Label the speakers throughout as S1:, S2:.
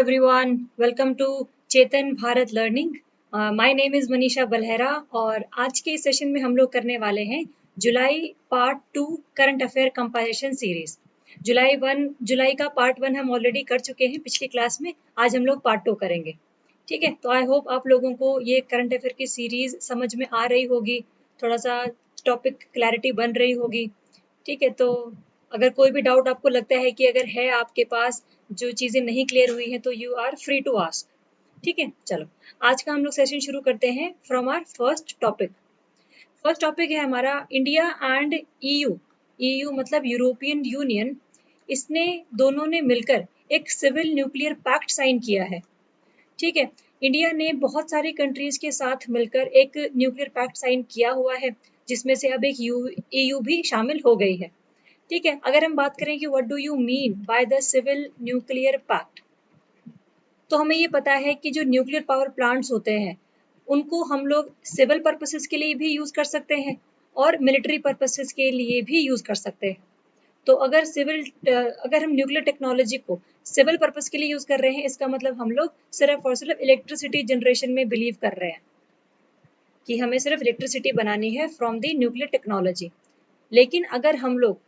S1: everyone, welcome to Chetan Bharat learning. My name is Manisha Balhera और आज के इस सेशन में हम लोग करने वाले हैं जुलाई part 2 current affair compilation series. जुलाई का पार्ट 1 हम ऑलरेडी कर चुके हैं पिछली क्लास में। आज हम लोग पार्ट 2 करेंगे। ठीक है, तो आई होप आप लोगों को ये करंट अफेयर की सीरीज समझ में आ रही होगी, थोड़ा सा टॉपिक क्लैरिटी बन रही होगी। ठीक है, तो अगर कोई भी डाउट आपको लगता है कि अगर है आपके पास जो चीज़ें नहीं क्लियर हुई हैं तो you are free to ask. ठीक है, चलो आज का हम लोग सेशन शुरू करते हैं from our first topic. First topic है हमारा इंडिया एंड ईयू। ईयू मतलब यूरोपियन यूनियन। इसने दोनों ने मिलकर एक सिविल न्यूक्लियर पैक्ट साइन किया है। ठीक है, इंडिया ने बहुत सारी कंट्रीज के साथ मिलकर एक न्यूक्लियर पैक्ट साइन किया हुआ है, जिसमें से अब एक ईयू भी शामिल हो गई है। ठीक है, अगर हम बात करें कि what do you mean by the civil nuclear pact, तो हमें ये पता है कि जो न्यूक्लियर पावर प्लांट्स होते हैं उनको हम लोग सिविल पर्पसेस के लिए भी यूज कर सकते हैं और मिलिट्री पर्पसेस के लिए भी यूज कर सकते हैं। तो अगर हम न्यूक्लियर टेक्नोलॉजी को सिविल पर्पस के लिए यूज कर रहे हैं, इसका मतलब हम लोग सिर्फ और सिर्फ इलेक्ट्रिसिटी जनरेशन में बिलीव कर रहे हैं कि हमें सिर्फ इलेक्ट्रिसिटी बनानी है फ्रॉम द न्यूक्लियर टेक्नोलॉजी। लेकिन अगर हम लोग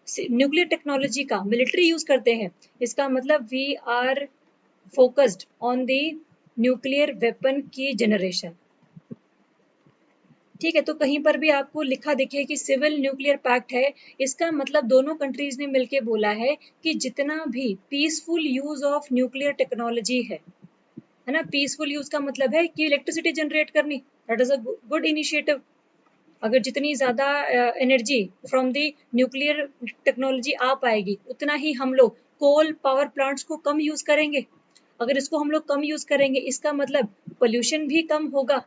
S1: न्यूक्लियर टेक्नोलॉजी का मिलिट्री यूज करते हैं, इसका मतलब we are focused on the nuclear weapon की जनरेशन। ठीक है, तो कहीं पर भी आपको लिखा दिखे कि सिविल न्यूक्लियर पैक्ट है, इसका मतलब दोनों कंट्रीज ने मिलकर बोला है कि जितना भी peaceful use of nuclear technology है ना, पीसफुल यूज का मतलब है कि इलेक्ट्रिसिटी जनरेट करनी, that is a good initiative. अगर जितनी ज़्यादा energy from the nuclear technology आ पाएगी, उतना ही हम लोग कोल पावर प्लांट्स को कम यूज़ करेंगे। अगर इसको हम लोग कम यूज़ करेंगे, इसका मतलब पोल्यूशन भी कम होगा,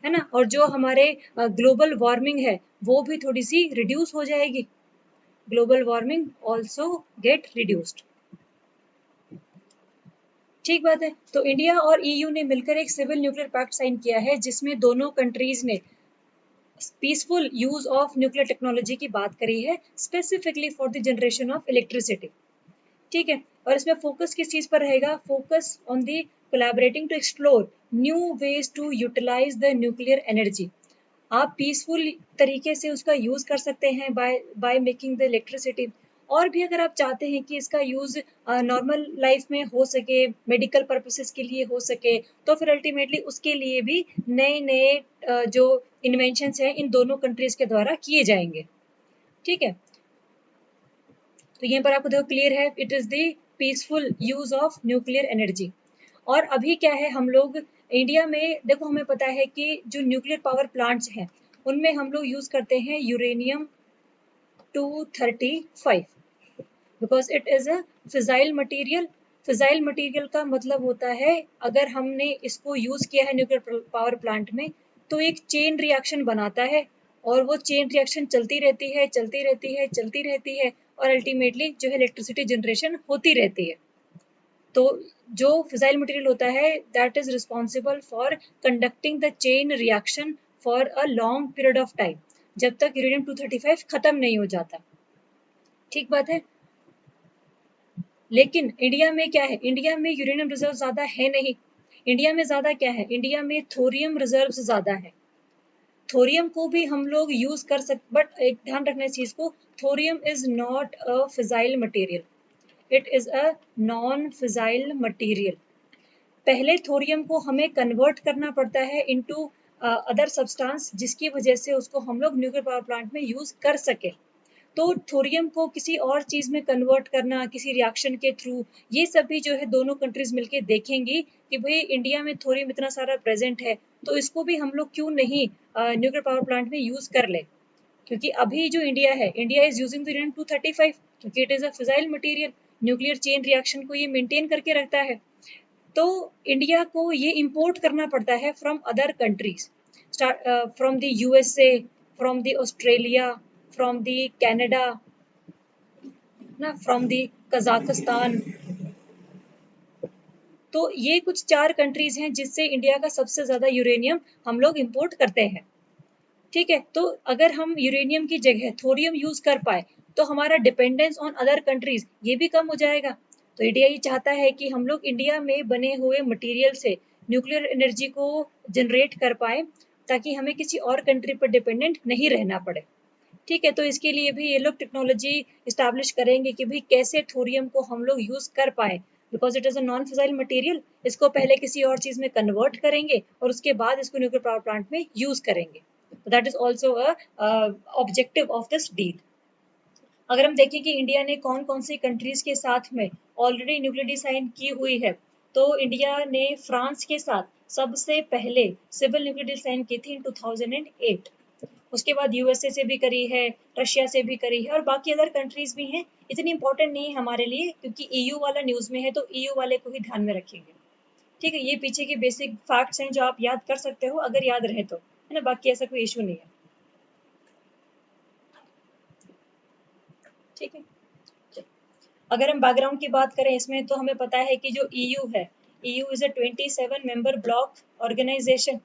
S1: है ना, और जो हमारे ग्लोबल वार्मिंग है वो भी थोड़ी सी रिड्यूस हो जाएगी। Global warming also get reduced. ठीक बात है। तो इंडिया और ईयू ने मिलकर एक सिविल न्यूक्लियर पैक्ट साइन किया है, जिसमें दोनों कंट्रीज ने peaceful use of nuclear technology की बात करी है, specifically for the generation of electricity. ठीक है, और इसमें फोकस किस चीज पर रहेगा? Focus on the collaborating to explore new ways to utilize the nuclear energy. आप पीसफुल तरीके से उसका यूज कर सकते हैं बाय मेकिंग द इलेक्ट्रिसिटी। और भी अगर आप चाहते हैं कि इसका यूज नॉर्मल लाइफ में हो सके, मेडिकल पर्पसेस के लिए हो सके, तो फिर अल्टीमेटली उसके लिए भी नए नए जो इन्वेंशंस हैं इन दोनों कंट्रीज के द्वारा किए जाएंगे। ठीक है, तो यहाँ पर आपको देखो क्लियर है, it is the peaceful use of nuclear energy. और अभी क्या है, हम लोग इंडिया में देखो, हमें पता है कि जो न्यूक्लियर पावर प्लांट्स हैं उनमें हम लोग यूज करते हैं uranium 235, because it is a fissile material. Fissile material का मतलब होता है, अगर हमने इसको यूज किया है न्यूक्लियर पावर प्लांट में, तो एक चेन रिएक्शन बनाता है और वो चेन रिएक्शन चलती रहती है, चलती रहती है, चलती रहती है, और अल्टीमेटली जो है इलेक्ट्रिसिटी जनरेशन होती रहती है। तो जो फिजाइल मटेरियल होता है that is responsible for conducting the chain reaction for a long period of time, जब तक यूरेनियम 235 खत्म नहीं हो जाता। ठीक बात है। लेकिन इंडिया में क्या है, इंडिया में यूरेनियम रिजर्व ज्यादा है नहीं। इंडिया में ज्यादा क्या है, इंडिया में थोरियम रिजर्व ज्यादा है। थोरियम को भी हम लोग यूज कर सकते, बट एक ध्यान रखना इस चीज को, thorium is not a fissile material, it is a non fissile material. पहले थोरियम को हमें कन्वर्ट करना पड़ता है इनटू अदर सब्सटेंस, जिसकी वजह से उसको हम लोग न्यूक्लियर पावर प्लांट में यूज कर सके। तो थोरियम को किसी और चीज में कन्वर्ट करना, किसी रिएक्शन के थ्रू, ये सब भी जो है दोनों कंट्रीज मिलके देखेंगी कि भाई इंडिया में थोरियम इतना सारा प्रेजेंट है, तो इसको भी हम लोग क्यों नहीं न्यूक्लियर पावर प्लांट में यूज कर ले। क्योंकि अभी जो इंडिया है, India is using the uranium 235 क्योंकि it is a fissile material, nuclear chain reaction को ये मेंटेन करके रखता है। तो इंडिया को ये इंपोर्ट करना पड़ता है from other countries, from the USA, from the Australia, from the Canada ना, फ्रॉम द कजाकिस्तान। तो ये कुछ 4 कंट्रीज हैं जिससे इंडिया का सबसे ज्यादा यूरेनियम हम लोग इंपोर्ट करते हैं। ठीक है, तो अगर हम यूरेनियम की जगह थोरियम यूज कर पाए तो हमारा डिपेंडेंस ऑन अदर कंट्रीज ये भी कम हो जाएगा। तो इंडिया ये चाहता है कि हम लोग इंडिया में बने हुए मटेरियल से न्यूक्लियर एनर्जी को जनरेट कर पाए, ताकि हमें किसी और कंट्री पर डिपेंडेंट नहीं रहना पड़े। ठीक है, तो इसके लिए भी ये लोग टेक्नोलॉजी इस्टेब्लिश करेंगे कि भाई कैसे थोरियम को हम लोग यूज़ कर पाए, because it is a non fissile material. इसको पहले किसी और चीज़ में कन्वर्ट करेंगे और उसके बाद इसको न्यूक्लियर पावर प्लांट में यूज़ करेंगे। That is also a objective of this deal. अगर हम देखें कि इंडिया ने कौन कौन सी कंट्रीज के साथ में ऑलरेडी न्यूक्लियर डील साइन की हुई है, तो इंडिया ने फ्रांस के साथ सबसे पहले सिविल न्यूक्लियर डील साइन की थी इन 2008। उसके बाद यूएसए से भी करी है, रशिया से भी करी है और बाकी अदर कंट्रीज भी हैं। इतनी इंपॉर्टेंट नहीं है हमारे लिए, क्योंकि ईयू वाला न्यूज में है तो ईयू वाले को ही ध्यान में रखेंगे। ठीक है, ये पीछे के बेसिक फैक्ट्स हैं जो आप याद कर सकते हो अगर याद रहे तो, है ना, बाकी ऐसा कोई इशू नहीं है। ठीक है, अगर हम बैकग्राउंड की बात करें इसमें, तो हमें पता है कि जो ईयू है, EU is a 27 member block organization.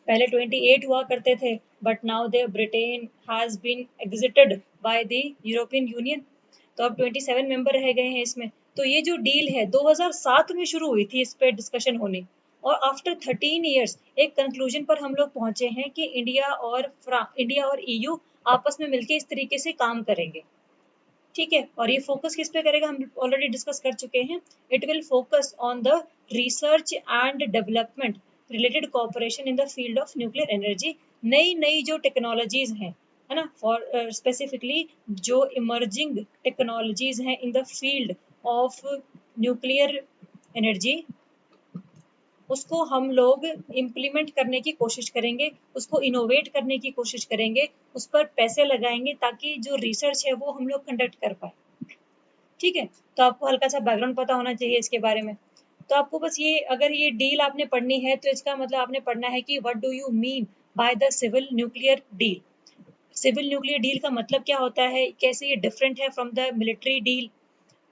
S1: पहले 28 हुआ करते थे, but now they Britain has been exited by the European Union, तो अब 27 मेंबर रह गए हैं इसमें। तो ये जो डील है 2007 में शुरू हुई थी, इस पे डिस्कशन होनी, और आफ्टर 13 ईयर्स एक कंक्लूजन पर हम लोग पहुंचे हैं कि इंडिया और ईयू आपस में मिलकर इस तरीके से काम करेंगे। ठीक है, और ये फोकस किस पे करेगा हम ऑलरेडी डिस्कस कर चुके हैं। It will focus on the research and development related cooperation in the field of nuclear energy. नई नई जो टेक्नोलॉजीज हैं, है ना, फॉर स्पेसिफिकली जो इमर्जिंग टेक्नोलॉजीज हैं in the field of nuclear energy, उसको हम लोग इम्प्लीमेंट करने की कोशिश करेंगे, उसको इनोवेट करने की कोशिश करेंगे, उस पर पैसे लगाएंगे ताकि जो रिसर्च है वो हम लोग कंडक्ट कर पाए। ठीक है, तो आपको हल्का सा बैकग्राउंड पता होना चाहिए इसके बारे में। तो आपको बस ये, अगर ये डील आपने पढ़नी है तो इसका मतलब आपने पढ़ना है कि what do you mean by the civil nuclear deal. Civil nuclear deal का मतलब क्या होता है, कैसे ये डिफरेंट है फ्रॉम द मिलिट्री डील,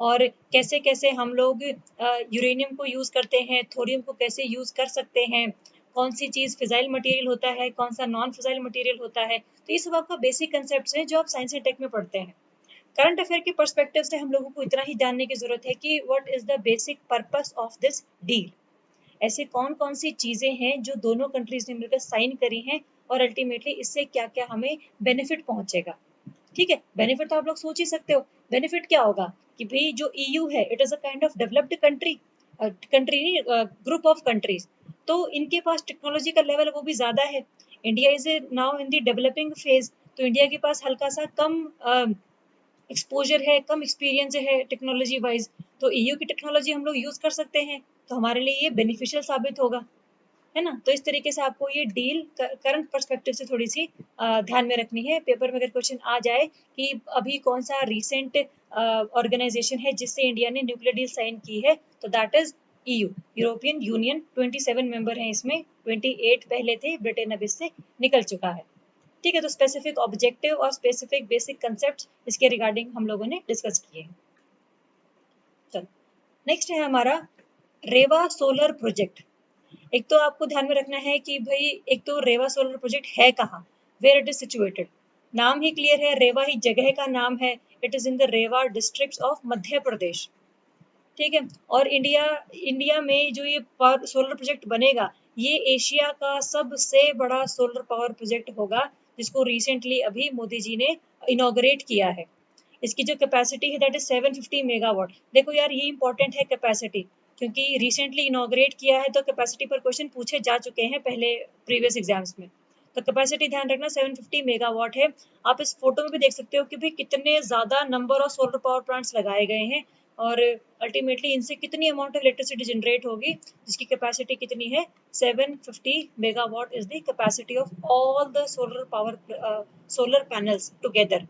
S1: और कैसे कैसे हम लोग यूरेनियम को यूज़ करते हैं, थोरियम को कैसे यूज़ कर सकते हैं, कौन सी चीज़ फिजाइल मटेरियल होता है, कौन सा नॉन फिजाइल मटेरियल होता है। तो ये सब आपका बेसिक कंसेप्ट हैं जो आप साइंस एंड टेक में पढ़ते हैं। करंट अफेयर के पर्सपेक्टिव से हम लोगों को इतना ही जानने की जरूरत है कि what is the basic purpose of this deal. ऐसे कौन कौन सी चीजें हैं जो दोनों कंट्रीज ने मिलकर साइन करी हैं, और अल्टीमेटली इससे क्या क्या हमें बेनिफिट पहुंचेगा। ठीक है, बेनिफिट तो आप लोग सोच ही सकते हो। बेनिफिट क्या होगा कि भाई जो ईयू है, it is a kind of developed country, country group of countries, तो इनके पास टेक्नोलॉजी का लेवल वो भी ज्यादा है। India is now in the developing phase, तो इंडिया के पास हल्का सा कम एक्सपोजर है, कम एक्सपीरियंस है टेक्नोलॉजी वाइज, तो ईयू की टेक्नोलॉजी हम लोग यूज कर सकते हैं, तो हमारे लिए ये बेनिफिशियल साबित होगा, है ना। तो इस तरीके से आपको ये डील करंट पर्सपेक्टिव से थोड़ी सी ध्यान में रखनी है। पेपर में अगर क्वेश्चन आ जाए कि अभी कौन सा रिसेंट ऑर्गेनाइजेशन है जिससे इंडिया ने न्यूक्लियर डील साइन की है, तो that is EU, European union. 27 member हैं इसमें, 28 पहले थे, ब्रिटेन अब इससे निकल चुका है। ठीक है, तो स्पेसिफिक ऑब्जेक्टिव और स्पेसिफिक बेसिक कंसेप्ट इसके रिगार्डिंग हम लोगों ने डिस्कस किए हैं। चलो, नेक्स्ट है हमारा रेवा सोलर प्रोजेक्ट। एक तो आपको ध्यान में रखना है कि भाई एक तो रेवा सोलर प्रोजेक्ट है कहाँ, वेयर इट इज सिचुएटेड। नाम ही क्लियर है, रेवा ही जगह का नाम है। It is in the Rewa district of Madhya Pradesh. ठीक है, और इंडिया में जो ये सोलर प्रोजेक्ट बनेगा, ये एशिया का सबसे बड़ा सोलर पावर प्रोजेक्ट होगा, जिसको रिसेंटली अभी मोदी जी ने इनॉग्रेट किया है। इसकी जो कैपेसिटी है दैट इज 750 मेगावाट। देखो यार, ये इंपॉर्टेंट है कैपेसिटी, क्योंकि रिसेंटली इनॉग्रेट किया है तो कैपेसिटी पर क्वेश्चन पूछे जा चुके हैं पहले प्रीवियस एग्जाम्स में। तो कैपेसिटी ध्यान रखना 750 मेगावाट है। आप इस फोटो में भी देख सकते हो कि भाई कितने ज्यादा number of solar power plants लगाए गए हैं, और अल्टीमेटली इनसे कितनी अमाउंट ऑफ इलेक्ट्रिसिटी जनरेट होगी, जिसकी कैपेसिटी कितनी है, 750 megawatt is the capacity of all the solar power solar panels together.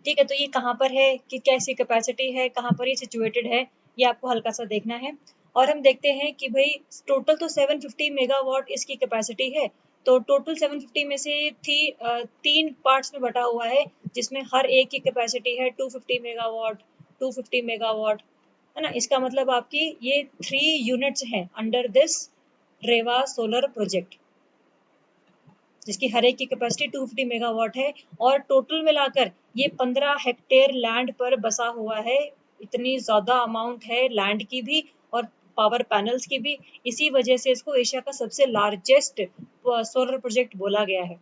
S1: ठीक है, तो ये कहाँ पर है, कि कैसी कैपेसिटी है, कहाँ पर ये सिचुएटेड है, ये आपको हल्का सा देखना है। और हम देखते हैं कि भाई टोटल तो 750 मेगावाट इसकी कैपेसिटी है, तो टोटल 750 में से तीन पार्ट्स में बटा हुआ है, जिसमें हर एक की कैपेसिटी है 250 मेगावाट, 250 मेगावाट, है ना। इसका मतलब आपकी ये 3 यूनिट्स हैं under this Rewa solar project, जिसकी हर एक की कैपेसिटी 250 मेगावाट है। और टोटल मिलाकर ये 15 हेक्टेयर लैंड पर बसा हुआ है, इतनी ज़्यादा अमाउंट है लैंड की भी और पावर पैनल्स की भी, इसी वजह से इसको एशिया का सबसे लार्जेस्ट सोलर प्रोजेक्ट बोला गया है।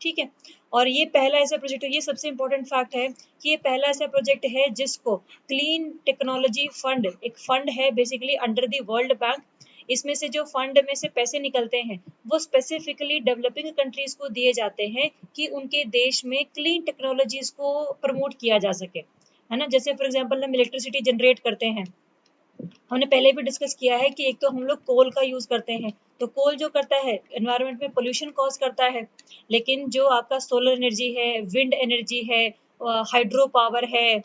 S1: ठीक है, और ये पहला ऐसा प्रोजेक्ट है, ये सबसे इम्पोर्टेंट फैक्ट है कि ये पहला ऐसा प्रोजेक्ट है जिसको क्लीन टेक्नोलॉजी फंड, एक फंड है basically under the world bank, इसमें से जो फंड में से पैसे निकलते हैं वो स्पेसिफिकली डेवलपिंग कंट्रीज को दिए जाते हैं कि उनके देश में क्लीन टेक्नोलॉजीज को प्रमोट किया जा सके, है ना। जैसे फॉर एग्जांपल हम इलेक्ट्रिसिटी जनरेट करते हैं, हमने पहले भी डिस्कस किया है कि एक तो हम लोग कोल का यूज करते हैं, तो कोल जो करता है एनवायरनमेंट में पोल्यूशन कॉज करता है, लेकिन जो आपका सोलर एनर्जी है, विंड एनर्जी है, हाइड्रो पावर है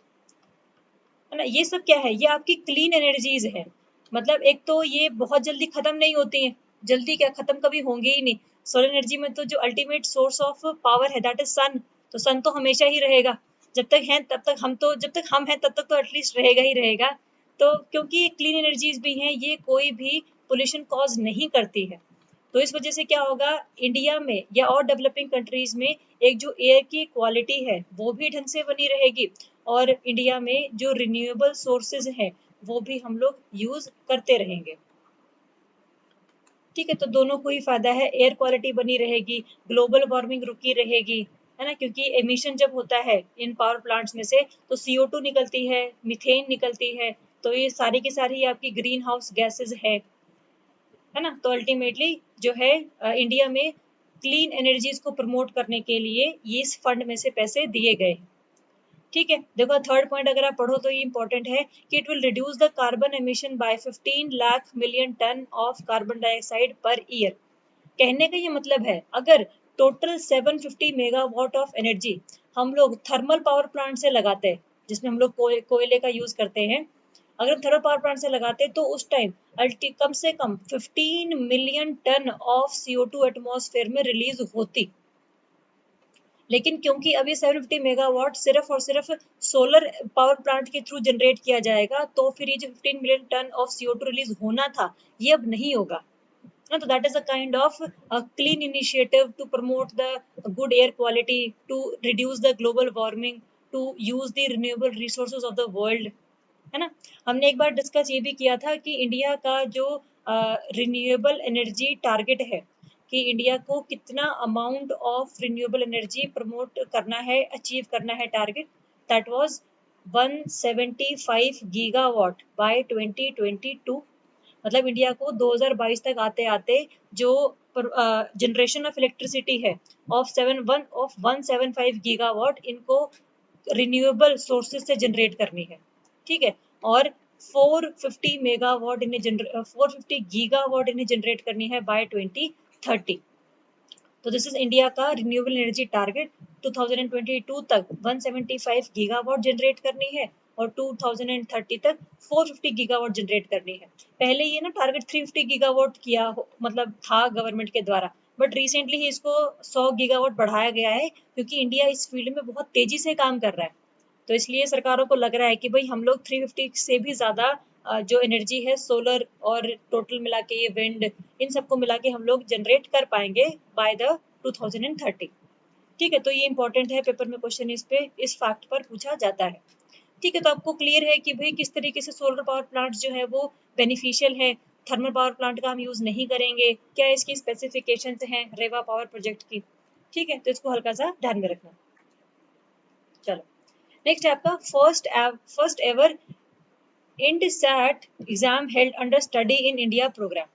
S1: ना, ये सब क्या है, ये आपकी क्लीन एनर्जीज है। मतलब एक तो ये बहुत जल्दी खत्म नहीं होती है, जल्दी क्या खत्म कभी होंगे ही नहीं। सोलर एनर्जी में तो जो अल्टीमेट सोर्स ऑफ पावर है दैट इज सन, तो सन तो हमेशा ही रहेगा, जब तक है तब तक हम तो, जब तक हम हैं तब तक तो एटलीस्ट रहेगा ही रहेगा। तो क्योंकि ये क्लीन एनर्जीज भी हैं, ये कोई भी पोल्यूशन कॉज नहीं करती है, तो इस वजह से क्या होगा, इंडिया में या और डेवलपिंग कंट्रीज में एक जो एयर की क्वालिटी है वो भी ढंग से बनी रहेगी, और इंडिया में जो रिन्यूएबल सोर्सेज हैं वो भी हम लोग यूज करते रहेंगे। ठीक है, तो दोनों को ही फायदा है, एयर क्वालिटी बनी रहेगी, ग्लोबल वार्मिंग रुकी रहेगी, है ना, क्योंकि एमिशन जब होता है इन पावर प्लांट्स में से तो CO2 निकलती है, मीथेन निकलती है, तो ये सारी की सारी आपकी ग्रीन हाउस गैसेज है ना। तो अल्टीमेटली जो है इंडिया में क्लीन एनर्जीज को प्रमोट करने के लिए ये इस फंड में से पैसे दिए गए। ठीक है, देखो थर्ड पॉइंट अगर आप पढ़ो तो ये इंपॉर्टेंट है कि it will reduce the carbon emission by 15 lakh million ton of carbon dioxide per year. कहने का ये मतलब है अगर टोटल 750 मेगावाट ऑफ एनर्जी हम लोग थर्मल पावर प्लांट से लगाते हैं, जिसमें हम लोग कोयले का यूज करते हैं, अगर हम थर्मल पावर प्लांट से लगाते तो उस टाइम कम से कम 15 million ton of CO2 atmosphere में रिलीज होती। लेकिन क्योंकि अभी 750 मेगावाट सिर्फ और सिर्फ सोलर पावर प्लांट के थ्रू जनरेट किया जाएगा, तो फिर ये जो 15 million ton of CO2 release होना था ये अब नहीं होगा ना। तो that is a kind of clean initiative to promote the good air quality, to reduce the global warming, to use the renewable resources of the world, है ना। हमने एक बार डिस्कस ये भी किया था कि इंडिया का जो रिन्यूएबल एनर्जी टारगेट है, कि इंडिया को कितना amount of renewable energy promote करना है, अचीव करना है target, that was 175 gigawatt by 2022। मतलब इंडिया को 2022 तक आते आते जो जनरेशन ऑफ इलेक्ट्रिसिटी है ऑफ 175 गीगावाट इनको रिन्यूएबल सोर्सेज से जनरेट करनी है। ठीक है, और 450 मेगावाट इन्हें 450 गीगावाट इन्हें जनरेट करनी है बाय 2030। तो दिस इज इंडिया का रिन्यूएबल एनर्जी टारगेट, 2022 तक 175 गीगावाट जनरेट करनी है और 2030 तक 450 गीगावाट जनरेट करनी है। पहले ये ना टारगेट 350 गीगावाट किया मतलब था गवर्नमेंट के द्वारा, बट रिसेंटली ही इसको 100 गीगावाट बढ़ाया गया है, क्योंकि इंडिया इस फील्ड में बहुत तेजी से काम कर रहा है। तो इसलिए सरकारों को लग रहा है कि भाई हम लोग 350 से भी ज़्यादा जो एनर्जी है सोलर और टोटल मिला के ये विंड, इन सबको मिला के हम लोग जनरेट कर पाएंगे बाय द 2030। ठीक है, तो ये इंपॉर्टेंट है, पेपर में क्वेश्चन इस पे इस फैक्ट पर पूछा जाता है। ठीक है, तो आपको क्लियर है कि भाई किस तरीके से सोलर पावर प्लांट जो है वो बेनिफिशियल है, थर्मल पावर प्लांट का हम यूज नहीं करेंगे, क्या इसकी स्पेसिफिकेशंस हैं रेवा पावर प्रोजेक्ट की। ठीक है, तो इसको हल्का सा ध्यान में रखना। चलो नेक्स्ट है आपका first ever IndSAT exam held under study in India programme.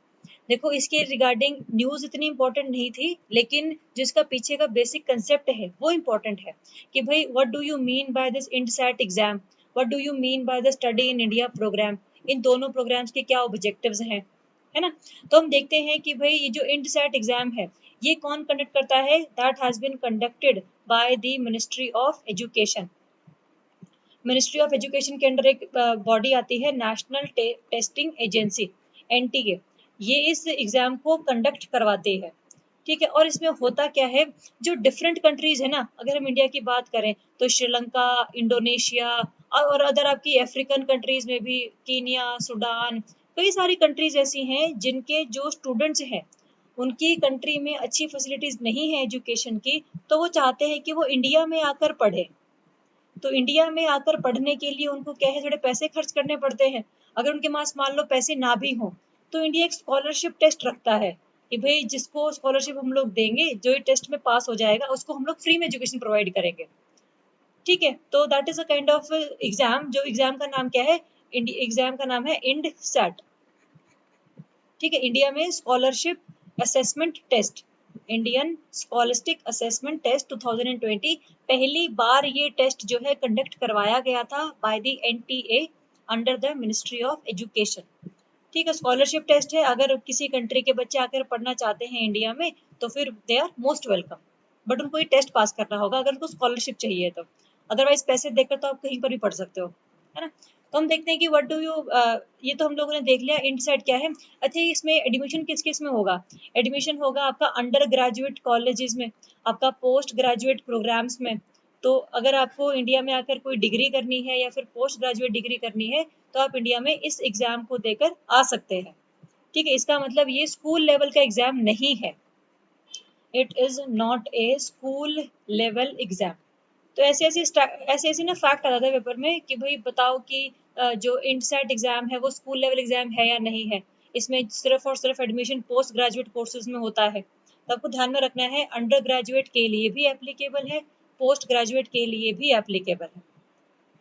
S1: देखो इसके रिगार्डिंग न्यूज इतनी इंपॉर्टेंट नहीं थी, लेकिन जिसका पीछे का बेसिक कंसेप्ट है वो इंपॉर्टेंट है कि भाई what do you mean by this IndSAT exam, what do you mean by the study in India programme, इन दोनों प्रोग्राम्स के क्या ऑब्जेक्टिव्स हैं, है ना। तो हम देखते हैं कि भाई ये जो इंडसैट एग्जाम है ये कौन कंडक्ट करता है, that has been conducted by the ministry of education. Ministry of education के अंडर एक बॉडी आती है नेशनल टेस्टिंग एजेंसी NTA, ये इस एग्जाम को कंडक्ट करवाते हैं। ठीक है, और इसमें होता क्या है, जो डिफरेंट कंट्रीज है ना, अगर हम इंडिया की बात करें तो श्रीलंका, इंडोनेशिया और अदर आपकी अफ्रीकन कंट्रीज में भी कीनिया, सूडान, कई सारी कंट्रीज ऐसी हैं जिनके जो स्टूडेंट्स हैं उनकी कंट्री में अच्छी फैसिलिटीज नहीं है एजुकेशन की, तो वो चाहते हैं कि वो इंडिया में आकर पढ़े। तो इंडिया में आकर पढ़ने के लिए उनको क्या है, थोड़े पैसे खर्च करने पड़ते हैं। अगर उनके पास मान लो पैसे ना भी हों तो इंडिया एक स्कॉलरशिप टेस्ट रखता है कि भाई जिसको स्कॉलरशिप हम लोग देंगे, जो ये टेस्ट में पास हो जाएगा उसको हम लोग फ्री में एजुकेशन प्रोवाइड करेंगे। ठीक है, तो that is a kind of exam, जो एग्जाम का नाम क्या है, एग्जाम का नाम है इंड सैट। ठीक है, इंडिया में scholarship assessment test, Indian scholastic assessment test 2020 पहली बार ये टेस्ट जो है कंडक्ट करवाया गया था by the NTA under the ministry of education. ठीक है, स्कॉलरशिप टेस्ट है, अगर किसी कंट्री के बच्चे आकर पढ़ना चाहते हैं इंडिया में तो फिर they are most welcome, but उनको ये टेस्ट पास करना होगा अगर उनको स्कॉलरशिप चाहिए तो, अदरवाइज पैसे देकर तो आप कहीं पर भी पढ़ सकते हो, है ना। तो हम देखते हैं कि व्हाट डू यू, ये तो हम लोगों ने देख लिया इंड सेट क्या है। अच्छा, इसमें एडमिशन किस किस में होगा, एडमिशन होगा आपका अंडर ग्रेजुएट कॉलेजेस में, आपका पोस्ट ग्रेजुएट प्रोग्राम्स में। तो अगर आपको इंडिया में आकर कोई डिग्री करनी है या फिर पोस्ट ग्रेजुएट डिग्री करनी है तो आप इंडिया में इस एग्जाम को देकर आ सकते हैं। ठीक है, इसका मतलब ये स्कूल लेवल का एग्जाम नहीं है, it is not a school level exam. तो ऐसे ऐसे ना फैक्ट आ जाता है पेपर में कि भाई बताओ कि जो इंटसेट एग्जाम है वो स्कूल लेवल एग्जाम है या नहीं है। इसमें सिर्फ और सिर्फ एडमिशन पोस्ट ग्रेजुएट कोर्सेज में होता है, तो आपको ध्यान में रखना है अंडर ग्रेजुएट के लिए भी एप्लीकेबल है, पोस्ट ग्रेजुएट के लिए भी एप्लीकेबल है।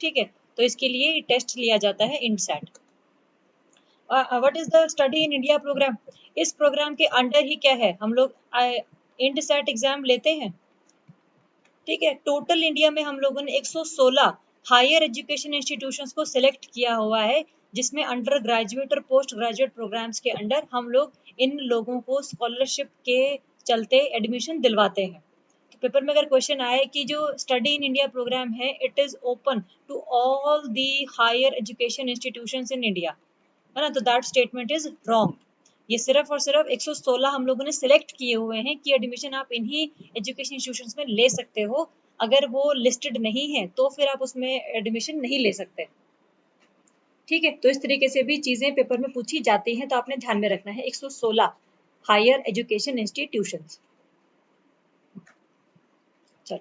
S1: ठीक है, तो इसके लिए टेस्ट लिया जाता है IndSAT. What is the study in India programme, इस प्रोग्राम के अंडर ही क्या है हम लोग इंटसेट एग्जाम लेते हैं। ठीक है, टोटल इंडिया में हम लोगों ने 116 हायर एजुकेशन इंस्टीट्यूशंस को सिलेक्ट किया हुआ है, जिसमें अंडर ग्रेजुएट और पोस्ट ग्रेजुएट प्रोग्राम्स के अंडर हम लोग इन लोगों को स्कॉलरशिप के चलते एडमिशन दिलवाते हैं। तो पेपर में अगर क्वेश्चन आए कि जो स्टडी इन इंडिया प्रोग्राम है it is open to all the higher education institutions in India, है ना, तो दैट स्टेटमेंट इज रॉन्ग। ये सिर्फ और सिर्फ 116 हम लोगों ने सिलेक्ट किए हुए हैं कि एडमिशन आप इन्हीं एजुकेशन इंस्टीट्यूशंस में ले सकते हो, अगर वो लिस्टेड नहीं है तो फिर आप उसमें एडमिशन नहीं ले सकते। ठीक है, तो इस तरीके से भी चीजें पेपर में पूछी जाती हैं, तो आपने ध्यान में रखना है 116 हायर एजुकेशन इंस्टीट्यूशंस। चलो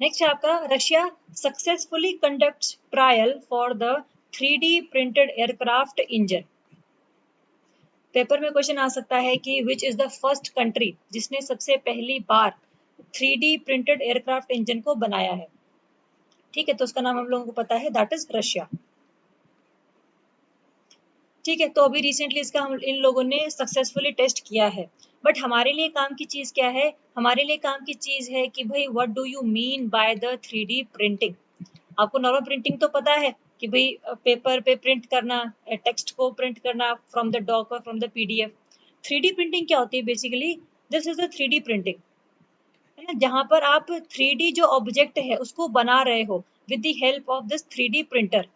S1: नेक्स्ट है आपका, Russia successfully conducts trial for the 3D printed aircraft engine. Paper में क्वेश्चन आ सकता है कि which is the first country जिसने सबसे पहली बार 3D प्रिंटेड एयरक्राफ्ट इंजन को बनाया है। ठीक है, तो उसका नाम हम लोगों को पता है, दैट इज रशिया। ठीक है, तो अभी रिसेंटली इसका हम इन लोगों ने सक्सेसफुली टेस्ट किया है, बट हमारे लिए काम की चीज क्या है, हमारे लिए काम की चीज है कि भाई what do you mean by the 3D printing. आपको नॉर्मल प्रिंटिंग तो पता है कि भाई पेपर पे प्रिंट करना, टेक्स्ट को प्रिंट करना फ्रॉम द डॉक और from the PDF. 3D printing क्या होती है basically, this is the 3D printing, है ना, जहां पर आप 3D जो ऑब्जेक्ट है उसको बना रहे हो with the help of this 3D printer,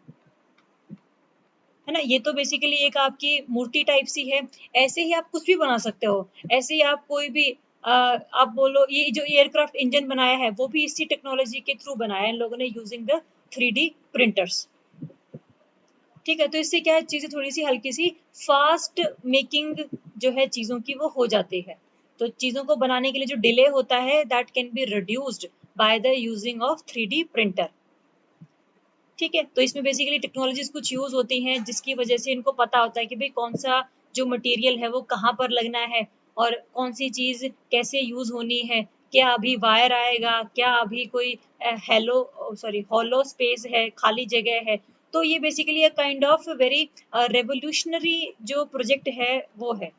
S1: है ना। ये तो बेसिकली एक आपकी मूर्ति टाइप सी है, ऐसे ही आप कुछ भी बना सकते हो, ऐसे ही आप कोई भी आप बोलो ये जो एयरक्राफ्ट इंजन बनाया है वो भी इसी टेक्नोलॉजी के थ्रू बनाया है इन लोगों ने यूजिंग द 3D प्रिंटर्स। ठीक है, तो इससे क्या है, चीजें थोड़ी सी हल्की सी फास्ट मेकिंग जो है चीजों की वो हो जाती है, तो चीजों को बनाने के लिए जो डिले होता है that can be reduced by the using of 3D printer. ठीक है, तो इसमें बेसिकली टेक्नोलॉजीज कुछ यूज होती हैं जिसकी वजह से इनको पता होता है कि भाई कौन सा जो मटेरियल है वो कहाँ पर लगना है और कौन सी चीज कैसे यूज होनी है, क्या अभी वायर आएगा, क्या अभी कोई हॉलो स्पेस है, खाली जगह है। तो ये basically kind of very revolutionary जो प्रोजेक्ट है वो है।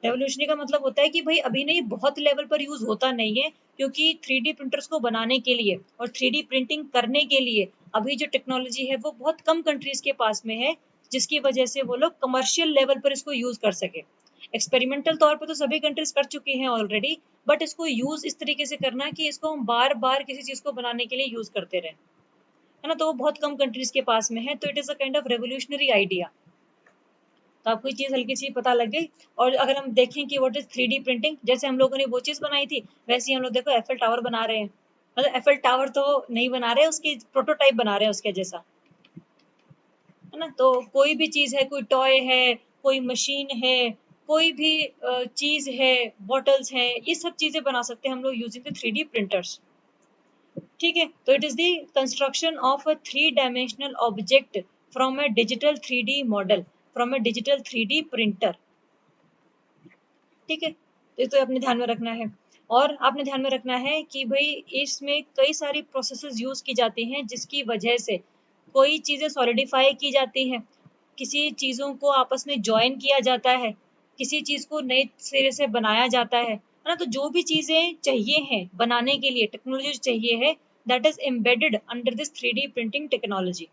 S1: रेवोल्यूशनरी का मतलब होता है कि भाई अभी नहीं, बहुत लेवल पर यूज होता नहीं है, क्योंकि 3D प्रिंटर्स को बनाने के लिए और 3D प्रिंटिंग करने के लिए अभी जो टेक्नोलॉजी है वो बहुत कम कंट्रीज के पास में है, जिसकी वजह से वो लोग कमर्शियल लेवल पर इसको यूज कर सके। एक्सपेरिमेंटल तौर पर तो सभी कंट्रीज कर चुकी हैं ऑलरेडी, बट इसको यूज इस तरीके से करना कि इसको हम बार बार किसी चीज को बनाने के लिए यूज करते रहे, है ना, तो वो बहुत कम कंट्रीज के पास में है, तो it is a kind of revolutionary idea. तो आपको ये चीज हल्की सी पता लग गई। और अगर हम देखें कि व्हाट इज 3D प्रिंटिंग, जैसे हम लोगों ने वो चीज बनाई थी वैसे ही हम लोग देखो एफएल टावर बना रहे हैं, मतलब एफएल टावर तो नहीं बना रहे, उसकी प्रोटोटाइप बना रहे हैं उसके जैसा, है ना। तो कोई भी चीज है, कोई टॉय है, कोई मशीन है, कोई भी चीज है, बॉटल्स है, ये सब चीजें बना सकते हैं हम लोग यूजिंग द 3D प्रिंटर्स। ठीक है। तो it is the construction of a 3 dimensional object from a digital 3D model, from a digital 3D printer. ठीक है, तो ये तो आपने ध्यान में रखना है। और आपने ध्यान में रखना है कि भाई इसमें कई सारी प्रोसेसेस यूज की जाती हैं जिसकी वजह से कोई चीजें सॉलिडिफाई की जाती हैं, किसी चीजों को आपस में ज्वाइन किया जाता है, किसी चीज को नए सिरे से बनाया जाता है ना। तो जो भी चीजें चाहिए हैं बनाने के लिए, टेक्नोलॉजी चाहिए है, that is embedded under this 3D printing technology.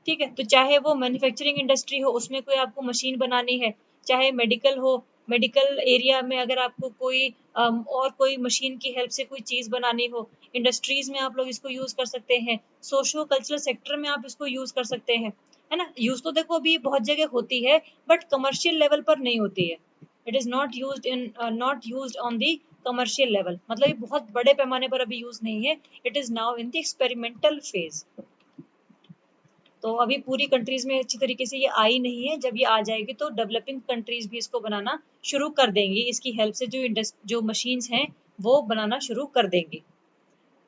S1: ठीक है, तो चाहे वो मैन्युफैक्चरिंग इंडस्ट्री हो, उसमें कोई आपको मशीन बनानी है, चाहे मेडिकल हो, मेडिकल एरिया में अगर आपको कोई और कोई मशीन की हेल्प से कोई चीज बनानी हो, इंडस्ट्रीज में आप लोग इसको यूज कर सकते हैं, सोशो कल्चरल सेक्टर में आप इसको यूज कर सकते हैं, है ना। यूज तो देखो अभी बहुत जगह होती है, बट कमर्शियल लेवल पर नहीं होती है। It is not used on the commercial level, मतलब ये बहुत बड़े पैमाने पर अभी यूज नहीं है। It is now in the experimental phase. तो अभी पूरी कंट्रीज में अच्छी तरीके से ये आई नहीं है। जब ये आ जाएगी तो डेवलपिंग कंट्रीज भी इसको बनाना शुरू कर देंगी, इसकी हेल्प से जो मशीन्स हैं वो बनाना शुरू कर देंगी।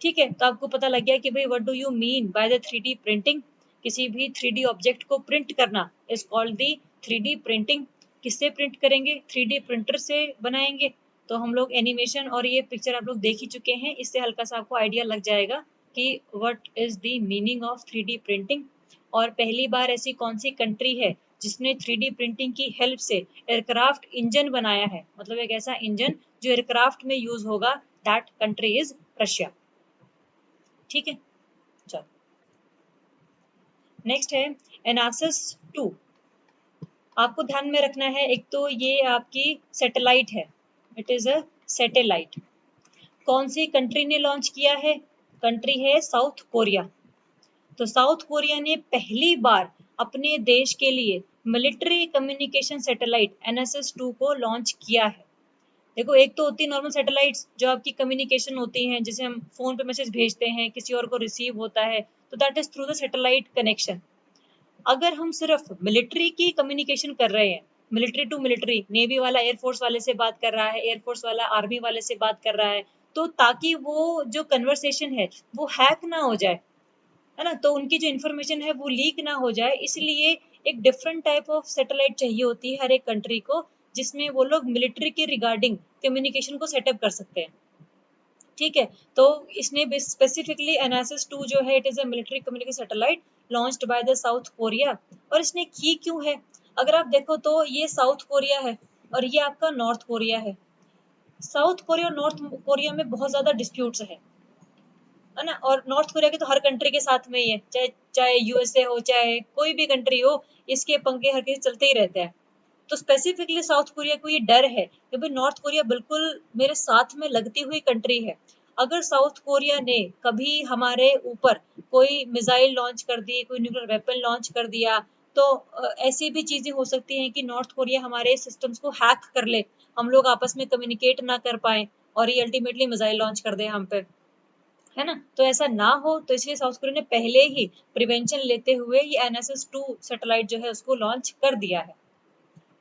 S1: ठीक है, तो आपको पता लग गया कि भाई what do you mean by the 3D printing. किसी भी 3D ऑब्जेक्ट को प्रिंट करना is called the 3D printing. किससे प्रिंट करेंगे? 3D प्रिंटर से बनाएंगे। तो हम लोग एनिमेशन और ये पिक्चर आप लोग देख ही चुके हैं, इससे हल्का सा आपको आइडिया लग जाएगा कि what is the meaning of 3D printing. और पहली बार ऐसी कौन सी कंट्री है जिसने 3D प्रिंटिंग की हेल्प से एयरक्राफ्ट इंजन बनाया है, मतलब एक ऐसा इंजन जो एयरक्राफ्ट में यूज होगा, दैट कंट्री इज रशिया। ठीक है, चलो नेक्स्ट है एनासिस 2। आपको ध्यान में रखना है, एक तो ये आपकी सैटेलाइट है, इट इज अ सैटेलाइट। कौन सी कंट्री ने लॉन्च किया है? कंट्री है साउथ कोरिया। तो साउथ कोरिया ने पहली बार अपने देश के लिए मिलिट्री कम्युनिकेशन सैटेलाइट एनएसएस 2 को लॉन्च किया है। देखो, एक तो होती है नॉर्मल सैटेलाइट्स जो आपकी कम्युनिकेशन होती हैं, जिसे हम फोन पे मैसेज भेजते हैं, किसी और को रिसीव होता है, तो that is through the satellite connection. अगर हम सिर्फ मिलिट्री की कम्युनिकेशन कर रहे हैं, मिलिट्री टू मिलिट्री, नेवी वाला एयरफोर्स वाले से बात कर रहा है, एयरफोर्स वाला आर्मी वाले से बात कर रहा है, तो ताकि वो जो कन्वर्सेशन है वो हैक ना हो जाए, है ना, तो उनकी जो इन्फॉर्मेशन है वो लीक ना हो जाए, इसलिए एक डिफरेंट टाइप ऑफ सैटेलाइट चाहिए होती है हर एक कंट्री को, जिसमें वो लोग मिलिट्री के रिगार्डिंग कम्युनिकेशन को सेटअप कर सकते हैं। ठीक है, तो इसने स्पेसिफिकली एनासिस 2 जो है, it is a military communication satellite launched by the south Korea. और इसने की क्यों है? अगर आप देखो तो ये साउथ कोरिया है और ये आपका नॉर्थ कोरिया है। साउथ कोरिया और नॉर्थ कोरिया में बहुत ज्यादा डिस्प्यूट्स है ना। और नॉर्थ कोरिया के तो हर कंट्री के साथ में ही है, चाहे चाहे यूएसए हो, चाहे कोई भी कंट्री हो, इसके पंखे हर किसी चलते ही रहते हैं। तो स्पेसिफिकली साउथ कोरिया को ये डर है कि भाई नॉर्थ कोरिया बिल्कुल मेरे साथ में लगती हुई कंट्री है। अगर साउथ कोरिया ने कभी हमारे ऊपर कोई मिसाइल लॉन्च कर दी, कोई न्यूक्लियर वेपन लॉन्च कर दिया, तो ऐसी भी चीजें हो सकती हैं कि नॉर्थ कोरिया हमारे सिस्टम्स को हैक कर ले, हम लोग आपस में कम्युनिकेट ना कर पाए और ये अल्टीमेटली मिसाइल लॉन्च कर दे हम पे, है ना। तो ऐसा ना हो, तो इसलिए साउथ कोरिया ने पहले ही प्रिवेंशन लेते हुए ये एनएसएस 2 सैटेलाइट जो है उसको लॉन्च कर दिया है।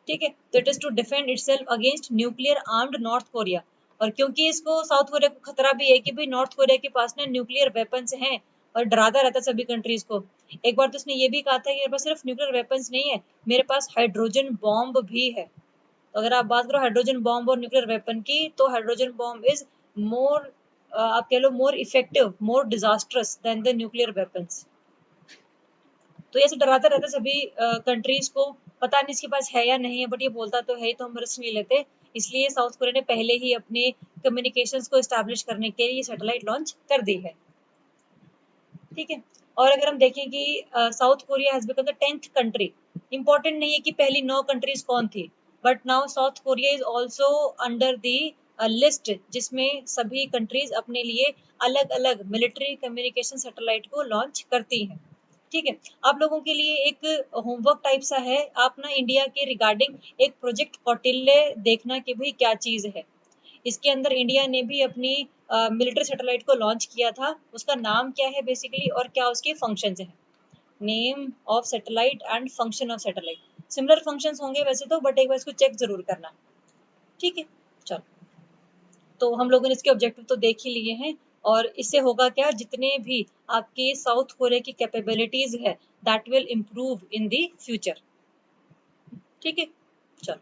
S1: ठीक है, तो it is to defend itself against nuclear armed North Korea. और क्योंकि इसको साउथ कोरिया को खतरा भी है कि भाई नॉर्थ कोरिया के पास ना न्यूक्लियर वेपन्स हैं, और डराता रहता सभी कंट्रीज को। एक बार तो उसने ये भी कहा था कि मेरे पास सिर्फ न्यूक्लियर वेपन्स नहीं है, मेरे पास हाइड्रोजन बॉम्ब भी है। तो अगर आप बात करो हाइड्रोजन बॉम्ब और न्यूक्लियर वेपन की, तो हाइड्रोजन बॉम्ब इज मोर, आप कह लो, more effective, more disastrous than the nuclear weapons. तो ये सब डराता रहता सभी कंट्रीज को। पता नहीं इसके पास है या नहीं है, बट ये बोलता तो है, तो हम रिस्क नहीं लेते। इसलिए साउथ कोरिया ने पहले ही अपने कम्युनिकेशंस को एस्टैब्लिश करने के लिए सैटेलाइट लॉन्च कर दी है। ठीक है, और अगर हम देखें कि south Korea has become the 10th country, important नहीं है कि पहली 9 कंट्रीज कौन थी, but now south Korea is also under the list जिसमें सभी कंट्रीज अपने लिए अलग अलग मिलिट्री कम्युनिकेशन सैटेलाइट को लॉन्च करती हैं। ठीक है, आप लोगों के लिए एक होमवर्क टाइप सा है, आप ना इंडिया के रिगार्डिंग एक प्रोजेक्ट कौटिल्य देखना कि भाई क्या चीज है। इसके अंदर इंडिया ने भी अपनी मिलिट्री सैटेलाइट को लॉन्च किया था, उसका नाम क्या है बेसिकली और क्या उसके फंक्शंस हैं। Name of satellite and function of satellite, similar functions होंगे वैसे तो, बट एक बार इसको चेक जरूर करना। ठीक है, चलो, तो हम लोगों ने इसके ऑब्जेक्टिव तो देख ही लिए हैं, और इससे होगा क्या, जितने भी आपके साउथ कोरिया की कैपेबिलिटीज है that will improve in the future. ठीक है, चलो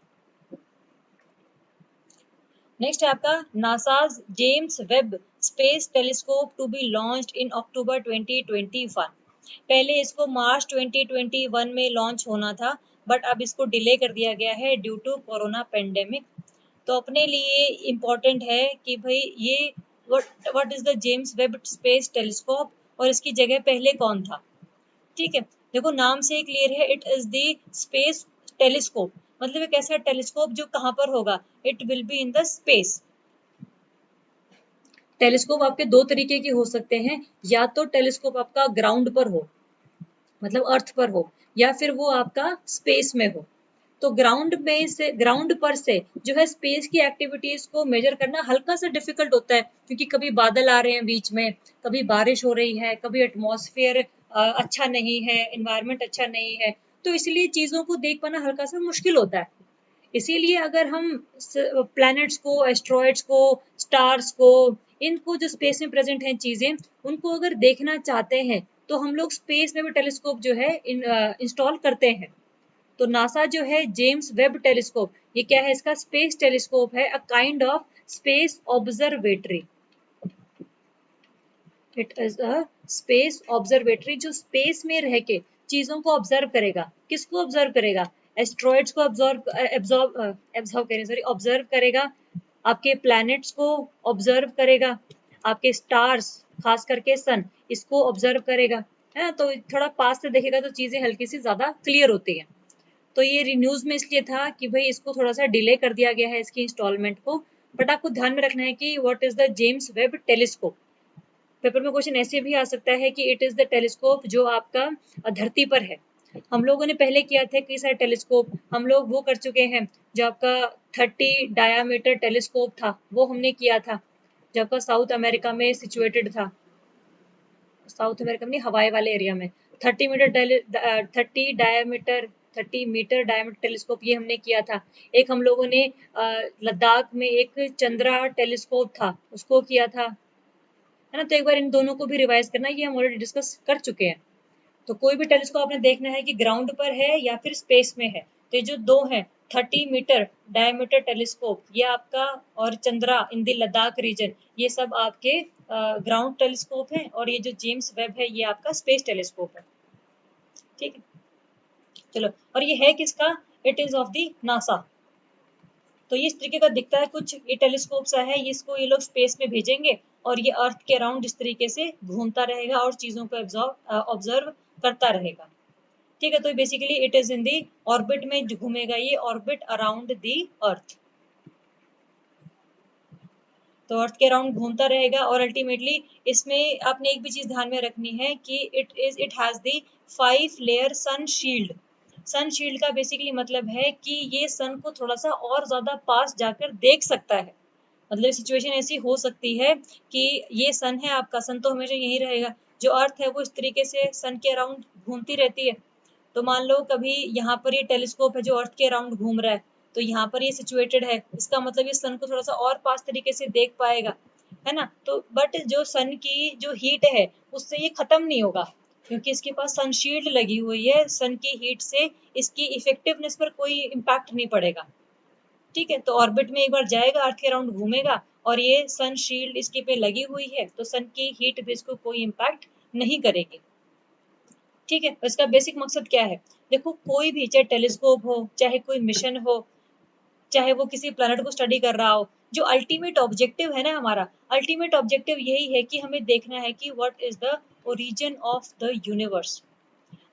S1: नेक्स्ट है आपका NASA's James Webb space telescope to be launched in October 2021। पहले इसको मार्च 2021 में लॉन्च होना था, बट अब इसको डिले कर दिया गया है ड्यू टू कोरोना पेंडेमिक। तो अपने लिए इम्पोर्टेंट है कि भाई ये what is the James Webb space telescope और इसकी जगह पहले कौन था। ठीक है, देखो नाम से ही क्लियर है, it is the space telescope, मतलब एक ऐसा टेलीस्कोप जो कहाँ पर होगा, it will be in the space. Telescope आपके दो तरीके के हो सकते हैं, या तो टेलीस्कोप आपका ग्राउंड पर हो, मतलब अर्थ पर हो, या फिर वो आपका स्पेस में हो। तो ग्राउंड पर से जो है स्पेस की एक्टिविटीज को मेजर करना हल्का सा डिफिकल्ट होता है, क्योंकि कभी बादल आ रहे हैं बीच में, कभी बारिश हो रही है, कभी एटमॉस्फेयर अच्छा नहीं है, एनवायरनमेंट अच्छा नहीं है, तो इसलिए चीजों को देख पाना हल्का सा मुश्किल होता है। इसीलिए अगर हम प्लैनेट्स को, एस्ट्रॉइड्स को, स्टार्स को, इनको जो स्पेस में प्रेजेंट हैं चीजें, उनको अगर देखना चाहते हैं तो हम लोग स्पेस में भी टेलीस्कोप जो है इंस्टॉल करते हैं। तो नासा जो है जेम्स वेब टेलीस्कोप, ये क्या है, इसका स्पेस टेलीस्कोप है, अ kind of space observatory. It is a space observatory जो स्पेस में रह के चीजों को ऑब्जर्व करेगा। किसको ऑब्जर्व करेगा, एस्ट्रॉइड्स को ऑब्जर्व करेगा, आपके प्लैनेट्स को ऑब्जर्व करेगा, आपके स्टार्स खास करके सन, इसको ऑब्जर्व करेगा, है ना। तो थोड़ा पास से देखेगा तो चीजें हल्की सी ज्यादा क्लियर होती हैं। तो ये न्यूज में इसलिए था कि भाई इसको थोड़ा सा डिले कर दिया गया है इसकी इंस्टॉलमेंट को, बट आपको ध्यान में रखना है कि what is the James Webb telescope. Paper में क्वेश्चन ऐसे भी आ सकता है कि इट इज द टेलीस्कोप जो आपका धरती पर है। हम लोगों ने पहले किया था कई सारे टेलीस्कोप, हम लोग वो कर चुके हैं, जो आपका 30 डायामीटर टेलीस्कोप था वो हमने किया था, जो आपका साउथ अमेरिका में सिचुएटेड था, साउथ अमेरिका में हवाई वाले एरिया में। 30 मीटर डायमीटर टेलीस्कोप ये हमने किया था। एक हम लोगों ने लद्दाख में एक चंद्रा टेलीस्कोप था, उसको किया था, है ना। तो एक बार इन दोनों को भी रिवाइज करना, ये हम ऑलरेडी डिस्कस कर चुके हैं। तो कोई भी टेलीस्कोप आपने देखना है कि ग्राउंड पर है या फिर स्पेस में है। तो ये जो दो हैं, 30 मीटर डायमीटर टेलीस्कोप ये आपका, और Chandra in the Ladakh region, ये सब आपके ग्राउंड टेलीस्कोप है, और ये जो जेम्स वेब है ये आपका स्पेस टेलीस्कोप है। ठीक है, चलो, और ये है किसका, it is of the NASA. तो ये इस तरीके का दिखता है कुछ, ये टेलीस्कोप सा है, इसको ये लोग स्पेस में भेजेंगे और ये अर्थ के अराउंड इस तरीके से घूमता रहेगा और चीजों को ऑब्जर्व करता रहेगा। ठीक है, तो basically it is in the orbit में घूमेगा, ये ऑर्बिट अराउंड दी अर्थ, तो अर्थ के अराउंड घूमता रहेगा। और अल्टीमेटली इसमें आपने एक भी चीज ध्यान में रखनी है कि it has the 5 layer sun shield. Sun shield का बेसिकली मतलब है कि ये सन को थोड़ा सा और ज्यादा पास जाकर देख सकता है। मतलब सिचुएशन ऐसी हो सकती है कि ये सन है आपका, सन तो हमेशा यही रहेगा, जो अर्थ है वो इस तरीके से सन के अराउंड घूमती रहती है। तो मान लो कभी यहाँ पर ये टेलीस्कोप है जो अर्थ के अराउंड घूम रहा है, तो यहाँ पर ये सिचुएटेड है, इसका मतलब ये सन को थोड़ा सा और पास तरीके से देख पाएगा, है ना। तो बट जो सन की जो हीट है उससे ये खत्म नहीं होगा, क्योंकि इसके पास सनशील्ड लगी हुई है, सन की हीट से इसकी इफेक्टिवनेस पर कोई इम्पैक्ट नहीं पड़ेगा। ठीक है, तो ऑर्बिट में एक बार जाएगा, अर्थ के अराउंड घूमेगा, और ये सन शील्ड इसके पे लगी हुई है, तो सन की हीट भी इसको कोई इम्पैक्ट नहीं करेगी। ठीक है, तो इसका बेसिक मकसद क्या है, देखो कोई भी, चाहे टेलीस्कोप हो, चाहे कोई मिशन हो, चाहे वो किसी प्लैनेट को स्टडी कर रहा हो, जो अल्टीमेट ऑब्जेक्टिव है ना हमारा, अल्टीमेट ऑब्जेक्टिव यही है कि हमें देखना है कि what is the origin of the universe,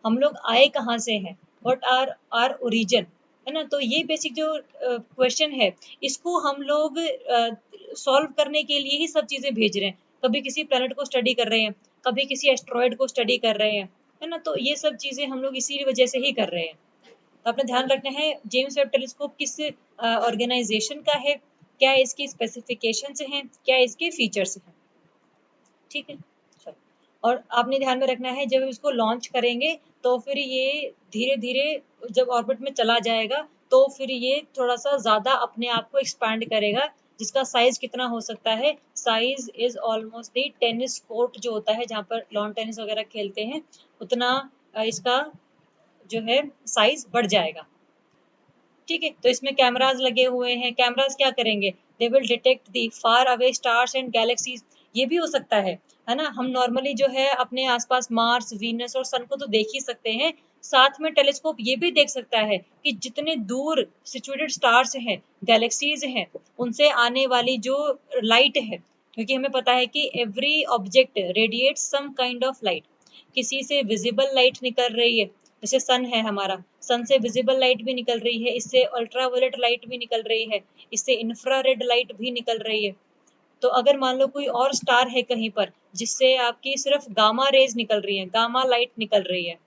S1: हम लोग आए कहाँ से हैं, व्हाट आर आर ओरिजिन, है ना। तो ये बेसिक जो क्वेश्चन है, इसको हम लोग सॉल्व करने के लिए ही सब चीजें भेज रहे हैं। कभी किसी प्लैनेट को स्टडी कर रहे हैं, कभी किसी एस्ट्रॉयड को स्टडी कर रहे हैं, है ना। तो ये सब चीजें हम लोग इसी वजह से ही कर रहे हैं। तो आपने ध्यान रखना है जेम्स वेब टेलीस्कोप किस ऑर्गेनाइजेशन का है, क्या इसकी स्पेसिफिकेशंस हैं, क्या इसके फीचर्स हैं। ठीक है, चलो, और आपने ध्यान में रखना है जब इसको लॉन्च करेंगे तो फिर ये धीरे धीरे जब ऑर्बिट में चला जाएगा तो फिर ये थोड़ा सा ज्यादा अपने आप को एक्सपैंड करेगा, जिसका साइज कितना हो सकता है, size is almost the tennis court जो होता है जहाँ पर लॉन टेनिस वगैरह खेलते हैं, उतना इसका जो है साइज बढ़ जाएगा। ठीक है, तो इसमें कैमराज लगे हुए हैं। कैमराज क्या करेंगे, they will detect the far away stars and galaxies. ये भी हो सकता है ना, हम नॉर्मली जो है अपने आसपास मार्स, वीनस और सन को तो देख ही सकते हैं, साथ में टेलीस्कोप ये भी देख सकता है कि जितने दूर सिचुएटेड स्टार्स हैं, गैलेक्सीज हैं, उनसे आने वाली जो लाइट है, क्योंकि हमें पता है कि every object radiates some kind of light. किसी से विजिबल लाइट निकल रही है, जैसे सन है हमारा, सन से विजिबल लाइट भी निकल रही है, इससे अल्ट्रावायलेट लाइट भी निकल रही है, इससे इंफ्रारेड लाइट भी निकल रही है। तो अगर मान लो कोई और स्टार है कहीं पर जिससे आपकी सिर्फ गामा रेज निकल रही है, गामा लाइट निकल रही है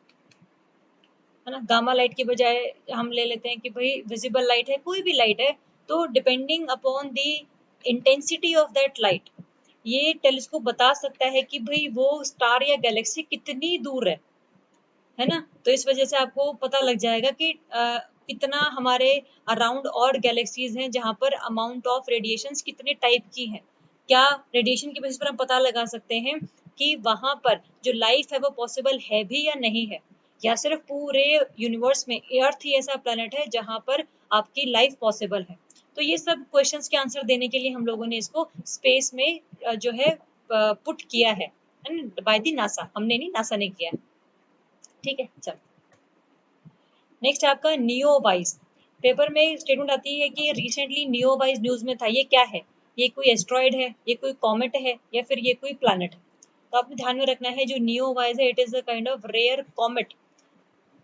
S1: ना, गामा लाइट की बजाय हम ले लेते हैं कि भाई विजिबल लाइट है, कोई भी लाइट है, तो depending upon the intensity of that light, ये टेलीस्कोप बता सकता है कि भाई वो स्टार या गैलेक्सी कितनी दूर है ना। तो इस वजह से आपको पता लग जाएगा कि कितना हमारे अराउंड और गैलेक्सीज हैं जहां पर अमाउंट ऑफ रेडिएशंस कितने टाइप की हैं। क्या रेडिएशन की बेसिस पर हम पता लगा सकते हैं कि वहां पर जो लाइफ है वो पॉसिबल है भी या नहीं है, या सिर्फ पूरे यूनिवर्स में अर्थ ही ऐसा प्लेनेट है जहां पर आपकी लाइफ पॉसिबल है। तो ये सब क्वेश्चंस के आंसर देने के लिए हम लोगों ने इसको स्पेस में जो है पुट किया है बाय दी नासा, हमने नहीं, नासा ने किया है। ठीक है, चल नेक्स्ट आपका नियोवाइज। पेपर में स्टेटमेंट आती है कि रिसेंटली नियोवाइज न्यूज में था। ये क्या है, ये कोई एस्ट्रॉइड है, ये कोई कॉमेट है, या फिर ये कोई प्लैनेट है। तो आपने ध्यान में रखना है जो नियोवाइज है, it is a kind of rare comet.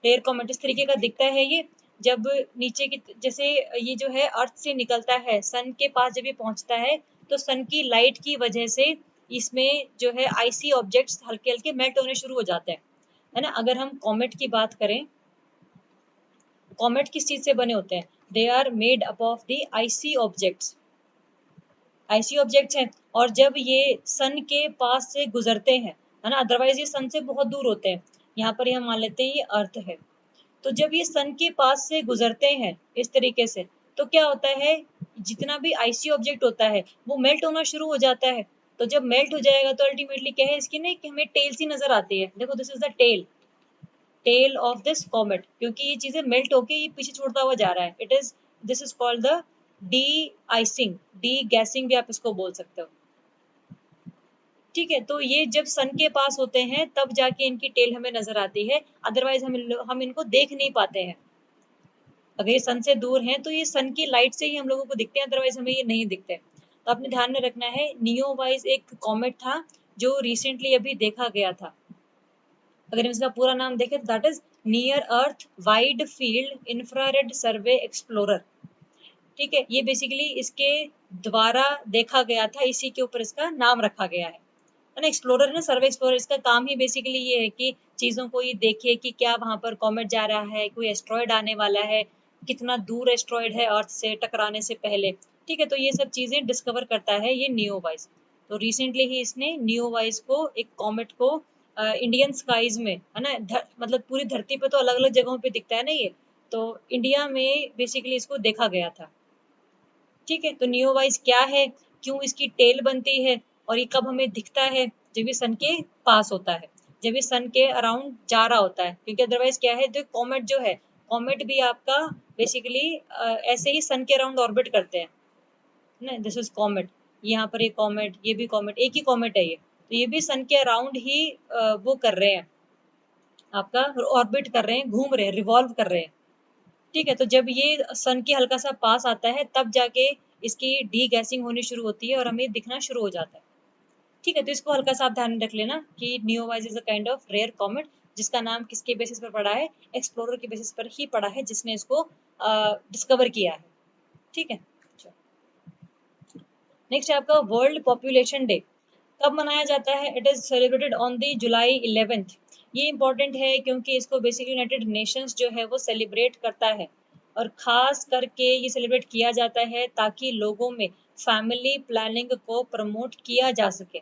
S1: Rare comet इस तरीके का दिखता है ये, जब नीचे की जैसे ये जो है अर्थ से निकलता है, सन के पास जब ये पहुंचता है, तो सन की लाइट की वजह से इसमें जो है आइसी ऑब्जेक्ट्स हल्के हल्के मेल्ट होने शुरू हो जाते हैं, है ना। अगर हम कॉमेट की बात करें, कॉमेट किस चीज से बने होते हैं, they are made up of the icy objects, icy objects हैं। और जब ये सन के पास से गुजरते हैं, है ना, अदरवाइज ये सन से बहुत दूर होते हैं, यहाँ पर हम मान लेते हैं ये अर्थ है, तो जब ये सन के पास से गुजरते हैं इस तरीके से, तो क्या होता है, जितना भी आइसी ऑब्जेक्ट होता है वो मेल्ट होना शुरू हो जाता है। तो जब मेल्ट हो जाएगा तो अल्टीमेटली क्या है, इसकी ना कि हमें टेल सी नजर आती है, देखो this is the tail of this comet, क्योंकि ये चीजें मेल्ट होके ये पीछे छोड़ता हुआ जा रहा है। It is this is called the D icing, D guessing भी आप इसको बोल सकते हो। ठीक है, तो ये जब सन के पास होते हैं तब जाके इनकी टेल हमें नजर आती है, अदरवाइज हम इनको देख नहीं पाते हैं। अगर ये सन से दूर हैं तो ये सन की लाइट से ही हम लोगों को दिखते हैं, अदरवाइज हमें ये नहीं दिखते। तो आपने ध्यान में रखना है, नियोवाइज एक कॉमेट था जो रिसेंटली अभी देखा गया था। अगर इसका पूरा नाम देखें तो that is near earth wide field infrared survey explorer. ठीक है, ये बेसिकली इसके द्वारा देखा गया था, इसी के ऊपर इसका नाम रखा गया है ना। एक्सप्लोरर है ना, सर्वे एक्सप्लोरर, इसका काम ही बेसिकली ये है कि चीजों को ये देखे कि क्या वहां पर कॉमेट जा रहा है, कोई एस्ट्रॉयड आने वाला है, कितना दूर एस्ट्रॉयड है अर्थ से टकराने से पहले। ठीक है, तो ये सब चीजें डिस्कवर करता है ये नियोवाइज। तो रिसेंटली ही इसने नियोवाइज को, एक कॉमेट को इंडियन स्काईज में, है ना, मतलब पूरी धरती पे तो अलग अलग जगहों पे दिखता है ना ये, तो इंडिया में बेसिकली इसको देखा गया था। ठीक है, तो नियोवाइज क्या है, क्यों इसकी टेल बनती है, और ये कब हमें दिखता है, जब ये सन के पास होता है, जब ये सन के अराउंड जा रहा होता है। क्योंकि अदरवाइज क्या है, जो कॉमेट जो है, कॉमेट भी आपका बेसिकली ऐसे ही सन के अराउंड ऑर्बिट करते हैं ना। दिस इज कॉमेट, यहाँ पर ये कॉमेट, ये भी कॉमेट, एक ही कॉमेट है ये, तो ये भी सन के अराउंड ही वो कर रहे हैं, आपका ऑर्बिट कर रहे हैं, घूम रहे हैं, रिवॉल्व कर रहे हैं। ठीक है, तो जब ये सन के हल्का सा पास आता है तब जाके इसकी डी गैसिंग होनी शुरू होती है और हमें दिखना शुरू हो जाता है। ठीक है, तो इसको हल्का सा आप ध्यान में रख लेना कि नियोवाइज is a kind of rare comet, जिसका नाम किसके बेसिस पर पड़ा है, एक्सप्लोरर के बेसिस पर ही पड़ा है, जिसने इसको डिस्कवर किया है। ठीक है, नेक्स्ट है आपका वर्ल्ड पॉपुलेशन डे। कब मनाया जाता है, it is celebrated on the July 11th। ये इंपॉर्टेंट है क्योंकि इसको बेसिकली यूनाइटेड नेशंस जो है वो सेलिब्रेट करता है, और खास करके ये सेलिब्रेट किया जाता है ताकि लोगों में फैमिली प्लानिंग को प्रमोट किया जा सके,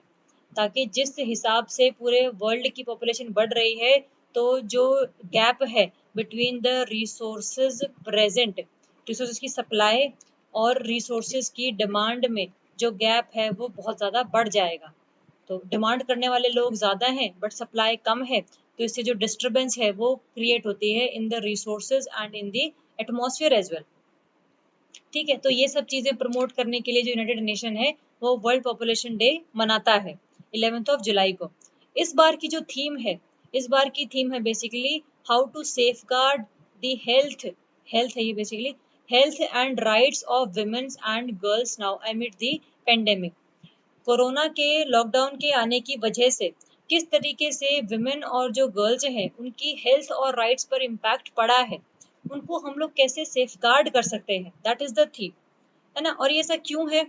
S1: ताकि जिस हिसाब से पूरे वर्ल्ड की पॉपुलेशन बढ़ रही है, तो जो गैप है between the resources present, resources की सप्लाई और रिसोर्सेज की डिमांड में जो गैप है वो बहुत ज़्यादा बढ़ जाएगा। तो डिमांड करने वाले लोग ज़्यादा हैं बट सप्लाई कम है, तो इससे जो डिस्टर्बेंस है वो क्रिएट होती है in the resources and in the atmosphere as well. ठीक है, तो ये सब चीज़ें प्रमोट करने के लिए जो यूनाइटेड नेशन है वो वर्ल्ड पॉपुलेशन डे मनाता है 11 जुलाई को। इस बार की जो थीम है, इस बार की थीम है basically how to safeguard the health, health है ये basically, health and rights of womens and girls now amid the pandemic. Corona के लॉकडाउन के आने की वजह से किस तरीके से विमेन और जो गर्ल्स हैं उनकी हेल्थ और राइट्स पर इम्पैक्ट पड़ा है, उनको हम लोग कैसे सेफगार्ड कर सकते हैं, दैट इज द थीम, है ना। और ये ऐसा क्यों है,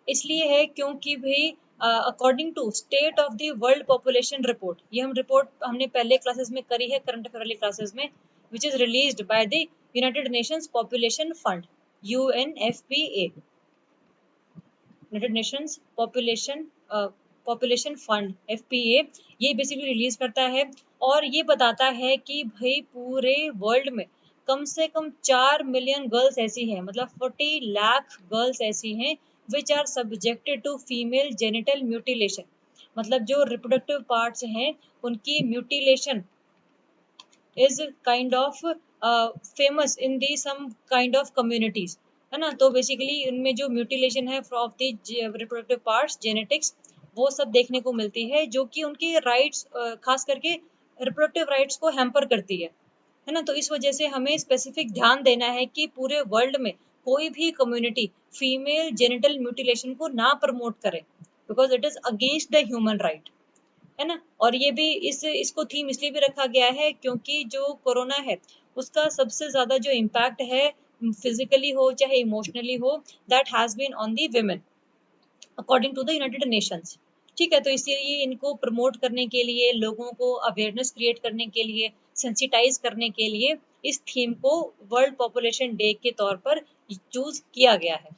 S1: इसलिए है क्योंकि भाई according to state of the world population report, ये हम रिपोर्ट हमने पहले क्लासेस में करी है, करंट अफेयर वाली क्लासेस में, which is released by the United Nations population fund, UNFPA, United Nations population fund FPA, ये बेसिकली रिलीज करता है और ये बताता है कि भाई पूरे वर्ल्ड में कम से कम 4 मिलियन गर्ल्स ऐसी हैं, मतलब 40 लाख गर्ल्स ऐसी हैं which are subjected to female genital mutilation, मतलब जो रिप्रोडक्टिव पार्ट्स हैं उनकी mutilation is kind of famous in the some kind of communities, है ना। तो बेसिकली इनमें जो म्यूटिलेशन है of the reproductive parts genetics, वो सब देखने को मिलती है जो कि उनके राइट्स खास करके रिप्रोडक्टिव राइट्स को हैम्पर करती है ना। तो इस वजह से हमें स्पेसिफिक ध्यान देना है कि पूरे वर्ल्ड में कोई भी कम्युनिटी फीमेल जेनिटल म्यूटिलेशन को ना प्रमोट करे, because it is against the human right, है ना। और ये भी इसको थीम इसलिए भी रखा गया है क्योंकि जो कोरोना है उसका सबसे ज्यादा जो इम्पैक्ट है फिजिकली हो चाहे इमोशनली हो, that has been on the women according to the United Nations. ठीक है, तो इसीलिए इनको प्रमोट करने के लिए, लोगों को अवेयरनेस क्रिएट करने के लिए, सेंसिटाइज करने के लिए इस थीम को वर्ल्ड पॉपुलेशन डे के तौर पर चूज किया गया है।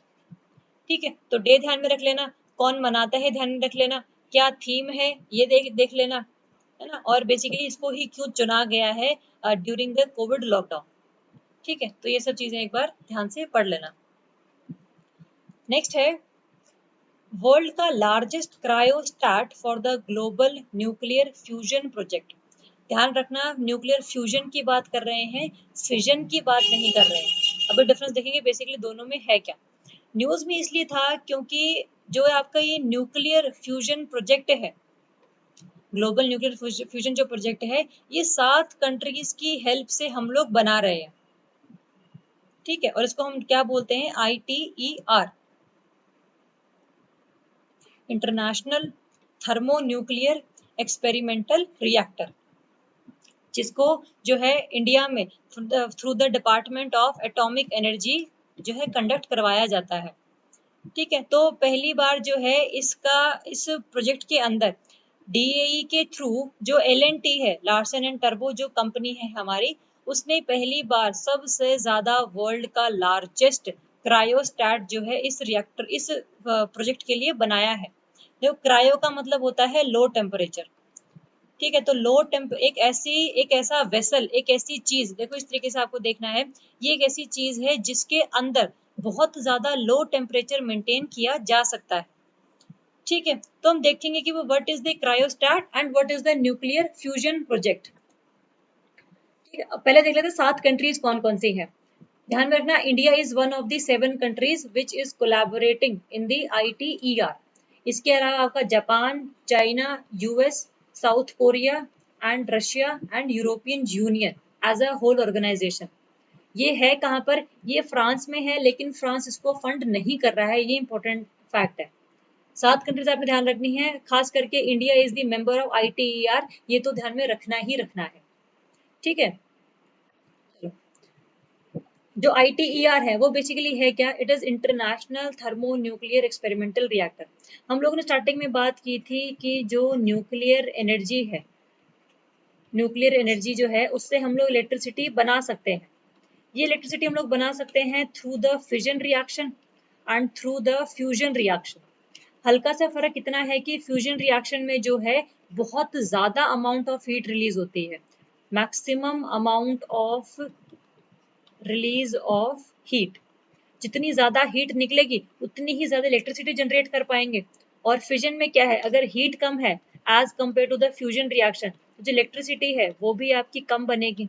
S1: ठीक है, तो डे ध्यान में रख लेना, कौन मनाता है ध्यान में रख लेना, क्या थीम है ये देख लेना, है ना। और बेसिकली इसको ही क्यों चुना गया है ड्यूरिंग द कोविड लॉकडाउन। ठीक है, तो ये सब चीजें एक बार ध्यान से पढ़ लेना। नेक्स्ट है वर्ल्ड का largest cryostat for the global nuclear fusion project. ध्यान रखना, न्यूक्लियर फ्यूजन की बात कर रहे हैं, फिजन की बात नहीं कर रहे हैं। अभी डिफरेंस देखेंगे बेसिकली दोनों में है क्या। न्यूज में इसलिए था क्योंकि जो आपका ये न्यूक्लियर फ्यूजन प्रोजेक्ट है, ग्लोबल न्यूक्लियर फ्यूजन जो प्रोजेक्ट है, ये 7 कंट्रीज की हेल्प से हम लोग बना रहे हैं। ठीक है, और इसको हम क्या बोलते हैं, ITER, international thermo nuclear experimental reactor, जिसको जो है इंडिया में through the department of atomic energy जो है कंडक्ट करवाया जाता है। ठीक है, तो पहली बार जो है इसका इस प्रोजेक्ट के अंदर DAE के थ्रू जो LNT है, लार्सन एंड टर्बो जो कंपनी है हमारी, उसने पहली बार सबसे ज्यादा वर्ल्ड का लार्जेस्ट क्रायोस्टैट जो है इस रिएक्टर, इस प्रोजेक्ट के लिए बनाया है। जो क्रायो का मतलब होता है लो टेम्परेचर। ठीक है, तो लो टेम्प एक ऐसा वेसल, एक ऐसी चीज, देखो इस तरीके से आपको देखना है, ये एक ऐसी चीज है जिसके अंदर बहुत ज्यादा लो टेम्परेचर मेंटेन किया जा सकता है। ठीक है, तो हम देखेंगे कि वो what is the cryostat and what is the nuclear fusion project. ठीक है, पहले देख लेते हैं 7 कंट्रीज कौन कौन सी है। ध्यान में रखना, India is one of the 7 countries which is collaborating in the ITER। इसके अलावा आपका Japan, China, US, South Korea and Russia and European Union as a whole organisation. ये है कहाँ पर, ये फ्रांस में है, लेकिन फ्रांस इसको फंड नहीं कर रहा है, ये इंपॉर्टेंट फैक्ट है। 7 कंट्रीज आपको ध्यान रखनी है, खास करके India is the member of ITER, ये तो ध्यान में रखना ही रखना है। ठीक है, जो ITER है वो बेसिकली है क्या, it is international thermo nuclear experimental reactor. हम लोगों ने स्टार्टिंग में बात की थी कि जो न्यूक्लियर एनर्जी है, न्यूक्लियर एनर्जी जो है उससे हम लोग इलेक्ट्रिसिटी बना सकते हैं। ये इलेक्ट्रिसिटी हम लोग बना सकते हैं through the fission reaction and through the fusion reaction. हल्का सा फर्क इतना है कि फ्यूजन रिएक्शन में जो है बहुत ज्यादा अमाउंट ऑफ हीट रिलीज होती है, maximum amount of release of heat, जितनी ज़्यादा हीट निकलेगी उतनी ही ज़्यादा इलेक्ट्रिसिटी जनरेट कर पाएंगे। और फिजन में क्या है, अगर हीट कम है as compared to the fusion reaction, तो जो इलेक्ट्रिसिटी है वो भी आपकी कम बनेगी।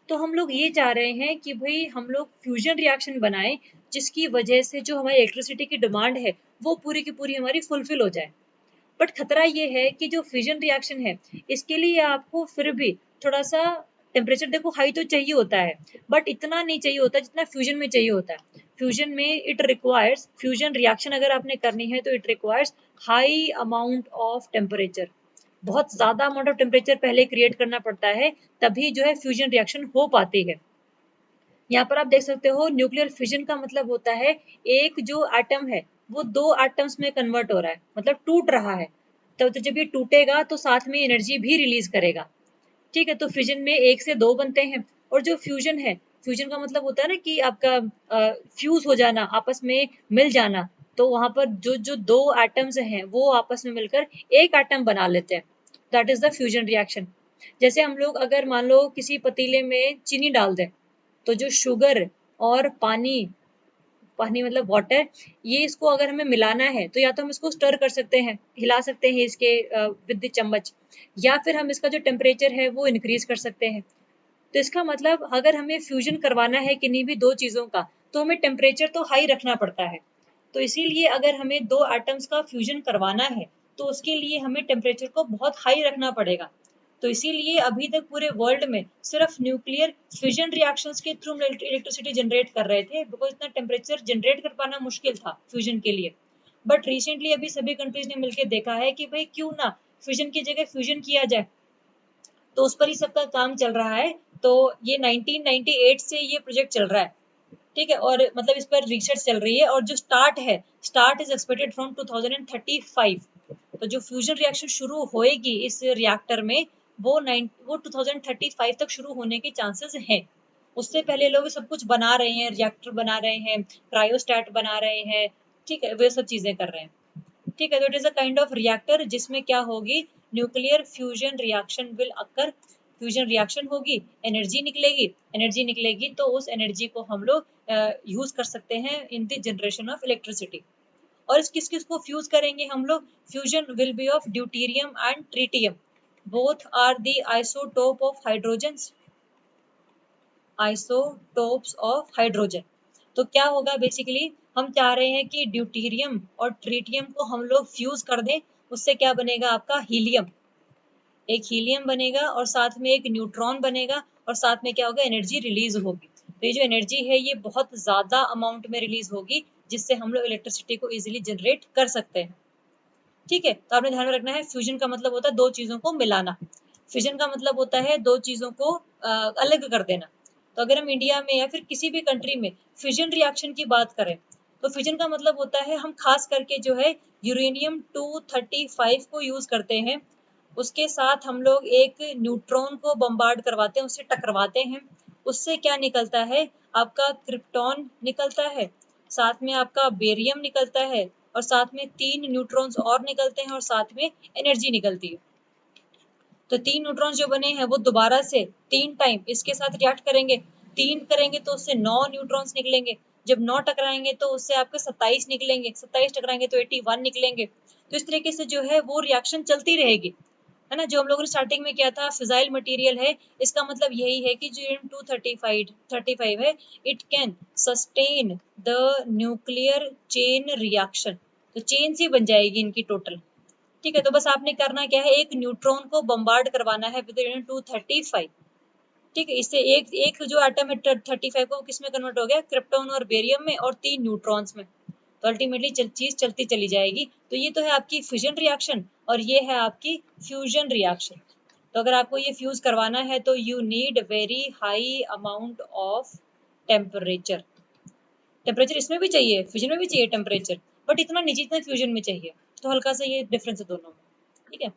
S1: तो हम लोग ये चाह रहे हैं कि भाई हम लोग फ्यूजन रिएक्शन बनाएं जिसकी वजह से जो हमारी इलेक्ट्रिसिटी की डिमांड है वो पूरी की पूरी हमारी फुलफिल हो जाए। बट खतरा ये है कि जो फ्यूजन रिएक्शन है इसके लिए आपको फिर भी थोड़ा सा टेम्परेचर, देखो हाई तो चाहिए होता है बट इतना नहीं चाहिए होता जितना फ्यूजन में चाहिए होता है। फ्यूजन में इट रिक्वायर्स, फ्यूजन रिएक्शन अगर आपने करनी है तो it requires high amount of temperature, बहुत ज्यादा अमाउंट ऑफ टेम्परेचर पहले क्रिएट करना पड़ता है, तभी जो है फ्यूजन रिएक्शन हो पाती है। यहाँ पर आप देख सकते हो न्यूक्लियर फिजन का मतलब होता है एक जो एटम है वो दो एटम्स में कन्वर्ट हो रहा है, मतलब टूट रहा है। तो जब ये टूटेगा तो साथ में एनर्जी भी रिलीज करेगा। ठीक है, तो फिजन में एक से दो बनते हैं। और जो फ्यूजन है, फ्यूजन का मतलब होता है ना कि आपका फ्यूज हो जाना, आपस में मिल जाना। तो वहां पर जो जो दो एटम्स हैं वो आपस में मिलकर एक एटम बना लेते हैं, that is the fusion reaction. जैसे हम लोग अगर मान लो किसी पतीले में चीनी डाल दें, तो जो शुगर और पानी, पानी मतलब वाटर, ये इसको अगर हमें मिलाना है तो या तो हम इसको स्टर कर सकते हैं, हिला सकते हैं इसके विद द चम्मच, या फिर हम इसका जो टेम्परेचर है वो इंक्रीज कर सकते हैं। तो इसका मतलब अगर हमें फ्यूजन करवाना है किन्हीं भी दो चीजों का तो हमें टेम्परेचर तो हाई रखना पड़ता है। तो इसीलिए अगर हमें दो एटम्स का फ्यूजन करवाना है तो उसके लिए हमें टेम्परेचर को बहुत हाई रखना पड़ेगा। तो इसीलिए अभी तक पूरे वर्ल्ड में सिर्फ न्यूक्लियर फिजन रिएक्शंस के थ्रू इलेक्ट्रिसिटी जनरेट कर रहे थे, बिकॉज इतना टेम्परेचर जनरेट कर पाना मुश्किल था फ्यूजन के लिए। बट रिसेंटली अभी सभी कंट्रीज ने मिलकर देखा है कि भाई क्यों ना फ्यूजन की जगह फ्यूजन किया जाए, तो उस पर ही सबका काम चल रहा है। तो ये 1998 से ये प्रोजेक्ट चल रहा है। ठीक है, और मतलब इस पर रिसर्च चल रही है, और जो स्टार्ट है, स्टार्ट इज एक्सपेक्टेड फ्रॉम 2035। तो जो फ्यूजन रिएक्शन शुरू होएगी इस रिएक्टर में वो 2035 तक शुरू होने के चांसेस हैं। उससे पहले लोग सब कुछ बना रहे हैं, रिएक्टर बना रहे हैं, क्रायोस्टैट बना रहे हैं। ठीक है, वे सब चीजें कर रहे हैं। ठीक है, तो it is a kind of reactor जिसमें क्या होगी, nuclear fusion reaction will occur. Fusion reaction होगी, एनर्जी निकलेगी, एनर्जी निकलेगी तो उस एनर्जी को हम लोग यूज कर सकते हैं in the generation of electricity. और इस किस किस को फ्यूज करेंगे हम लोग, fusion will be of deuterium and tritium, both are the isotope of hydrogen, isotopes of hydrogen. तो क्या होगा बेसिकली, हम चाह रहे हैं कि ड्यूटीरियम और ट्रीटियम को हम लोग फ्यूज कर दें, उससे क्या बनेगा आपका हीलियम, एक हीलियम बनेगा और साथ में एक न्यूट्रॉन बनेगा, और साथ में क्या होगा, एनर्जी रिलीज होगी। तो ये जो एनर्जी है ये बहुत ज्यादा अमाउंट में रिलीज होगी, जिससे हम लोग इलेक्ट्रिसिटी को इजिली जनरेट कर सकते हैं। ठीक है, तो आपने ध्यान में रखना है फ्यूजन का मतलब होता है दो चीजों को मिलाना, फिजन का मतलब होता है दो चीजों को अलग कर देना। तो अगर हम इंडिया में या फिर किसी भी कंट्री में फिजन रिएक्शन की बात करें, तो फिजन का मतलब होता है हम खास करके जो है यूरेनियम 235 को यूज करते हैं, उसके साथ हम लोग एक न्यूट्रॉन को बम्बार्ड करवाते हैं, उससे टकरावाते हैं। उससे क्या निकलता है, आपका क्रिप्टॉन निकलता है, साथ में आपका बेरियम निकलता है, और साथ में 3 न्यूट्रॉन्स और निकलते हैं, और साथ में एनर्जी निकलती है। तो 3 न्यूट्रॉन्स जो बने हैं वो दोबारा से 3 टाइम इसके साथ रिएक्ट करेंगे, 3 करेंगे तो उससे 9 न्यूट्रॉन्स निकलेंगे, जब 9 टकराएंगे तो उससे आपके 27 निकलेंगे, 27 टकराएंगे तो 81 निकलेंगे। तो इस तरीके से जो है वो रिएक्शन चलती रहेगी, है ना। जो हम लोगों ने स्टार्टिंग में किया था फिजाइल मटेरियल है, इसका मतलब यही है कि जो यूरेनियम 235 है, it can sustain the nuclear chain reaction. तो चेन सी बन जाएगी इनकी टोटल। ठीक है, तो बस आपने करना क्या है, एक न्यूट्रॉन को बम्बार्ड करवाना है विद यूरेनियम 235। ठीक है, इससे एक एक जो एटम है 35 को किस में कन्वर्ट हो गया, क्रिप्टॉन और बेरियम में, और 3 न्यूट्रॉन्स में। तो अल्टीमेटली चीज चलती चली जाएगी। तो ये तो है आपकी फिजन रिएक्शन, और ये है आपकी फ्यूजन रिएक्शन। तो अगर आपको ये फ्यूज करवाना है तो you need very high amount of temperature. Temperature इसमें भी चाहिए, फ्यूजन में भी चाहिए टेम्परेचर, बट इतना नहीं जितना फ्यूजन में चाहिए। तो हल्का सा ये डिफरेंस है दोनों में। ठीक है,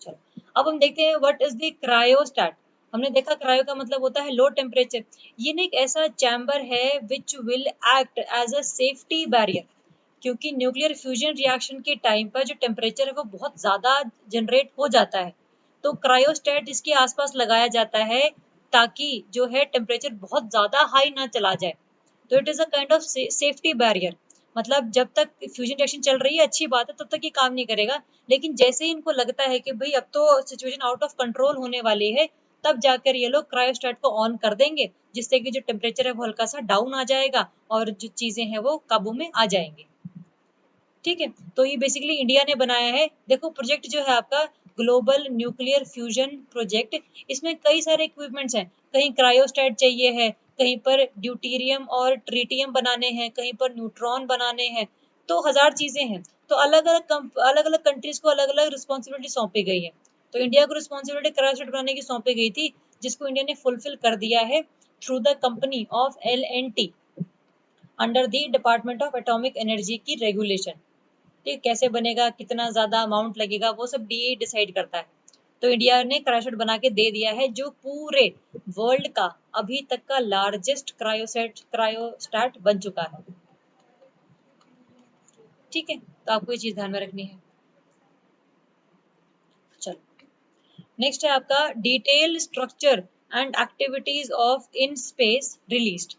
S1: चलो अब हम देखते हैं व्हाट इज द क्रायोस्टैट। हमने देखा क्रायो का मतलब होता है लो टेम्परेचर। ये एक ऐसा चैम्बर है which will act as a safety barrier, क्योंकि न्यूक्लियर फ्यूजन रिएक्शन के टाइम पर जो टेम्परेचर है वो बहुत ज्यादा जनरेट हो जाता है। तो क्रायोस्टैट इसके आसपास लगाया जाता है ताकि जो है टेम्परेचर बहुत ज्यादा हाई ना चला जाए। तो it is a kind of safety barrier. मतलब जब तक फ्यूजन रिएक्शन चल रही है अच्छी बात है, तब तक ये काम नहीं करेगा, लेकिन जैसे ही इनको लगता है कि भाई अब तो सिचुएशन आउट ऑफ कंट्रोल होने वाली है, तब जाकर ये लोग क्रायोस्टेट को ऑन कर देंगे, जिससे कि जो टेम्परेचर है वो हल्का सा डाउन आ जाएगा और जो चीजें हैं वो काबू में आ जाएंगी। ठीक है, तो ये बेसिकली इंडिया ने बनाया है। देखो प्रोजेक्ट जो है आपका ग्लोबल न्यूक्लियर फ्यूजन प्रोजेक्ट, इसमें कई सारे इक्विपमेंट्स हैं। कहीं क्रायोस्टेट चाहिए है, कहीं पर ड्यूटीरियम और ट्रीटियम बनाने हैं, कहीं पर न्यूट्रॉन बनाने हैं, तो हजार चीजें हैं। तो अलग अलग कंट्रीज को अलग अलग रिस्पॉन्सिबिलिटी सौंपी गई है। तो इंडिया को रिस्पॉन्सिबिलिटी क्रायोस्टेट बनाने की सौंपी गई थी, जिसको इंडिया ने फुलफिल कर दिया है through the company of L&T under the department of atomic energy की रेगुलेशन। ठीक, कैसे बनेगा, कितना ज्यादा अमाउंट लगेगा, वो सब डीए डिसाइड करता है। तो इंडिया ने क्रायोसेट बना के दे दिया है, जो पूरे वर्ल्ड का अभी तक का लार्जेस्ट क्रायोस्टेट बन चुका है। ठीक है, तो आपको ये चीज ध्यान में रखनी है। चलो, नेक्स्ट है आपका detail structure and activities of in space released.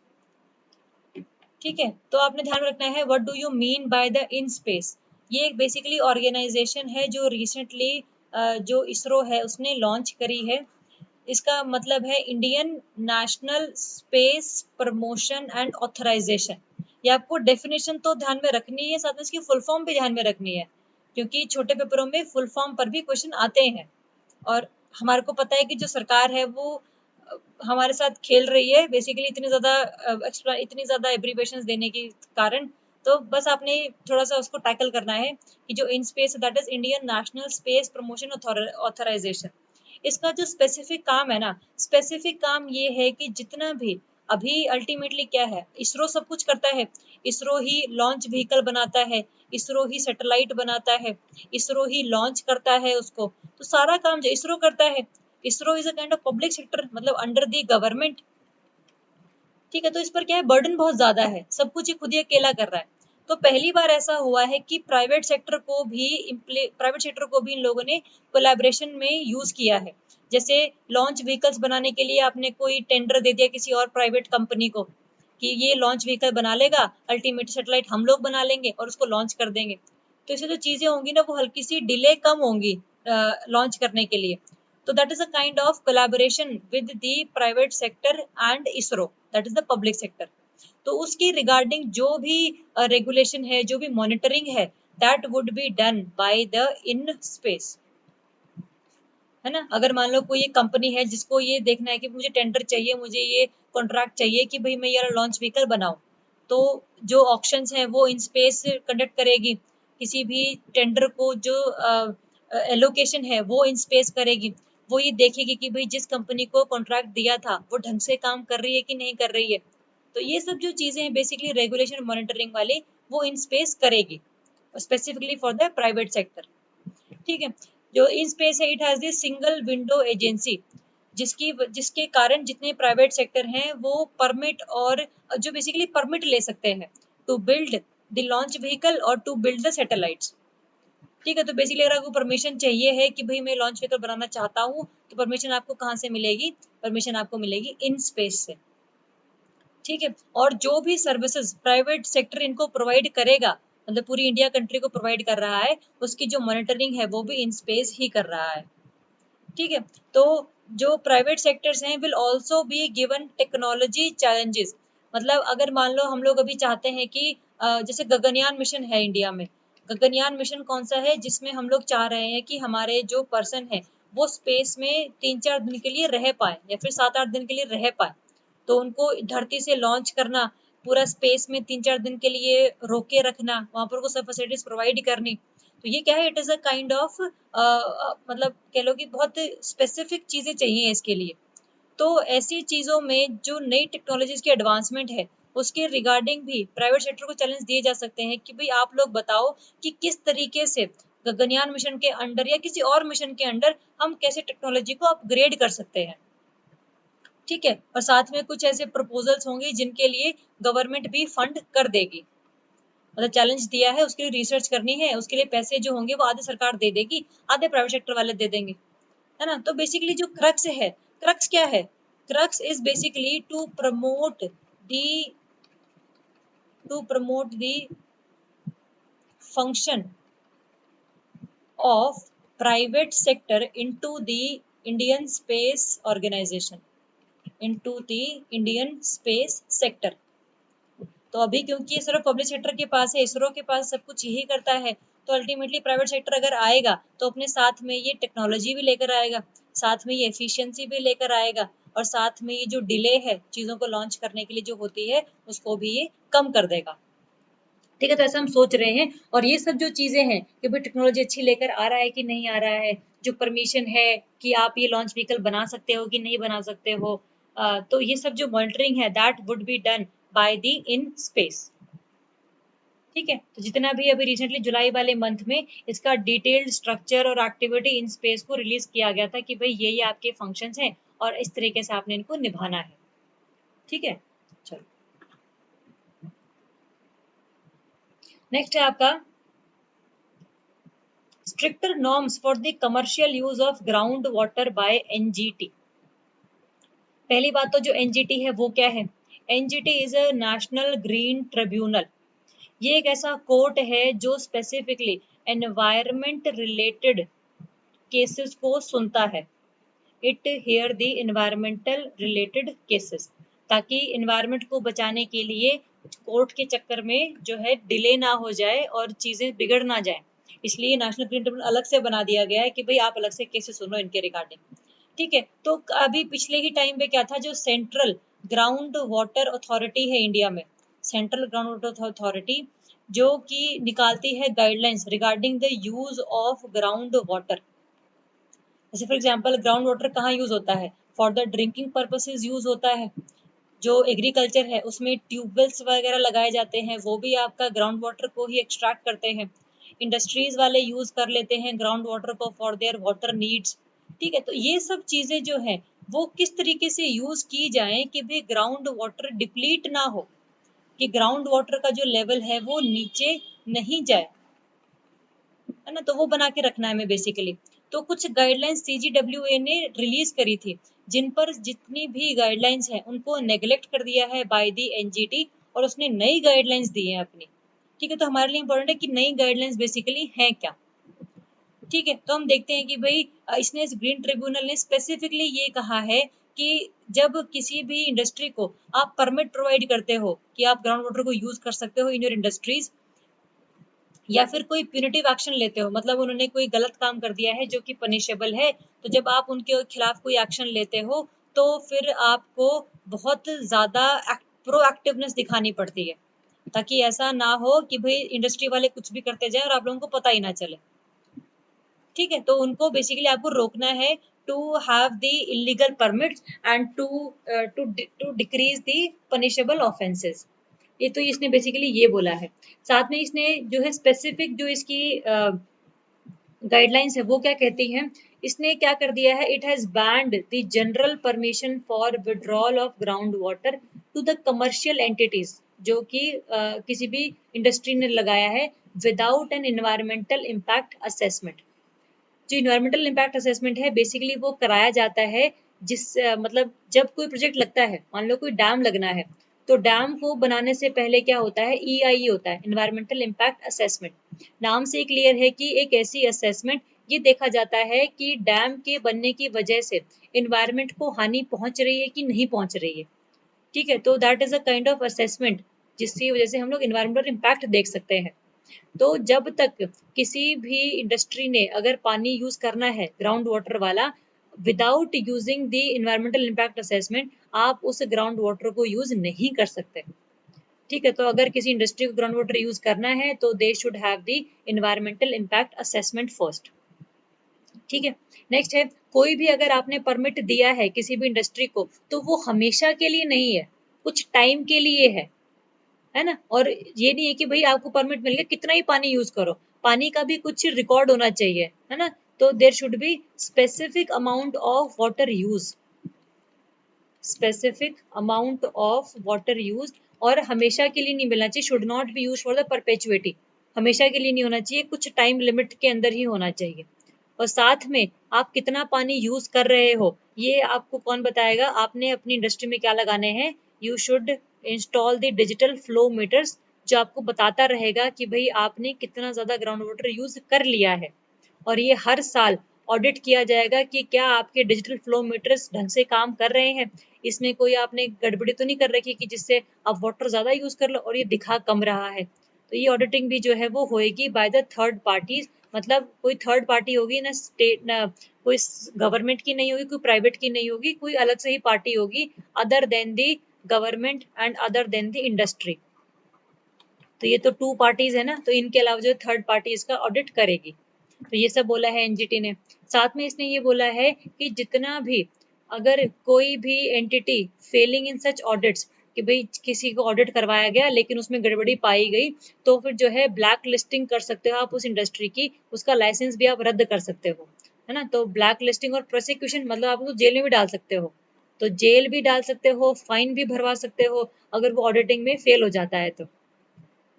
S1: ठीक है, तो आपने ध्यान रखना है what do you mean by the in space. ये एक बेसिकली ऑर्गेनाइजेशन है जो रिसेंटली जो इसरो है उसने लॉन्च करी है। इसका मतलब है Indian National Space Promotion and Authorisation. ये आपको डेफिनेशन तो ध्यान में रखनी है, साथ में इसकी फुल फॉर्म भी ध्यान में रखनी है, क्योंकि छोटे पेपरों में फुल फॉर्म पर भी क्वेश्चन आते हैं। और हमारे को पता है कि जो सरकार है वो हमारे साथ खेल रही है बेसिकली, इतनी ज्यादा एब्रीवेशंस देने के कारण। तो बस आपने थोड़ा सा उसको टैकल करना है कि जो in space that is Indian National Space Promotion Authorisation. इसका जो स्पेसिफिक काम है ना, स्पेसिफिक काम ये है कि जितना भी अभी अल्टीमेटली क्या है, इसरो सब कुछ करता है। इसरो ही लॉन्च व्हीकल बनाता है, इसरो ही सैटेलाइट बनाता है, इसरो ही लॉन्च करता है उसको। तो सारा काम जो इसरो करता है, ISRO is a kind of public sector, मतलब अंडर दी गवर्नमेंट। ठीक है, तो इस पर क्या है, बर्डन बहुत ज्यादा है, सब कुछ ही खुद ही अकेला कर रहा है। तो पहली बार ऐसा हुआ है कि प्राइवेट सेक्टर को भी इन लोगों ने कोलैबोरेशन में यूज किया है। जैसे लॉन्च व्हीकल्स बनाने के लिए आपने कोई टेंडर दे दिया किसी और प्राइवेट कंपनी को कि ये लॉन्च व्हीकल बना लेगा, अल्टीमेट सैटेलाइट हम लोग बना लेंगे और उसको लॉन्च कर देंगे। तो इससे जो चीजें होंगी ना वो हल्की सी डिले कम होंगी लॉन्च करने के लिए। तो that is a kind of collaboration with the private sector and ISRO, that is the public sector। तो उसकी रिगार्डिंग जो भी रेगुलेशन है, जो भी मॉनिटरिंग है, that would be done by the in space, है ना। अगर मान लो कोई एक कंपनी है जिसको ये देखना है कि मुझे टेंडर चाहिए, मुझे ये कॉन्ट्रैक्ट चाहिए कि भाई मैं ये लॉन्च व्हीकल बनाऊं, तो जो ऑक्शंस हैं वो इन स्पेस कंडक्ट करेगी। किसी भी टेंडर को जो एलोकेशन है वो इन स्पेस करेगी। वो ये देखेगी कि भाई जिस कंपनी को कॉन्ट्रैक्ट दिया था वो ढंग से काम कर रही है कि नहीं कर रही है। तो ये सब जो चीजें हैं बेसिकली रेगुलेशन मॉनिटरिंग वाली, वो इन स्पेस करेगी, specifically for the private sector. ठीक है, जो इन स्पेस है it has the single window agency, जिसके कारण जितने प्राइवेट सेक्टर हैं वो परमिट और जो बेसिकली परमिट ले सकते हैं to build the launch vehicle और टू बिल्ड द सैटेलाइट्स। ठीक है, तो बेसिकली अगर आपको परमिशन चाहिए है कि भाई मैं लॉन्च व्हीकल बनाना चाहता हूँ, तो परमिशन आपको कहाँ से मिलेगी, परमिशन आपको मिलेगी इन स्पेस से। ठीक है, और जो भी सर्विसेज प्राइवेट सेक्टर इनको प्रोवाइड करेगा, मतलब पूरी इंडिया कंट्री को प्रोवाइड कर रहा है, उसकी जो मॉनिटरिंग है वो भी इन स्पेस ही कर रहा है। ठीक है, तो जो प्राइवेट सेक्टर्स हैं will also be given technology challenges. मतलब अगर मान लो हम लोग अभी चाहते हैं कि जैसे गगनयान मिशन है इंडिया में। गगनयान मिशन कौन सा है, जिसमें हम लोग चाह रहे हैं कि हमारे जो पर्सन है वो स्पेस में 3-4 दिन के लिए रह पाए या फिर 7-8 दिन के लिए रह पाए। तो उनको धरती से लॉन्च करना, पूरा स्पेस में 3-4 दिन के लिए रोके रखना, वहां पर उनको सब फैसिलिटीज प्रोवाइड करनी। तो ये क्या है, it is a kind of मतलब कह लो कि बहुत स्पेसिफिक चीजें चाहिए इसके लिए। तो ऐसी चीजों में जो नई टेक्नोलॉजीज की एडवांसमेंट है उसके रिगार्डिंग भी प्राइवेट सेक्टर को चैलेंज दिए जा सकते हैं कि भाई आप लोग बताओ कि किस तरीके से गगनयान मिशन के अंडर या किसी और मिशन के अंडर हम कैसे टेक्नोलॉजी को अपग्रेड कर सकते हैं। ठीक है, और साथ में कुछ ऐसे प्रपोजल्स होंगे जिनके लिए गवर्नमेंट भी फंड कर देगी। मतलब चैलेंज दिया है, उसके लिए रिसर्च करनी है, उसके लिए पैसे जो होंगे वो आधे सरकार दे देगी, आधे प्राइवेट सेक्टर वाले दे देंगे, है ना। तो बेसिकली जो क्रक्स है, क्रक्स क्या है, crux is basically to promote the to promote the function of private sector into the Indian space organization, into the Indian space sector. तो अभी क्योंकि ये सिर्फ पब्लिक सेक्टर के पास है, इसरो के पास सब कुछ यही करता है, तो अल्टीमेटली प्राइवेट सेक्टर अगर आएगा तो अपने साथ में ये टेक्नोलॉजी भी लेकर आएगा, साथ में ये एफिशिएंसी भी लेकर आएगा, और साथ में ये जो डिले है चीज़ों को लॉन्च करने के लिए जो होती है उसको भी ये कम कर देगा। ठीक है, तो ऐसा हम सोच रहे हैं। और ये सब जो चीज़ें हैं कि भाई टेक्नोलॉजी अच्छी लेकर आ रहा है कि नहीं आ रहा है, जो परमिशन है कि आप ये लॉन्च व्हीकल बना सकते हो कि नहीं बना सकते हो, तो ये सब जो मॉनिटरिंग है that would be done by the in space. ठीक है, तो जितना भी अभी रिसेंटली जुलाई वाले मंथ में इसका डिटेल्ड स्ट्रक्चर और एक्टिविटी इन स्पेस को रिलीज किया गया था कि भाई ये आपके फंक्शंस हैं और इस तरीके से आपने इनको निभाना है। ठीक है, चलो नेक्स्ट है आपका stricter norms for the commercial use of ground water bye NGT. पहली बात तो जो एनजीटी है वो क्या है? NGT is a national green tribunal. ये एक ऐसा कोर्ट है जो स्पेसिफिकली एनवायरमेंट रिलेटेड केसेस को सुनता है। It here the environmental related cases, ताकि एनवायरमेंट को बचाने के लिए कोर्ट के चक्कर में जो है डिले ना हो जाए और चीज़ें बिगड़ ना जाए, इसलिए नेशनल ग्रीन ट्रिब्यूनल अलग से बना दिया गया है कि भाई आप अलग से केसेस सुनो इनके रिगार्डिंग। ठीक है, तो अभी पिछले ही टाइम पे क्या था, जो सेंट्रल ग्राउंड वाटर अथॉरिटी है इंडिया में, सेंट्रल ग्राउंड वाटर अथॉरिटी जो कि निकालती है guidelines regarding the use of ground water. जैसे फॉर एग्जांपल ग्राउंड वाटर कहाँ यूज होता है? For the drinking purposes use होता है। जो एग्रीकल्चर है उसमें ट्यूबवेल्स वगैरह लगाए जाते हैं, वो भी आपका ग्राउंड वाटर को ही एक्सट्रैक्ट करते हैं। इंडस्ट्रीज वाले यूज कर लेते हैं ग्राउंड वाटर को फॉर देयर वाटर नीड्स। ठीक है, तो ये सब चीजें जो है वो किस तरीके से यूज की जाए कि भाई ग्राउंड वाटर डिप्लीट ना हो, कि ग्राउंड वाटर का जो लेवल है वो नीचे नहीं जाए, है ना, तो वो बना के रखना है हमें बेसिकली। तो कुछ गाइडलाइंस सीजीडब्ल्यूए ने रिलीज करी थी, जिन पर जितनी भी गाइडलाइंस है उनको नेग्लेक्ट कर दिया है बाय द एनजीटी, और उसने नई गाइडलाइंस दी है अपनी। ठीक है, तो हमारे लिए इंपॉर्टेंट है कि नई गाइडलाइंस बेसिकली हैं क्या। ठीक है, तो हम देखते हैं कि भाई इसने इस ग्रीन ट्रिब्यूनल ने स्पेसिफिकली ये कहा है कि जब किसी भी इंडस्ट्री को आप परमिट प्रोवाइड करते हो कि आप ग्राउंड वाटर को यूज कर सकते हो इन योर इंडस्ट्रीज, या फिर कोई प्यूनिटिव एक्शन लेते हो, मतलब उन्होंने कोई गलत काम कर दिया है जो कि पनिशेबल है, तो जब आप उनके खिलाफ कोई एक्शन लेते हो तो फिर आपको बहुत ज़्यादा प्रोएक्टिवनेस दिखानी पड़ती है, ताकि ऐसा ना हो कि भाई इंडस्ट्री वाले कुछ भी करते जाए और आप लोगों को पता ही ना चले। ठीक है, तो उनको बेसिकली आपको रोकना है to have the illegal permits and to decrease the punishable offences. ये तो इसने बेसिकली ये बोला है। साथ में इसने जो है स्पेसिफिक जो इसकी गाइडलाइंस है वो क्या कहती हैं, इसने क्या कर दिया है, it has banned the general permission for withdrawal of ground water to the commercial entities, जो कि किसी भी इंडस्ट्री ने लगाया है without an environmental impact assessment. जो इन्वायरमेंटल इम्पैक्ट असेसमेंट है बेसिकली वो कराया जाता है जिस मतलब जब कोई प्रोजेक्ट लगता है, मान लो कोई डैम लगना है, तो डैम को बनाने से पहले क्या होता है, EIE होता है, इन्वायरमेंटल इम्पैक्ट असेसमेंट। नाम से क्लियर है कि एक ऐसी असेसमेंट, ये देखा जाता है कि डैम के बनने की वजह से इन्वायरमेंट को हानि पहुंच रही है कि नहीं पहुंच रही है। ठीक है, तो that is a kind of assessment जिसकी वजह से हम लोग इन्वायरमेंटल इम्पैक्ट देख सकते हैं। तो जब तक किसी भी इंडस्ट्री ने अगर पानी यूज करना है ग्राउंड वाटर वाला without using the environmental impact assessment, आप उस ग्राउंड वाटर को यूज नहीं कर सकते। ठीक है, तो अगर किसी इंडस्ट्री को ग्राउंड वाटर यूज करना है तो they should have the environmental impact assessment first. ठीक है, नेक्स्ट है, कोई भी अगर आपने परमिट दिया है किसी भी इंडस्ट्री को तो वो हमेशा के लिए नहीं है, कुछ टाइम के लिए है ना। और ये नहीं है कि भाई आपको परमिट मिल गया कितना ही पानी यूज करो, पानी का भी कुछ रिकॉर्ड होना चाहिए, है ना। तो there should be specific amount of water use, specific amount of water use, और हमेशा के लिए नहीं मिलना चाहिए, should not be use for the perpetuity, हमेशा के लिए नहीं होना चाहिए, कुछ टाइम लिमिट के अंदर ही होना चाहिए। और साथ में आप कितना पानी यूज कर रहे हो ये आपको कौन बताएगा, आपने अपनी इंडस्ट्री में क्या लगाने हैं, you should install the digital flow meters जो आपको बताता रहेगा कि भाई आपने कितना ज़्यादा ग्राउंड वाटर यूज़ कर लिया है। और ये हर साल ऑडिट किया जाएगा कि क्या आपके डिजिटल फ्लो मीटर्स ढंग से काम कर रहे हैं, इसमें कोई आपने गड़बड़ी तो नहीं कर रखी कि जिससे आप वाटर ज़्यादा यूज़ कर लो और ये दिखा कम रहा है। तो ये ऑडिटिंग भी जो है वो होएगी बाय द थर्ड पार्टीज, मतलब कोई थर्ड पार्टी होगी ना, स्टेट ना, कोई गवर्नमेंट की नहीं होगी, कोई प्राइवेट की नहीं होगी, कोई अलग से ही पार्टी होगी other than the government and other than the industry. तो ये तो टू पार्टीज है ना, तो इनके अलावा जो थर्ड पार्टी इसका ऑडिट करेगी। तो ये सब बोला है एनजीटी ने। साथ में इसने ये बोला है कि जितना भी अगर कोई भी एंटिटी फेलिंग इन सच ऑडिट्स, कि भाई किसी को ऑडिट करवाया गया लेकिन उसमें गड़बड़ी पाई गई, तो फिर जो है ब्लैक लिस्टिंग कर सकते हो आप उस इंडस्ट्री की, उसका लाइसेंस भी आप रद्द कर सकते हो, है ना। तो ब्लैक लिस्टिंग और प्रोसिक्यूशन मतलब आप उसको जेल में भी डाल सकते हो, तो जेल भी डाल सकते हो, फाइन भी भरवा सकते हो अगर वो ऑडिटिंग में फेल हो जाता है तो।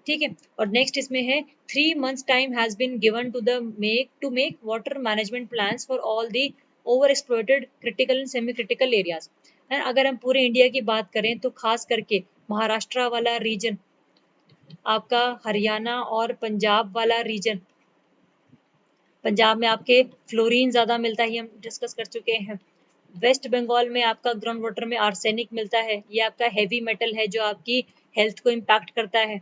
S1: ठीक है। और नेक्स्ट इसमें है 3 months time has been given to make water management plans for all the over exploited critical and semi critical areas. अगर हम पूरे इंडिया की बात करें तो खास करके महाराष्ट्र वाला रीजन, आपका हरियाणा और पंजाब वाला रीजन, पंजाब में आपके फ्लोरीन ज़्यादा मिलता है, ये हम डिस्कस कर चुके हैं। वेस्ट बंगाल में आपका ग्राउंड वाटर में आर्सेनिक मिलता है, ये आपका हैवी मेटल है जो आपकी हेल्थ को इम्पैक्ट करता है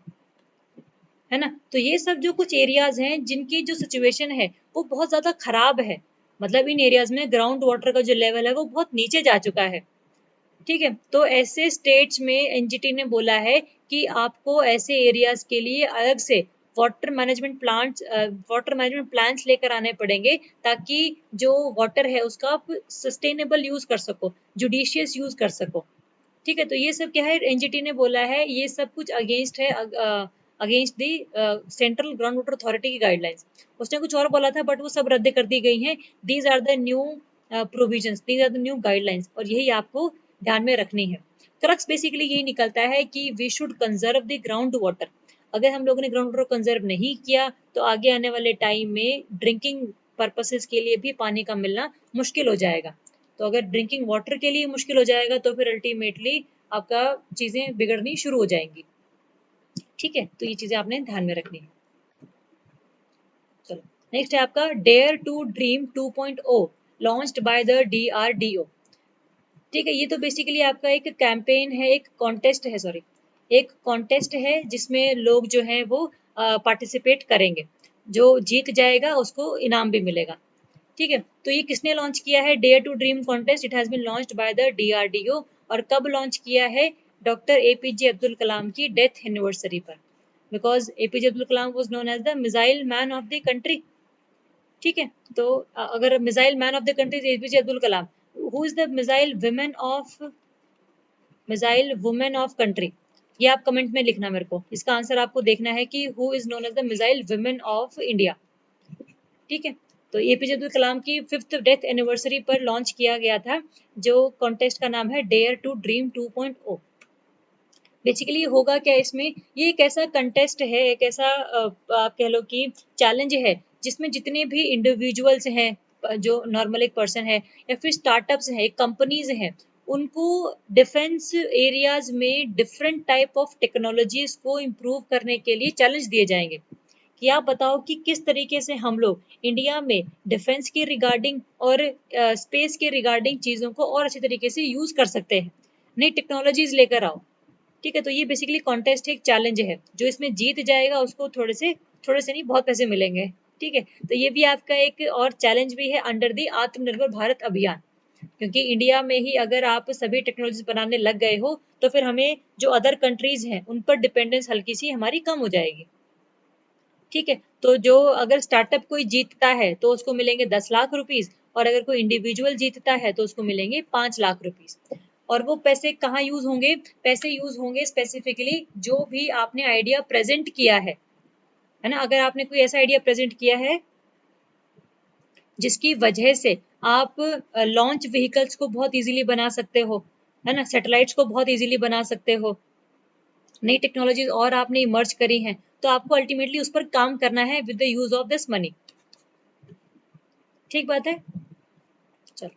S1: ना। तो ये सब जो कुछ एरियाज हैं जिनकी जो सिचुएशन है वो बहुत ज़्यादा खराब है, मतलब इन एरियाज में ग्राउंड वाटर का जो लेवल है वो बहुत नीचे जा चुका है। ठीक है। तो ऐसे स्टेट्स में एनजीटी ने बोला है कि आपको ऐसे एरियाज के लिए अलग से वाटर मैनेजमेंट प्लान्स लेकर आने पड़ेंगे, ताकि जो वाटर है उसका आप सस्टेनेबल यूज कर सको, जुडिशियस यूज कर सको। ठीक है। तो ये सब क्या है, एनजीटी ने बोला है ये सब कुछ अगेंस्ट है, against the central ground water authority की गाइडलाइंस। उसने कुछ और बोला था बट वो सब रद्द कर दी गई हैं। These are the new provisions, these are the new guidelines, और यही आपको ध्यान में रखनी है। क्रक्स बेसिकली यही निकलता है कि we should conserve the ground water. अगर हम लोगों ने ग्राउंड वाटर कंजर्व नहीं किया तो आगे आने वाले टाइम में ड्रिंकिंग पर्पसेस के लिए भी पानी का मिलना मुश्किल हो जाएगा। तो अगर ड्रिंकिंग वाटर के लिए मुश्किल हो जाएगा तो फिर अल्टीमेटली आपका चीज़ें बिगड़नी शुरू हो जाएंगी। ठीक है। तो ये चीज़ें आपने ध्यान में रखनी है। चलो नेक्स्ट है आपका dare to dream 2.0 launched by the DRDO। ठीक है। ये तो बेसिकली आपका एक कैंपेन है, एक कॉन्टेस्ट है, सॉरी एक कॉन्टेस्ट है जिसमें लोग जो हैं वो पार्टिसिपेट करेंगे, जो जीत जाएगा उसको इनाम भी मिलेगा। ठीक है। तो ये किसने लॉन्च किया है, dare to dream contest, it has been launched by the DRDO। और कब लॉन्च किया है, डॉक्टर APJ अब्दुल कलाम की डेथ एनिवर्सरी पर, because APJ Abdul Kalam was known as the missile man of the country. ठीक है। तो अगर missile man of the country APJ Abdul Kalam, who is the missile woman of country, ये आप कमेंट में लिखना मेरे को, इसका आंसर आपको देखना है कि who is known as the missile woman of India. ठीक है। तो APJ अब्दुल कलाम की 5th डेथ एनिवर्सरी पर लॉन्च किया गया था, जो कॉन्टेस्ट का नाम है डेयर टू ड्रीम 2.0। बेसिकली होगा क्या इसमें, ये एक ऐसा कंटेस्ट है, एक ऐसा आप कह लो कि चैलेंज है, जिसमें जितने भी इंडिविजुअल्स हैं, जो नॉर्मल एक पर्सन है या फिर स्टार्टअप्स हैं, कंपनीज हैं, उनको डिफेंस एरियाज में डिफरेंट टाइप ऑफ टेक्नोलॉजीज को इम्प्रूव करने के लिए चैलेंज दिए जाएंगे कि आप बताओ कि किस तरीके से हम लोग इंडिया में डिफेंस के रिगार्डिंग और स्पेस के रिगार्डिंग चीज़ों को और अच्छे तरीके से यूज़ कर सकते हैं, नई टेक्नोलॉजीज लेकर आओ। ठीक है। तो ये बेसिकली कॉन्टेस्ट एक चैलेंज है, जो इसमें जीत जाएगा उसको थोड़े से नहीं बहुत पैसे मिलेंगे। ठीक है। तो ये भी आपका एक और चैलेंज भी है अंडर दी आत्मनिर्भर भारत अभियान, क्योंकि इंडिया में ही अगर आप सभी टेक्नोलॉजी बनाने लग गए हो तो फिर हमें जो अदर कंट्रीज हैं उन पर डिपेंडेंस हल्की सी हमारी कम हो जाएगी। ठीक है। तो जो अगर स्टार्टअप कोई जीतता है तो उसको मिलेंगे 10 लाख रुपीज, और अगर कोई इंडिविजुअल जीतता है तो उसको मिलेंगे 5 लाख रुपीज। और वो पैसे कहाँ यूज होंगे, पैसे यूज होंगे स्पेसिफिकली जो भी आपने आइडिया प्रेजेंट किया है ना। अगर आपने कोई ऐसा आइडिया प्रेजेंट किया है जिसकी वजह से आप लॉन्च व्हीकल्स को बहुत इजीली बना सकते हो, है ना, सैटेलाइट्स को बहुत इजीली बना सकते हो, नई टेक्नोलॉजीज और आपने इमर्ज करी हैं, तो आपको अल्टीमेटली उस पर काम करना है with the use of this money. ठीक बात है। चलो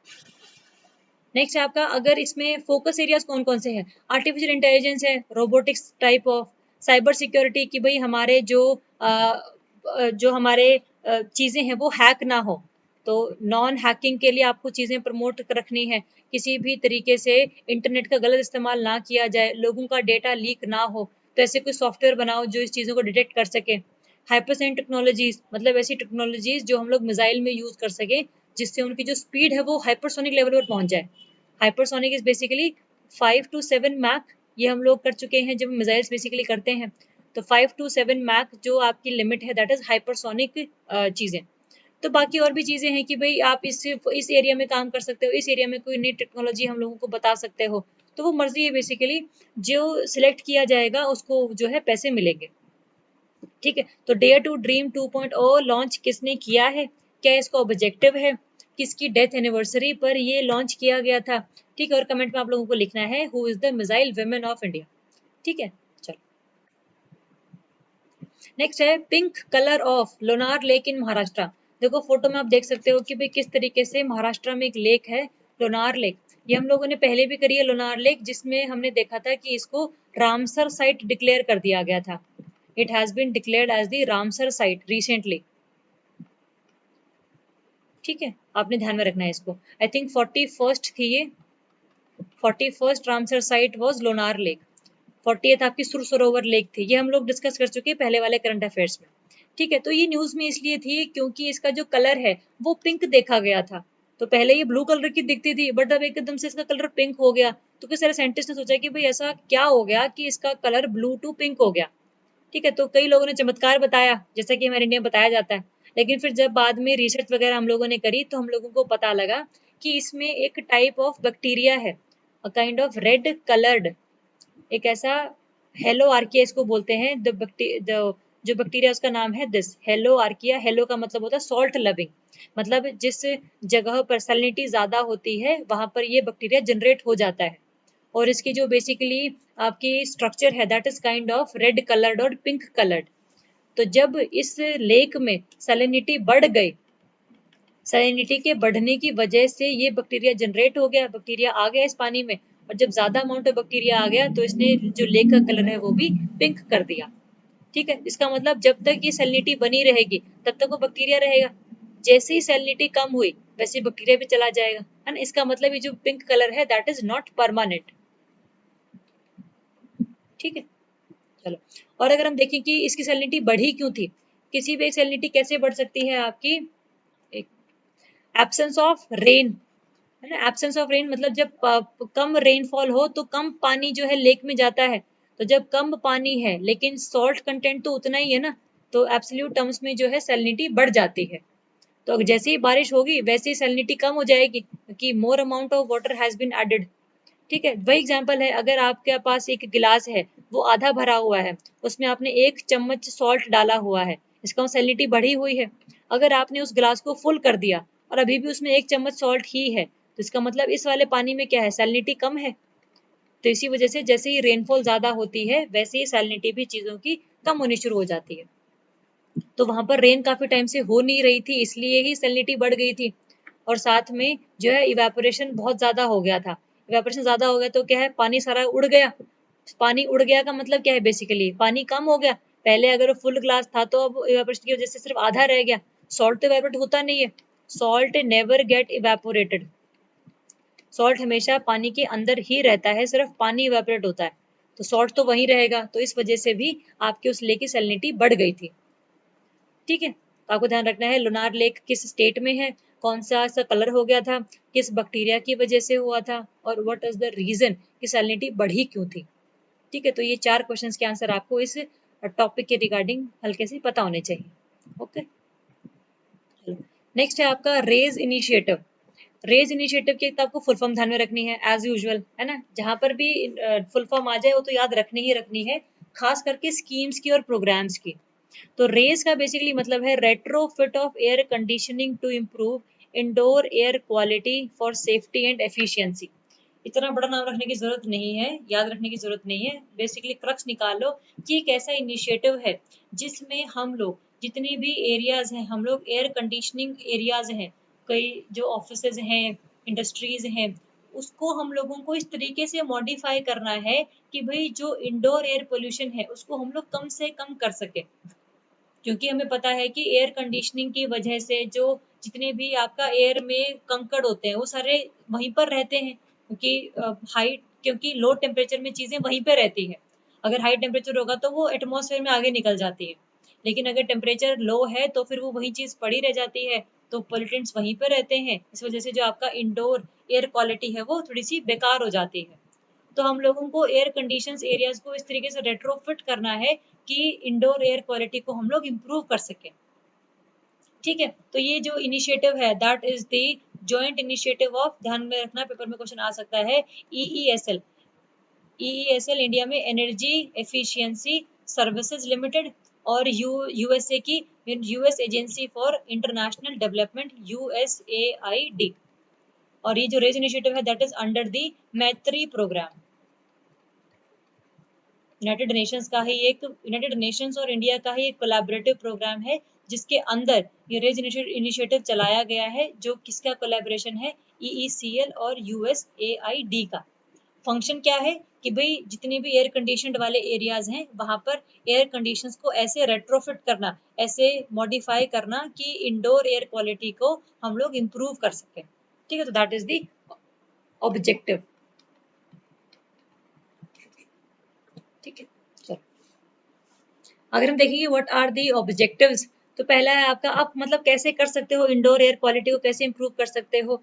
S1: नेक्स्ट आपका, अगर इसमें फोकस एरियाज कौन कौन से हैं, आर्टिफिशियल इंटेलिजेंस है, robotics type of, cyber security की भाई हमारे जो हमारे चीज़ें हैं वो हैक ना हो, तो नॉन हैकिंग के लिए आपको चीज़ें प्रमोट रखनी है, किसी भी तरीके से इंटरनेट का गलत इस्तेमाल ना किया जाए, लोगों का डेटा लीक ना हो, तो ऐसे कोई सॉफ्टवेयर बनाओ जो इस चीज़ों को डिटेक्ट कर सके। हाइपरसोनिक टेक्नोलॉजीज मतलब ऐसी टेक्नोलॉजीज जो हम लोग मिसाइल में यूज़ कर सके, जिससे उनकी जो स्पीड है वो हाइपरसोनिक लेवल पर पहुंच जाए। Hypersonic is basically 5 to 7 Mach, ये हम लोग कर चुके हैं जब मिसाइल्स बेसिकली करते हैं, तो 5 to 7 मैक जो आपकी लिमिट है दैट इज हाइपरसोनिक चीज़ें। तो बाकी और भी चीज़ें हैं कि भाई आप इस एरिया में काम कर सकते हो, इस एरिया में कोई नई टेक्नोलॉजी हम लोगों को बता सकते हो, तो वो मर्जी है बेसिकली, जो सिलेक्ट किया जाएगा उसको जो है पैसे मिलेंगे। ठीक है, तो डेयर टू ड्रीम 2.0 लॉन्च किसने किया है, क्या इसका ऑब्जेक्टिव है, किसकी डेथ एनिवर्सरी पर ये लॉन्च किया गया था। ठीक है, और कमेंट में आप लोगों को लिखना है who is the missile woman of India. ठीक है, चलो नेक्स्ट है pink colour of Lonar lake in Maharashtra. देखो फोटो में आप देख सकते हो कि भाई किस तरीके से महाराष्ट्र में एक लेक है, लोनार लेक। ये हम लोगों ने पहले भी करी है लोनार लेक, जिसमें हमने देखा था कि इसको रामसर साइट डिक्लेयर कर दिया गया था। It has been declared as the Ramsar site recently. ठीक है, आपने ध्यान में रखना है इसको। आई थिंक 41st थी ये, 41st Ramsar site was Lonar lake, 40th आपकी सुर सरोवर लेक थी। ये हम लोग डिस्कस कर चुके हैं पहले वाले करंट अफेयर्स में। ठीक है, तो ये न्यूज में इसलिए थी क्योंकि इसका जो कलर है वो पिंक देखा गया था। तो पहले ये ब्लू कलर की दिखती थी, बट अब एकदम से इसका कलर पिंक हो गया, तो कई सारे साइंटिस्ट ने सोचा कि भाई ऐसा क्या हो गया कि इसका कलर ब्लू टू पिंक हो गया। ठीक है, तो कई लोगों ने चमत्कार बताया, जैसा कि हमारे इंडिया में बताया जाता है, लेकिन फिर जब बाद में रिसर्च वगैरह हम लोगों ने करी तो हम लोगों को पता लगा कि इसमें एक टाइप ऑफ बैक्टीरिया है, अ काइंड ऑफ रेड कलर्ड, एक ऐसा हेलो आर्किया इसको बोलते हैं। जो बैक्टीरिया उसका नाम है दिस हेलो आर्किया। हेलो का मतलब होता है सॉल्ट लविंग, मतलब जिस जगह पर सैलिनिटी ज्यादा होती है वहां पर ये बैक्टीरिया जनरेट हो जाता है, और इसकी जो बेसिकली आपकी स्ट्रक्चर है that is kind of red coloured और पिंक कलर्ड। तो जब इस लेक में सैलिनिटी बढ़ गई, सैलिनिटी के बढ़ने की वजह से ये बैक्टीरिया जनरेट हो गया, बैक्टीरिया आ गया इस पानी में, और जब ज्यादा अमाउंट ऑफ बैक्टीरिया आ गया तो इसने जो लेक का कलर है वो भी पिंक कर दिया। ठीक है, इसका मतलब जब तक ये सैलिनिटी बनी रहेगी तब तक वो बैक्टीरिया रहेगा, जैसे ही सैलिनिटी कम हुई वैसे बैक्टीरिया भी चला जाएगा, है ना। इसका मतलब ये जो पिंक कलर है दैट इज नॉट परमानेंट। ठीक है, चलो, और अगर हम देखें कि इसकी सैलिनिटी बढ़ी क्यों थी, किसी भी सैलिनिटी कैसे बढ़ सकती है आपकी, एब्सेंस ऑफ रेन, है ना। एब्सेंस ऑफ रेन मतलब जब कम रेनफॉल हो तो कम पानी जो है लेक में जाता है, तो जब कम पानी है लेकिन सॉल्ट कंटेंट तो उतना ही है ना, तो एब्सोल्यूट टर्म्स में जो है सैलिनिटी बढ़ जाती है। तो अगर जैसे ही बारिश होगी वैसे ही सैलिनिटी कम हो जाएगी, क्योंकि more amount of water has been added. ठीक है, वही एग्जाम्पल है, अगर आपके पास एक गिलास है वो आधा भरा हुआ है, उसमें आपने 1 चम्मच सॉल्ट डाला हुआ है, इसका सैलिनिटी बढ़ी हुई है। अगर आपने उस गिलास को फुल कर दिया और अभी भी उसमें 1 चम्मच सॉल्ट ही है, तो इसका मतलब इस वाले पानी में क्या है, सैलिनिटी कम है। तो इसी वजह से जैसे ही रेनफॉल ज्यादा होती है वैसे ही सैलिनिटी भी चीजों की कम होनी शुरू हो जाती है। तो वहां पर रेन काफी टाइम से हो नहीं रही थी, इसलिए ही सैलिनिटी बढ़ गई थी, और साथ में जो है इवेपोरेशन बहुत ज्यादा हो गया था। इवेपोरेशन ज्यादा हो गया तो क्या है, पानी सारा उड़ गया। पानी उड़ गया का मतलब क्या है, बेसिकली पानी कम हो गया। पहले अगर फुल ग्लास था तो अब इवेपोरेशन की वजह से सिर्फ आधा रह गया। सॉल्ट तो इवेपोरेट होता नहीं है, salt never get evaporated, salt हमेशा पानी के अंदर ही रहता है, सिर्फ पानी इवेपोरेट होता है, तो सॉल्ट तो वहीं रहेगा, तो इस वजह से भी आपके उस लेक की सैलिनिटी बढ़ गई थी। ठीक है, तो आपको ध्यान रखना है लोनार लेक किस स्टेट में है, कौन सा कलर हो गया था, किस बैक्टीरिया की वजह से हुआ था, और व्हाट इज द रीजन कि सैलिनिटी बढ़ी क्यों थी। ठीक है, तो ये 4 क्वेश्चंस के आंसर आपको इस टॉपिक के रिगार्डिंग हल्के से पता होने चाहिए। ओके, चलो नेक्स्ट है आपका रेज इनिशिएटिव। रेज इनिशिएटिव की तो आपको फुल फॉर्म ध्यान में रखनी है एज यूजुअल, है ना। जहां पर भी फुल फॉर्म आ जाए वो तो याद रखनी ही रखनी है, खास करके स्कीम्स की और प्रोग्राम्स की। तो रेज का बेसिकली मतलब है retrofit of air conditioning to improve indoor air quality for safety and efficiency. इतना बड़ा नाम रखने की जरूरत नहीं है, याद रखने की जरूरत नहीं है, बेसिकली क्रक्स निकालो कि एक ऐसा इनिशिएटिव है जिसमें हम लोग जितने भी एरियाज हैं, हम लोग एयर कंडीशनिंग एरियाज हैं, कई जो ऑफिसेज हैं, इंडस्ट्रीज हैं, उसको हम लोगों को इस तरीके से मॉडिफाई करना है कि भाई जो इंडोर एयर पोल्यूशन है उसको हम लोग कम से कम कर सके, क्योंकि हमें पता है कि एयर कंडीशनिंग की वजह से जो जितने भी आपका एयर में कंकड़ होते हैं वो सारे वहीं पर रहते हैं, क्योंकि लो टेम्परेचर में चीज़ें वहीं पर रहती है। अगर हाई टेम्परेचर होगा तो वो एटमॉस्फेयर में आगे निकल जाती है, लेकिन अगर टेम्परेचर लो है तो फिर वो वही चीज़ पड़ी रह जाती है, तो पॉल्यूटेंट्स वहीं पर रहते हैं। इस वजह से जो आपका इंडोर एयर क्वालिटी है वो थोड़ी सी बेकार हो जाती है। तो हम लोगों को एयर कंडीशंस एरियाज को इस तरीके से रेट्रोफिट करना है कि इंडोर एयर क्वालिटी को हम लोग इम्प्रूव कर सकें। ठीक है, तो ये जो इनिशिएटिव है that is the joint initiative of, ध्यान में रखना पेपर में क्वेश्चन आ सकता है, ईईएसएल। ईईएसएल इंडिया में एनर्जी एफिशिएंसी सर्विसेज लिमिटेड, और यूएसए की US agency for international development USAID. और ये जो रेज इनिशिएटिव है that is under the Maitri programme. United Nations और इंडिया का ही एक कोलैबोरेटिव प्रोग्राम है जिसके अंदर ये रेज इनिशिएटिव चलाया गया है, जो किसका कोलैबोरेशन है, ईईसीएल और यूएसएआईडी का। फंक्शन क्या है कि भाई जितने भी एयर कंडीशनड वाले एरियाज हैं वहां पर एयर कंडीशंस को ऐसे रेट्रोफिट करना, ऐसे मॉडिफाई करना कि इंडोर एयर क्वालिटी को हम लोग इम्प्रूव कर सके। ठीक है, तो दैट इज द ऑब्जेक्टिव। ठीक है, चलो अगर हम देखेंगे व्हाट आर दी ऑब्जेक्टिव्स, तो पहला है आपका आप मतलब कैसे कर सकते हो इंडोर एयर क्वालिटी को कैसे इंप्रूव कर सकते हो।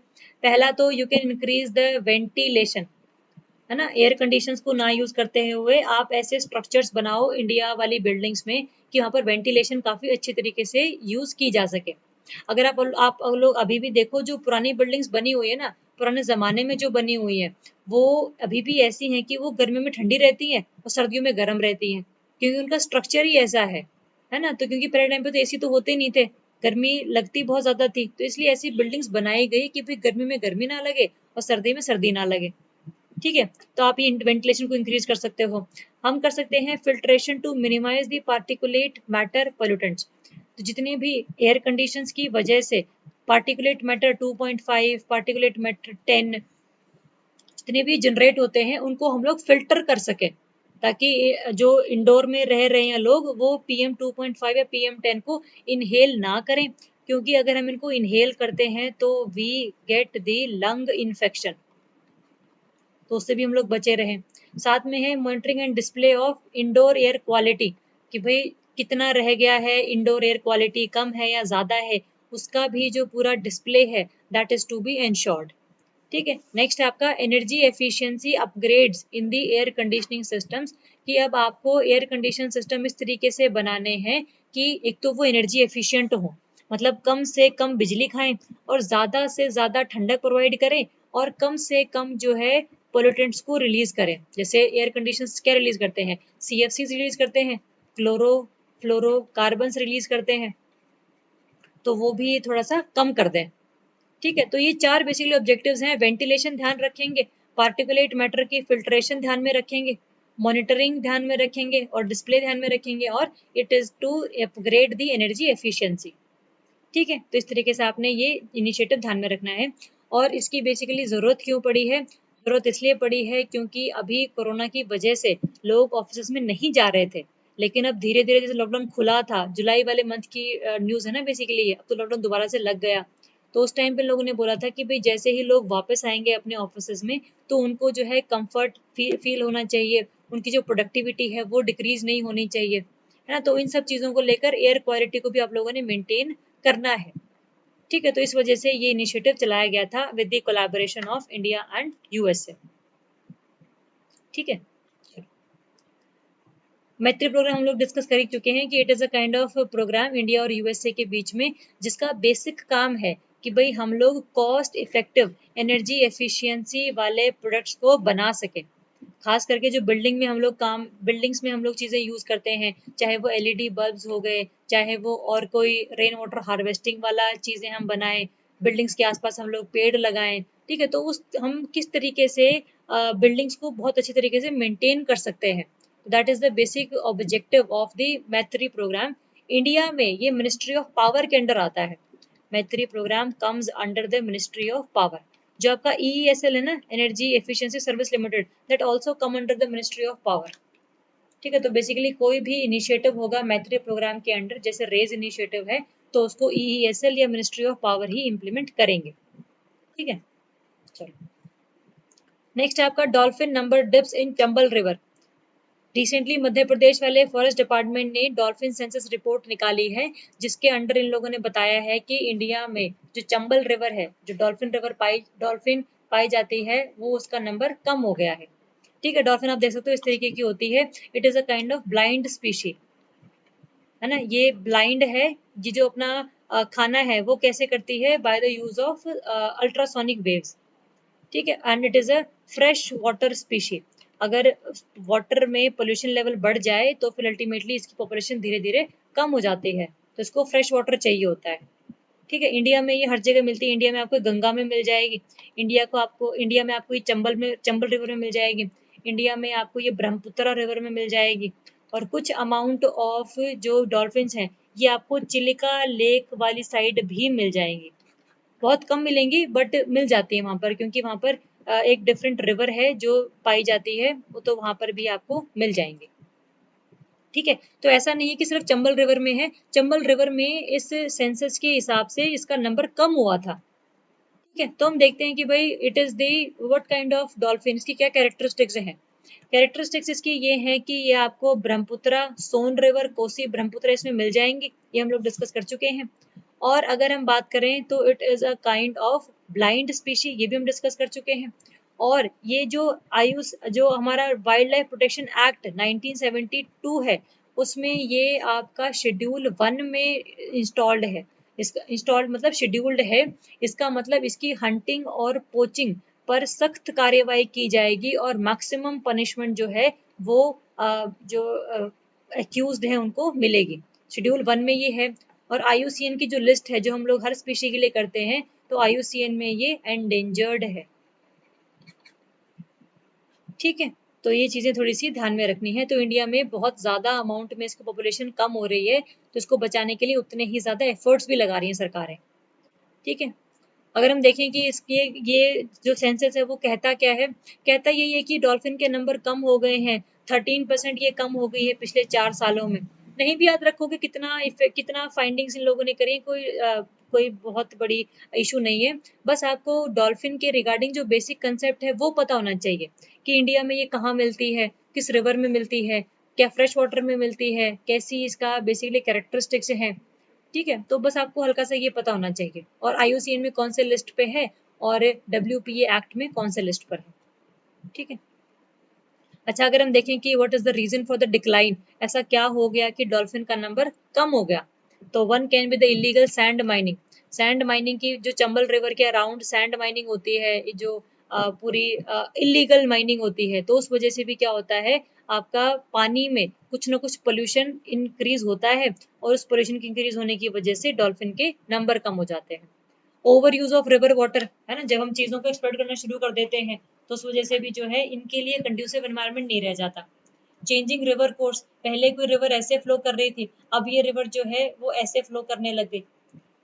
S1: पहला तो you can increase the ventilation, है ना। एयर कंडीशंस को ना यूज करते हुए आप ऐसे स्ट्रक्चर्स बनाओ इंडिया वाली बिल्डिंग्स में कि वहाँ पर वेंटिलेशन काफी अच्छी तरीके से यूज की जा सके। अगर आप लोग अभी भी देखो जो पुरानी बिल्डिंग्स बनी हुई है ना, पुराने जमाने में जो बनी हुई है वो अभी भी ऐसी हैं कि वो गर्मियों में ठंडी रहती हैं और सर्दियों में गर्म रहती हैं, क्योंकि उनका स्ट्रक्चर ही ऐसा है ना। तो क्योंकि पहले टाइम पे तो एसी तो होते नहीं थे, गर्मी लगती बहुत ज्यादा थी, तो इसलिए ऐसी बिल्डिंग्स बनाई गई कि भाई गर्मी में गर्मी ना लगे और सर्दी में सर्दी ना लगे। ठीक है, तो आप ये वेंटिलेशन को इंक्रीज कर सकते हो। हम कर सकते हैं filtration to minimise the particulate matter pollutants. तो जितने भी एयर कंडीशंस की वजह से पार्टिकुलेट मैटर 2.5, पार्टिकुलेट मैटर 10 जितने भी जनरेट होते हैं उनको हम लोग फिल्टर कर सके, ताकि जो इंडोर में रह रहे हैं लोग वो PM 2.5 या PM 10 को इनहेल ना करें, क्योंकि अगर हम इनको इनहेल करते हैं तो we get the lung infection, तो उससे भी हम लोग बचे रहें। साथ में है monitoring and display of indoor air quality, कि भाई कितना रह गया है इंडोर एयर क्वालिटी, कम है या ज्यादा है, उसका भी जो पूरा डिस्प्ले है that is to be ensured. ठीक है, नेक्स्ट है आपका energy efficiency upgrades in the air conditioning systems, कि अब आपको एयर कंडीशन सिस्टम इस तरीके से बनाने हैं कि एक तो वो एनर्जी एफिशिएंट हो, मतलब कम से कम बिजली खाएं और ज्यादा से ज्यादा ठंडक प्रोवाइड करें और कम से कम जो है पोल्यूटेंट्स को रिलीज करें। जैसे एयर कंडीशंस क्या रिलीज करते हैं, CFCs रिलीज करते हैं, क्लोरो फ्लोरोकार्बन्स रिलीज करते हैं, तो वो भी थोड़ा सा कम कर दें। ठीक है, तो ये चार बेसिकली ऑब्जेक्टिव्स हैं। वेंटिलेशन ध्यान रखेंगे, पार्टिकुलेट मैटर की फिल्ट्रेशन ध्यान में रखेंगे, मॉनिटरिंग ध्यान में रखेंगे और डिस्प्ले ध्यान में रखेंगे, और it is to upgrade the energy efficiency. ठीक है, तो इस तरीके से आपने ये इनिशिएटिव ध्यान में रखना है। और इसकी बेसिकली ज़रूरत क्यों पड़ी है, ज़रूरत इसलिए पड़ी है क्योंकि अभी कोरोना की वजह से लोग ऑफिस में नहीं जा रहे थे, लेकिन अब धीरे धीरे जैसे लॉकडाउन खुला था, जुलाई वाले मंथ की न्यूज़ है ना बेसिकली ये, अब तो लॉकडाउन दोबारा से लग गया। तो उस टाइम पे लोगों ने बोला था कि भाई जैसे ही लोग वापस आएंगे अपने ऑफिस में तो उनको जो है कंफर्ट फील होना चाहिए, उनकी जो प्रोडक्टिविटी है वो डिक्रीज नहीं होनी चाहिए, है ना। तो इन सब चीज़ों को लेकर एयर क्वालिटी को भी आप लोगों ने मेंटेन करना है। ठीक है, तो इस वजह से ये इनिशिएटिव चलाया गया था with the collaboration of India and USA. ठीक है, मैत्री प्रोग्राम हम लोग डिस्कस कर चुके हैं कि it is a kind of programme India और यूएसए के बीच में, जिसका बेसिक काम है कि भाई हम लोग कॉस्ट इफेक्टिव एनर्जी एफिशिएंसी वाले प्रोडक्ट्स को बना सके। खास करके जो बिल्डिंग्स में हम लोग चीज़ें यूज़ करते हैं, चाहे वो LED बल्ब्स हो गए, चाहे वो और कोई रेन वाटर हार्वेस्टिंग वाला चीज़ें हम बनाएं, बिल्डिंग्स के आसपास हम लोग पेड़ लगाएं। ठीक है, तो उस हम किस तरीके से बिल्डिंग्स को बहुत अच्छी तरीके से मेंटेन कर सकते हैं, that is the basic objective of the Maitri programme. India में ये मिनिस्ट्री ऑफ पावर के अंडर आता है। Maitri programme comes under the ministry of power. जो आपका EESL है ना, energy efficiency service limited, that also come under the ministry of power. ठीक है, तो बेसिकली कोई भी इनिशिएटिव होगा मैत्री प्रोग्राम के अंडर, जैसे रेज इनिशिएटिव है, तो उसको EESL या ministry of power he implement करेंगे। ठीक है, चलो नेक्स्ट है आपका डॉल्फिन नंबर डिप्स इन चंबल रिवर। रिसेंटली मध्य प्रदेश वाले फॉरेस्ट डिपार्टमेंट ने डॉल्फिन सेंसस रिपोर्ट निकाली है, जिसके अंडर इन लोगों ने बताया है कि इंडिया में जो चंबल रिवर है, जो डॉल्फिन पाई जाती है, वो उसका नंबर कम हो गया है। ठीक है, डॉल्फिन आप देख सकते हो इस तरीके की होती है। It is a kind of blind species, है ना, ये ब्लाइंड है। ये जो अपना खाना है वो कैसे करती है, by the use of ultrasonic waves. ठीक है, and it is a fresh water species. अगर वाटर में पोल्यूशन लेवल बढ़ जाए तो फिर अल्टीमेटली इसकी पॉपुलेशन धीरे धीरे कम हो जाती है, तो इसको फ्रेश वाटर चाहिए होता है। ठीक है, इंडिया में ये हर जगह मिलती है। इंडिया में आपको गंगा में मिल जाएगी, इंडिया में आपको ये चंबल रिवर में मिल जाएगी, इंडिया में आपको ये ब्रह्मपुत्र रिवर में मिल जाएगी। और कुछ अमाउंट ऑफ जो डॉल्फिन्स हैं, ये आपको चिलिका लेक वाली साइड भी मिल जाएंगी। बहुत कम मिलेंगी बट मिल जाती है वहां पर, क्योंकि वहां पर एक डिफरेंट रिवर है जो पाई जाती है, वो तो वहां पर भी आपको मिल जाएंगे। ठीक है, तो ऐसा नहीं है कि सिर्फ चंबल रिवर में है। चंबल रिवर में इस सेंसस के हिसाब से इसका नंबर कम हुआ था। ठीक है, तो हम देखते हैं कि भाई it is the what kind of dolphin, इसकी क्या कैरेक्टरिस्टिक्स हैं। कैरेक्टरिस्टिक्स इसकी ये है कि ये आपको ब्रह्मपुत्र, सोन रिवर, कोसी ब्रह्मपुत्र इसमें मिल जाएंगी, ये हम लोग डिस्कस कर चुके हैं। और अगर हम बात करें तो it is a kind of blind species, ये भी हम डिस्कस कर चुके हैं। और ये जो हमारा वाइल्ड लाइफ प्रोटेक्शन एक्ट 1972 है, उसमें ये आपका शेड्यूल 1 में इंस्टॉल्ड है। इसका इंस्टॉल्ड मतलब शेड्यूल्ड है, इसका मतलब इसकी हंटिंग और पोचिंग पर सख्त कार्यवाही की जाएगी और मैक्सिमम पनिशमेंट जो है वो जो एक्यूज्ड है उनको मिलेगी। शेड्यूल 1 में ये है। और IUCN की जो लिस्ट है जो हम लोग हर स्पीशी के लिए करते हैं, तो IUCN में ये एंडेंजर्ड है। ठीक है, तो ये चीजें थोड़ी सी ध्यान में रखनी है। तो इंडिया में बहुत ज्यादा अमाउंट में इसकी पॉपुलेशन कम हो रही है, तो इसको बचाने के लिए उतने ही ज्यादा एफर्ट्स भी लगा रही हैं सरकारें। ठीक है, अगर हम देखें कि इसके ये जो सेंसस है वो कहता क्या है, कहता यही है कि डॉल्फिन के नंबर कम हो गए हैं। 13% ये कम हो गई है पिछले 4 सालों में। नहीं भी याद रखोगे कितना फाइंडिंग्स इन लोगों ने करी, कोई बहुत बड़ी इशू नहीं है। बस आपको डॉल्फिन के रिगार्डिंग जो बेसिक कंसेप्ट है वो पता होना चाहिए कि इंडिया में ये कहाँ मिलती है, किस रिवर में मिलती है, क्या फ्रेश वाटर में मिलती है, कैसी इसका बेसिकली कैरेक्टरिस्टिक्स है। ठीक है, तो बस आपको हल्का सा ये पता होना चाहिए, और IUCN में कौन से लिस्ट पे है और WPA एक्ट में कौन से लिस्ट पर है। ठीक है, अच्छा अगर हम देखें कि what is the reason for the decline, ऐसा क्या हो गया कि डॉल्फिन का नंबर कम हो गया, तो one can be the illegal sand mining. Sand mining की जो चंबल रिवर के अराउंड सैंड माइनिंग होती है, जो पूरी इलीगल माइनिंग होती है, तो उस वजह से भी क्या होता है, आपका पानी में कुछ ना कुछ पोल्यूशन इंक्रीज होता है, और उस पोल्यूशन के इंक्रीज होने की वजह से डॉल्फिन के नंबर कम हो जाते हैं। Over use of river water, है ना, जब हम चीजों को एक्सप्लोइट करना शुरू कर देते हैं, तो उस वजह से भी जो है इनके लिए कंड्यूसिव एनवायरनमेंट नहीं रह जाता। चेंजिंग रिवर कोर्स, पहले कोई रिवर ऐसे फ्लो कर रही थी, अब ये रिवर जो है वो ऐसे फ्लो करने लग गई,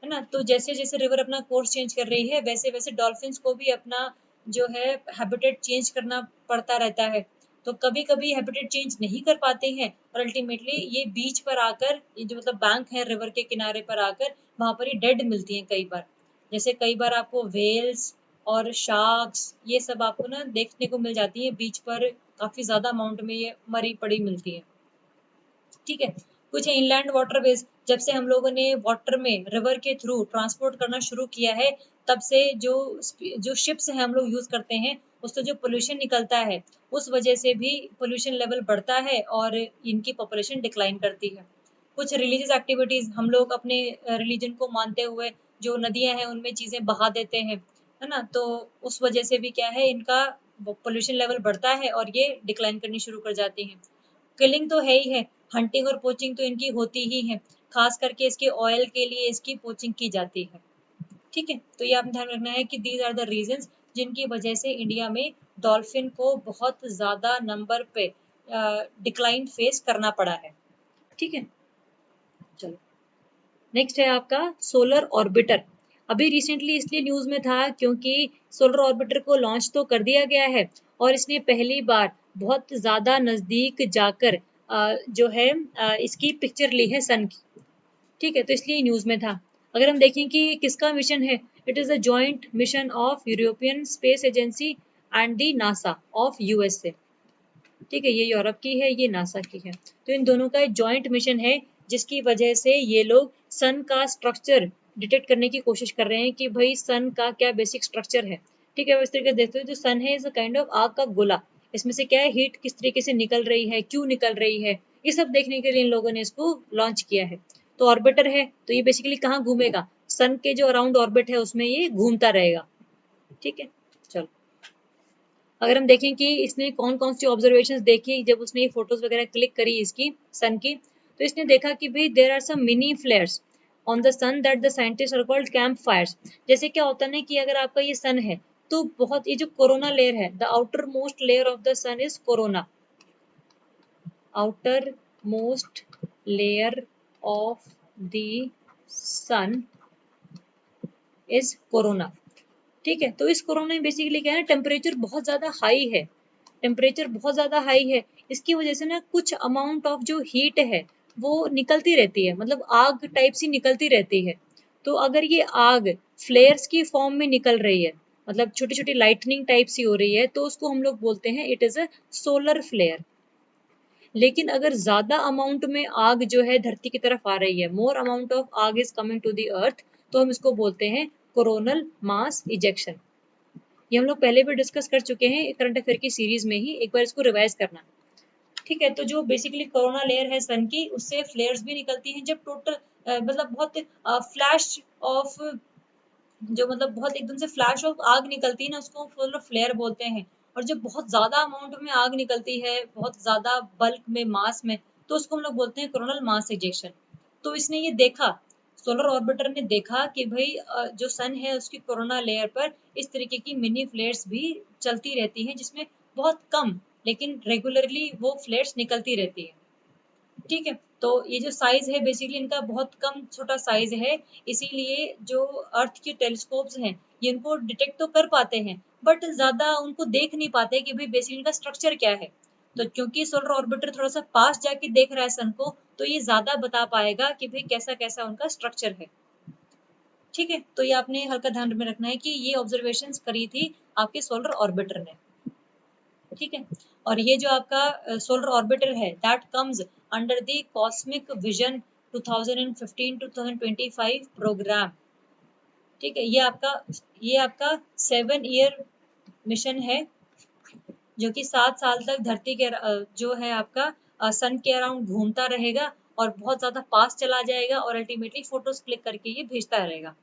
S1: है ना। तो जैसे जैसे रिवर अपना कोर्स चेंज कर रही है, वैसे वैसे डॉल्फिन्स को भी अपना जो है हैबिटेट चेंज करना पड़ता रहता है। तो कभी कभी हैबिटेट चेंज नहीं कर पाते हैं, और अल्टीमेटली ये बीच पर आकर, ये जो मतलब बैंक है रिवर के किनारे पर आकर, वहां पर ये डेड मिलती हैं कई बार। जैसे कई बार आपको वेल्स और शार्क्स ये सब आपको ना देखने को मिल जाती है बीच पर, काफी ज्यादा अमाउंट में ये मरी पड़ी मिलती है। ठीक है, कुछ इनलैंड वाटरवेज, जब से हम लोगों ने वाटर में रिवर के थ्रू ट्रांसपोर्ट करना शुरू किया है, तब से जो जो शिप्स हैं हम लोग यूज करते हैं, उससे जो पोल्यूशन निकलता है, उस वजह से भी पोल्यूशन लेवल बढ़ता है और इनकी पॉपुलेशन डिक्लाइन करती है। कुछ रिलीजियस एक्टिविटीज, हम लोग अपने रिलीजन को मानते हुए जो नदियां हैं उनमें चीजें बहा देते हैं, है ना, तो उस वजह से भी क्या है, इनका पोल्यूशन लेवल बढ़ता है और ये डिक्लाइन करनी शुरू कर जाती हैं। किलिंग तो है ही है, हंटिंग और पोचिंग तो इनकी होती ही है, खास करके इसके ऑयल के लिए इसकी पोचिंग की जाती है। ठीक है, तो ये आपने ध्यान रखना है कि दीज आर द रीजंस जिनकी वजह से इंडिया में डॉल्फिन को बहुत ज्यादा नंबर पे डिक्लाइन फेस करना पड़ा है। ठीक है, चलो नेक्स्ट है आपका सोलर ऑर्बिटर। अभी रिसेंटली इसलिए न्यूज़ में था क्योंकि सोलर ऑर्बिटर को लॉन्च तो कर दिया गया है और इसने पहली बार बहुत ज़्यादा नज़दीक जाकर जो है इसकी पिक्चर ली है सन की। ठीक है, तो इसलिए न्यूज़ में था। अगर हम देखें कि किसका मिशन है, it is a joint mission of European space agency and the NASA of USA. ठीक है, ये यूरोप की है, ये नासा की है। तो इन दोनों का एक जॉइंट मिशन है जिसकी वजह से ये लोग सन का स्ट्रक्चर डिटेक्ट करने की कोशिश कर रहे हैं कि भाई सन का क्या बेसिक स्ट्रक्चर है। ठीक है, इस तरीके से देखते हो जो सन है इज अ काइंड ऑफ आग का गोला। इसमें से क्या है, हीट किस तरीके से निकल रही है, क्यों निकल रही है, ये सब देखने के लिए इन लोगों ने इसको लॉन्च किया है। तो ऑर्बिटर है तो ये बेसिकली कहाँ घूमेगा, सन के जो अराउंड ऑर्बिट है उसमें ये घूमता रहेगा। ठीक है, चलो अगर हम देखें कि इसने कौन कौन सी ऑब्जर्वेशंस देखी जब उसने ये फोटोज वगैरह क्लिक करी इसकी सन की, तो इसने देखा कि भाई there are some mini flares on the sun that the scientist are called camp fires. जैसे क्या होता है ना कि अगर आपका ये सन है तो बहुत ये जो कोरोना लेयर है, the outermost layer of the sun is corona, outermost layer of the sun is corona. ठीक है, तो इस कोरोना में बेसिकली क्या है, टेम्परेचर बहुत ज़्यादा हाई है, टेम्परेचर बहुत ज़्यादा हाई है। इसकी वजह से ना कुछ अमाउंट ऑफ जो हीट है वो निकलती रहती है, मतलब आग टाइप सी निकलती रहती है। तो अगर ये आग फ्लेयर्स की फॉर्म में निकल रही है, मतलब छोटी छोटी लाइटनिंग टाइप सी हो रही है, तो उसको हम लोग बोलते हैं it is a solar flare. लेकिन अगर ज़्यादा अमाउंट में आग जो है धरती की तरफ आ रही है, मोर अमाउंट ऑफ आग is coming to the earth, तो हम इसको बोलते हैं कोरोनल मास इजेक्शन। ये हम लोग पहले भी डिस्कस कर चुके हैं करंट अफेयर की सीरीज में ही, एक बार इसको रिवाइज करना। ठीक है, तो जो बेसिकली कोरोना लेयर है सन की, उससे फ्लेयर्स भी निकलती हैं जब टोटल मतलब बहुत फ्लैश ऑफ, जो मतलब बहुत एकदम से फ्लैश ऑफ आग निकलती है ना, उसको फुल फ्लेयर बोलते हैं। और जब बहुत ज्यादा अमाउंट में आग निकलती है, बहुत ज्यादा बल्क में, मास में, तो उसको हम लोग बोलते हैं कोरोनल मास इजेक्शन। तो इसने ये देखा, सोलर ऑर्बिटर ने देखा कि भाई जो सन है उसकी कोरोना लेयर पर इस तरीके की मिनी फ्लेयर्स भी चलती रहती हैं, जिसमें बहुत कम लेकिन रेगुलरली वो फ्लेयर्स निकलती रहती है। ठीक है, तो ये जो साइज है बेसिकली इनका बहुत कम छोटा साइज है, इसीलिए जो अर्थ के टेलीस्कोप्स हैं ये इनको डिटेक्ट तो कर पाते हैं, बट ज्यादा उनको देख नहीं पाते कि भाई बेसिकली इनका स्ट्रक्चर क्या है। तो क्योंकि सोलर ऑर्बिटर थोड़ा सा पास जाके देख रहा है सन को, तो ये ज्यादा बता पाएगा कि भाई कैसा कैसा उनका स्ट्रक्चर है। ठीक है, तो ये आपने हल्का ध्यान में रखना है कि ये ऑब्जर्वेशंस करी थी आपके सोलर ऑर्बिटर ने। ठीक है, और ये जो आपका सोलर ऑर्बिटर है that comes under the cosmic vision 2015-2025 programme. ठीक है, ये आपका 7 ईयर मिशन है, जो कि 7 साल तक धरती के जो है आपका सन के अराउंड घूमता रहेगा और बहुत ज्यादा पास चला जाएगा और अल्टीमेटली फोटोज क्लिक करके ये भेजता रहेगा।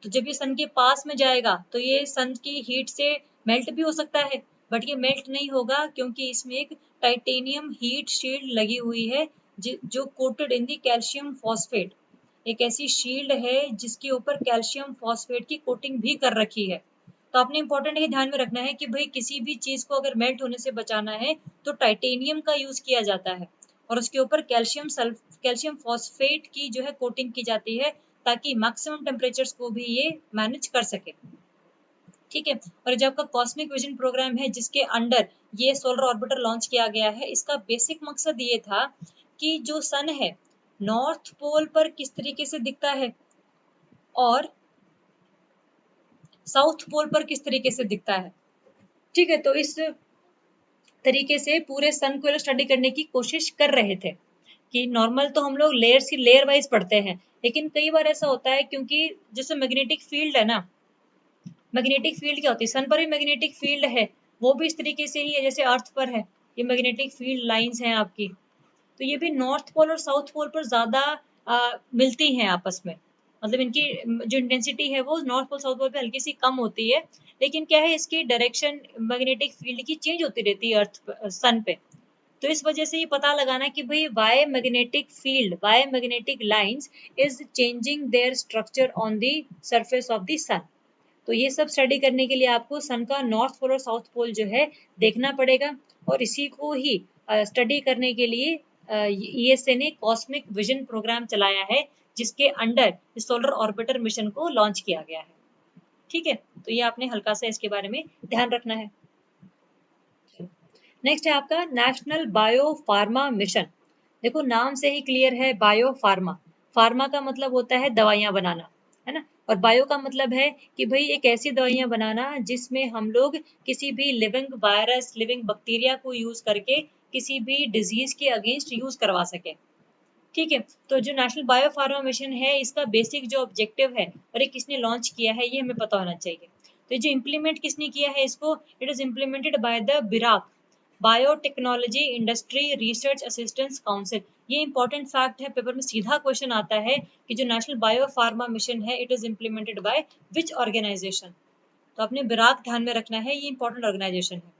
S1: तो जब ये सन के पास में जाएगा तो ये सन की हीट से मेल्ट भी हो सकता है, बट ये मेल्ट नहीं होगा क्योंकि इसमें एक टाइटेनियम हीट शील्ड लगी हुई है जो quoted in the calcium phosphate. एक ऐसी शील्ड है जिसके ऊपर कैल्शियम फॉस्फेट की कोटिंग भी कर रखी है। तो आपने इंपॉर्टेंट ये ध्यान में रखना है कि भाई किसी भी चीज को अगर मेल्ट होने से बचाना है तो टाइटेनियम का यूज किया जाता है और उसके ऊपर कैल्शियम फॉस्फेट की जो है कोटिंग की जाती है, ताकि मैक्सिमम टेम्परेचर्स को भी ये मैनेज कर सके। ठीक है, और जो आपका कॉस्मिक विजन प्रोग्राम है जिसके अंडर ये सोलर ऑर्बिटर लॉन्च किया गया है, इसका बेसिक मकसद ये था कि जो सन है नॉर्थ पोल पर किस तरीके से दिखता है और साउथ पोल पर किस तरीके से दिखता है। ठीक है, तो इस तरीके से पूरे सन को स्टडी करने की कोशिश कर रहे थे कि नॉर्मल तो हम लोग लेयर सी लेयर वाइज पढ़ते हैं, लेकिन कई बार ऐसा होता है क्योंकि जैसे मैग्नेटिक फील्ड है ना, मैग्नेटिक फील्ड क्या होती है, सन पर भी मैग्नेटिक फील्ड है, वो भी इस तरीके से ही है जैसे अर्थ पर है, ये मैग्नेटिक फील्ड लाइंस हैं आपकी। तो ये भी नॉर्थ पोल और साउथ पोल पर ज्यादा मिलती हैं आपस में, मतलब इनकी जो इंटेंसिटी है वो नॉर्थ पोल साउथ पोल पे हल्की सी कम होती है, लेकिन क्या है इसकी डायरेक्शन मैग्नेटिक फील्ड की चेंज होती रहती है अर्थ सन पे। तो इस वजह से ये पता लगाना कि भाई why magnetic field, why magnetic lines is changing their structure on the surface of the sun. तो ये सब स्टडी करने के लिए आपको सन का नॉर्थ पोल और साउथ पोल जो है देखना पड़ेगा, और इसी को ही स्टडी करने के लिए ईएसए ने कॉस्मिक विजन प्रोग्राम चलाया है, जिसके अंडर सोलर ऑर्बिटर मिशन को लॉन्च किया गया है। ठीक है, तो ये आपने हल्का सा इसके बारे में ध्यान रखना है। नेक्स्ट है आपका नेशनल बायो फार्मा मिशन। देखो नाम से ही क्लियर है, बायो फार्मा, फार्मा का मतलब होता है दवाइयां बनाना, है ना, और बायो का मतलब है कि भाई एक ऐसी दवाइयां बनाना जिसमें हम लोग किसी भी लिविंग वायरस, लिविंग बैक्टीरिया को यूज करके किसी भी डिजीज के अगेंस्ट यूज करवा सके। ठीक है, तो जो नेशनल बायो फार्मा मिशन है इसका बेसिक जो ऑब्जेक्टिव है और ये किसने लॉन्च किया है ये हमें पता होना चाहिए। तो जो इम्प्लीमेंट किसने किया है इसको, it is implemented by the BIRAC, biotechnology industry research assistance council. ये इंपॉर्टेंट फैक्ट है, पेपर में सीधा क्वेश्चन आता है कि जो नेशनल बायो फार्मा मिशन है it is implemented by which organisation. तो आपने बिराक ध्यान में रखना है, ये इंपॉर्टेंट ऑर्गेनाइजेशन है।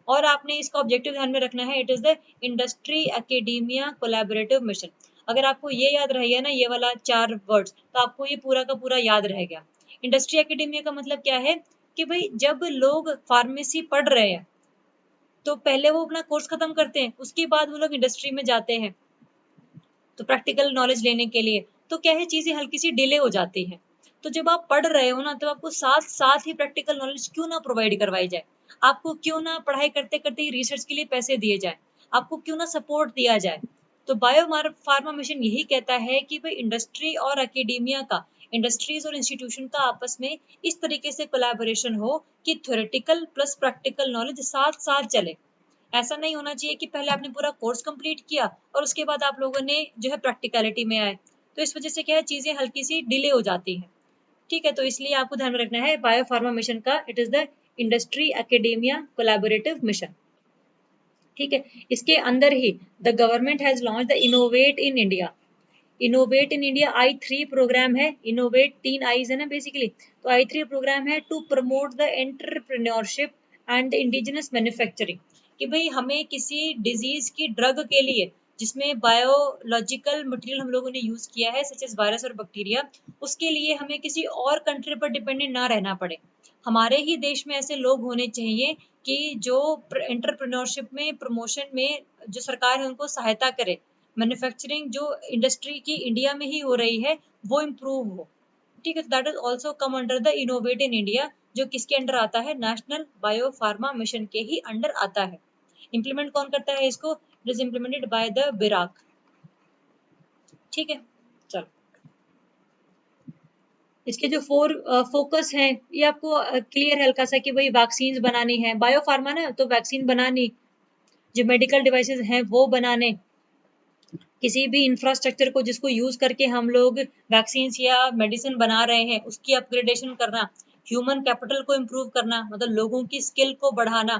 S1: और आपने इसका ऑब्जेक्टिव ध्यान में रखना है, it is the industry academia collaborative mission. अगर आपको ये याद रह गया ना, ये वाला 4 वर्ड्स, तो आपको ये पूरा का पूरा याद रह गया। इंडस्ट्री एकेडेमिया का मतलब क्या है कि भाई जब लोग फार्मेसी पढ़ रहे हैं तो पहले वो अपना कोर्स खत्म करते हैं, उसके बाद वो लोग इंडस्ट्री में जाते हैं तो प्रैक्टिकल नॉलेज लेने के लिए, तो क्या है चीजें हल्की सी डिले हो जाती हैं। तो जब आप पढ़ रहे हो ना, तो आपको साथ साथ ही प्रैक्टिकल नॉलेज क्यों ना प्रोवाइड करवाई जाए, आपको क्यों ना पढ़ाई करते करते ही रिसर्च के लिए पैसे दिए जाए, आपको क्यों ना सपोर्ट दिया जाए। तो बायो फार्मा मिशन यही कहता है कि भाई इंडस्ट्री और एकेडेमिया का, इंडस्ट्रीज और इंस्टीट्यूशन का आपस में इस तरीके से कोलैबोरेशन हो कि थ्योरेटिकल प्लस प्रैक्टिकल नॉलेज साथ साथ चले। ऐसा नहीं होना चाहिए कि पहले आपने पूरा कोर्स कंप्लीट किया और उसके बाद आप लोगों ने जो है प्रैक्टिकलिटी में आए, तो इस वजह से क्या है चीजें हल्की सी डिले हो जाती हैं। ठीक है, तो इसलिए आपको ध्यान में रखना है बायो फार्मा मिशन का, it is the industry academia collaborative mission. ठीक है, इसके अंदर ही the government has launch the innovate in India. Innovate in India I3 programme है, इनोवेट 3 आईज है ना बेसिकली, तो I3 प्रोग्राम है to promote the entrepreneurship and indigenous manufacturing. कि भाई हमें किसी डिजीज की ड्रग के लिए जिसमें बायोलॉजिकल मटेरियल हम लोगों ने यूज किया है सच एज वायरस और बैक्टीरिया, उसके लिए हमें किसी और कंट्री पर डिपेंडेंट ना रहना पड़े। हमारे ही देश में ऐसे लोग होने चाहिए कि जो एंटरप्रेन्योरशिप में, प्रमोशन में जो सरकार है उनको सहायता करे, मैन्युफैक्चरिंग जो इंडस्ट्री की इंडिया में ही हो रही है वो इम्प्रूव हो। ठीक है, that is also come under the innovate in India, जो किसके अंडर आता है, नेशनल बायो फार्मा मिशन के ही अंडर आता है। इंप्लीमेंट कौन करता है इसको, it is implemented by the BIRAC. ठीक है, चलो इसके जो 4 फोकस हैं ये आपको क्लियर है हल्का सा कि भाई वैक्सीन बनानी है, बायो फार्मा ना तो वैक्सीन बनानी, जो मेडिकल डिवाइसेस हैं वो बनाने, किसी भी इंफ्रास्ट्रक्चर को जिसको यूज करके हम लोग वैक्सीन या मेडिसिन बना रहे हैं उसकी अपग्रेडेशन करना, ह्यूमन कैपिटल को इम्प्रूव करना मतलब लोगों की स्किल को बढ़ाना,